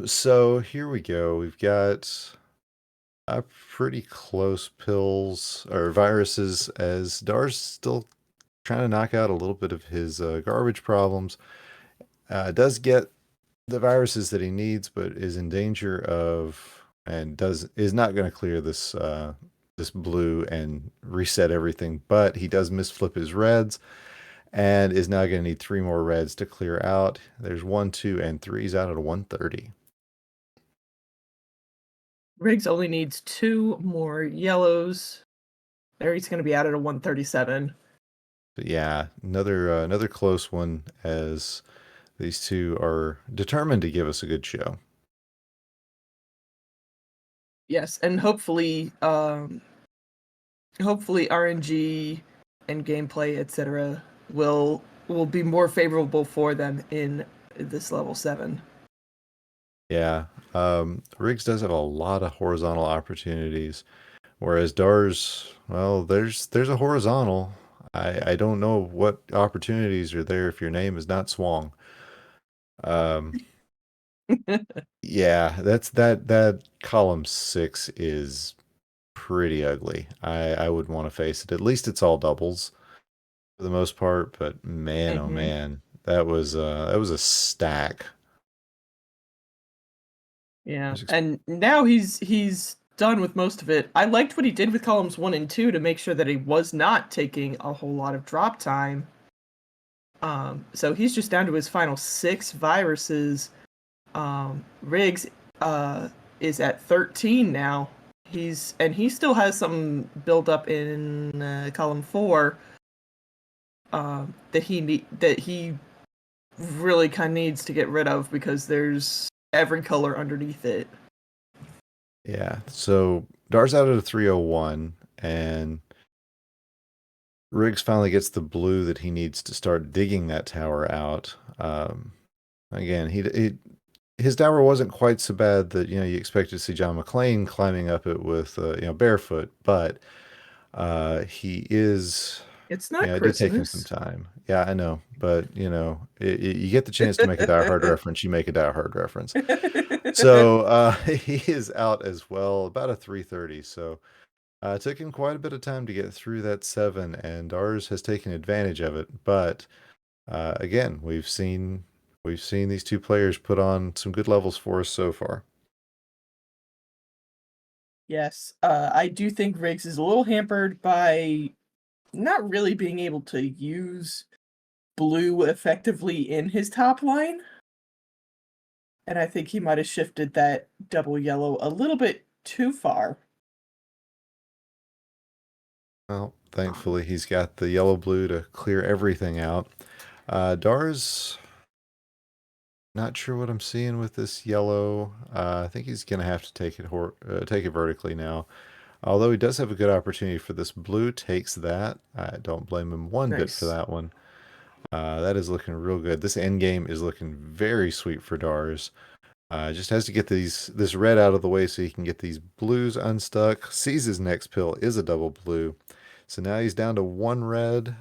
So here we go. We've got pretty close pills or viruses as Dar's still trying to knock out a little bit of his garbage problems. Does get the viruses that he needs, but is in danger of and is not going to clear this this blue and reset everything. But he does misflip his reds and is now going to need 3 more reds to clear out. There's 1, 2, and 3. He's out at a 130. Riggs only needs 2 more yellows. There he's going to be out at a 137. But yeah, another close one as these two are determined to give us a good show. Yes, and hopefully RNG and gameplay, etc., will be more favorable for them in this level 7. Yeah, Riggs does have a lot of horizontal opportunities, whereas Dar's, well, there's a horizontal. I don't know what opportunities are there if your name is not Swong. Yeah, that column 6 is pretty ugly. I would want to face it. At least it's all doubles for the most part, but man, oh man, that was a stack. Yeah, and now he's done with most of it. I liked what he did with columns 1 and 2 to make sure that he was not taking a whole lot of drop time. So he's just down to his final 6 viruses. Riggs is at 13 now. He still has some build up in column 4 that he really kind of needs to get rid of because there's every color underneath it. Yeah, so Dar's out at a 301, and Riggs finally gets the blue that he needs to start digging that tower out. Again, his tower wasn't quite so bad that you expected to see John McClane climbing up it with barefoot, but he is. It's not It Christmas. did take him some time. Yeah, I know, but you get the chance to make a Die Hard reference, you make a Die Hard reference. So he is out as well, about a 330. So it took him quite a bit of time to get through that 7, and ours has taken advantage of it. But again, we've seen these two players put on some good levels for us so far. Yes, I do think Riggs is a little hampered by not really being able to use blue effectively in his top line. And I think he might have shifted that double yellow a little bit too far. Well, thankfully he's got the yellow blue to clear everything out. Dar's not sure what I'm seeing with this yellow. I think he's gonna have to take it vertically now. Although he does have a good opportunity for this blue, takes that. I don't blame him one bit for that one. That is looking real good. This end game is looking very sweet for Dar's. Just has to get this red out of the way so he can get these blues unstuck. Sees his next pill is a double blue. So now he's down to 1 red.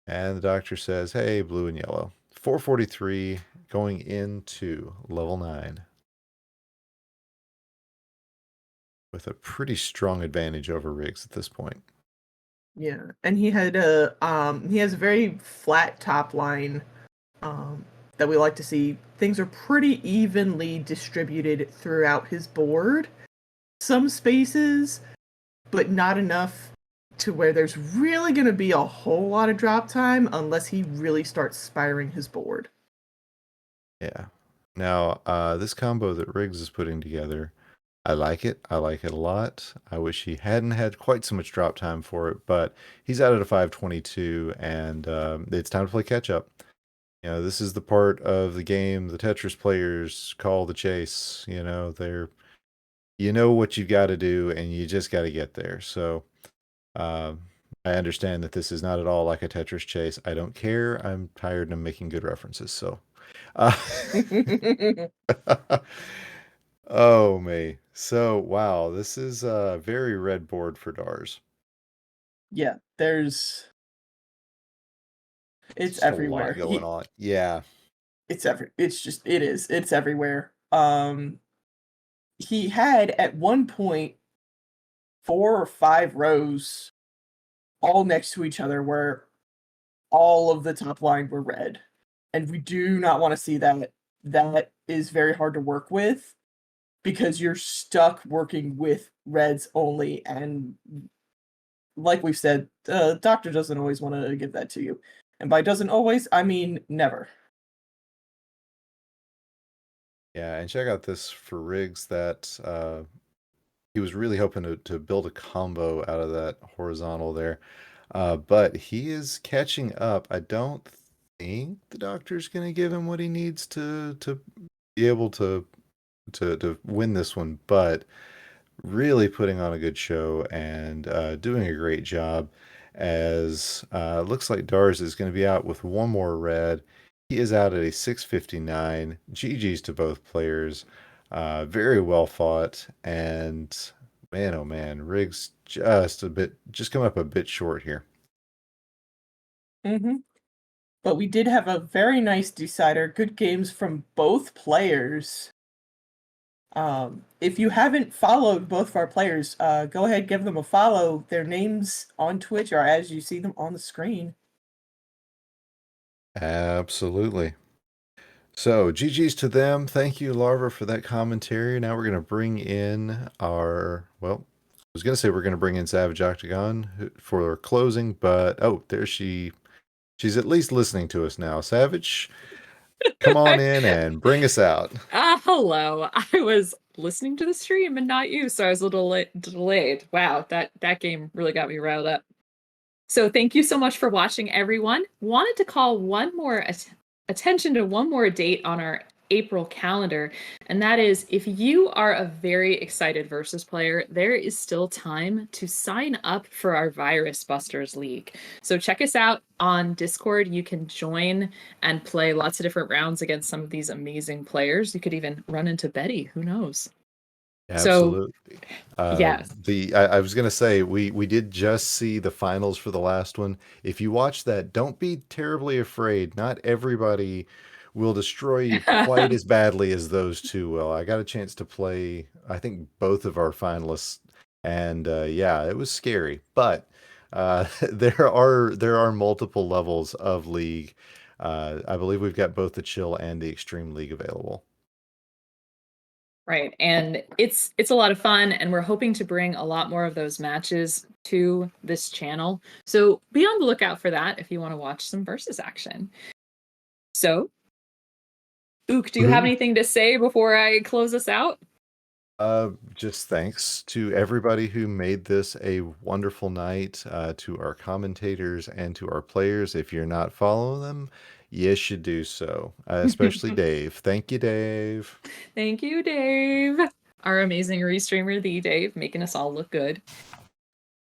And the doctor says, hey, blue and yellow. 443 going into level 9. With a pretty strong advantage over Riggs at this point. Yeah, and he has a very flat top line that we like to see. Things are pretty evenly distributed throughout his board. Some spaces, but not enough to where there's really going to be a whole lot of drop time unless he really starts spiring his board. Yeah. Now, this combo that Riggs is putting together, I like it. I like it a lot. I wish he hadn't had quite so much drop time for it, but he's out at a 522, and it's time to play catch up. This is the part of the game the Tetris players call the chase. You know what you got to do, and you just got to get there. So I understand that this is not at all like a Tetris chase. I don't care. I'm tired of making good references. So, oh me. So wow, this is a very red board for Dars. Yeah, there's It's just a lot everywhere. going on. Yeah. It's it's everywhere. He had at one point 4 or 5 rows all next to each other where all of the top line were red. And we do not want to see that. That is very hard to work with because you're stuck working with reds only. And like we've said, the doctor doesn't always want to give that to you. And by doesn't always, I mean never. Yeah, and check out this for Riggs that he was really hoping to build a combo out of that horizontal there. But he is catching up. I don't think the doctor's going to give him what he needs to be able to win this one, but really putting on a good show and doing a great job as looks like Dars is going to be out with one more red. He is out at a 659. GG's to both players. Very well fought. And man, oh man, Riggs just come up a bit short here. Mm-hmm. But we did have a very nice decider. Good games from both players. If you haven't followed both of our players, go ahead, give them a follow. Their names on Twitch are as you see them on the screen. Absolutely. So, GG's to them. Thank you, Larva, for that commentary. Now we're going to bring in well, I was going to say we're going to bring in Savage Octagon for closing, but there she's at least listening to us now. Savage, come on in and bring us out. Hello. I was listening to the stream and not you, so I was a little delayed. Wow, that game really got me riled up. So thank you so much for watching, everyone. Wanted to call one more attention to one more date on our April calendar, and that is if you are a very excited Versus player, there is still time to sign up for our Virus Busters League. So check us out on Discord. You can join and play lots of different rounds against some of these amazing players. You could even run into Betty, who knows? Absolutely. Yes. I was gonna say we did just see the finals for the last one. If you watch that, don't be terribly afraid. Not everybody will destroy you quite as badly as those two will. I got a chance to play, I think, both of our finalists, and yeah, it was scary. But there are multiple levels of league. I believe we've got both the chill and the extreme league available. Right. And it's a lot of fun, and we're hoping to bring a lot more of those matches to this channel. So be on the lookout for that if you want to watch some Versus action. So, Ook, do you have anything to say before I close us out? Just thanks to everybody who made this a wonderful night, to our commentators and to our players. If you're not following them, you should do so, especially Dave. Thank you, Dave. Thank you, Dave. Our amazing restreamer, the Dave, making us all look good.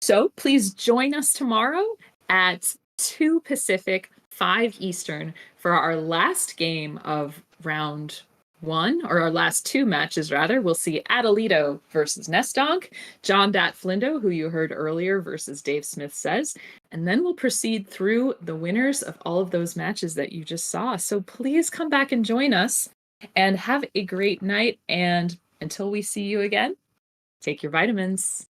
So please join us tomorrow at 2 Pacific, 5 Eastern for our last game of round 1, or our last 2 matches rather. We'll see Adelito versus Nestonk, John Dat Flindo, who you heard earlier, versus Dave Smith Says, and then we'll proceed through the winners of all of those matches that you just saw. So please come back and join us and have a great night. And until we see you again, take your vitamins.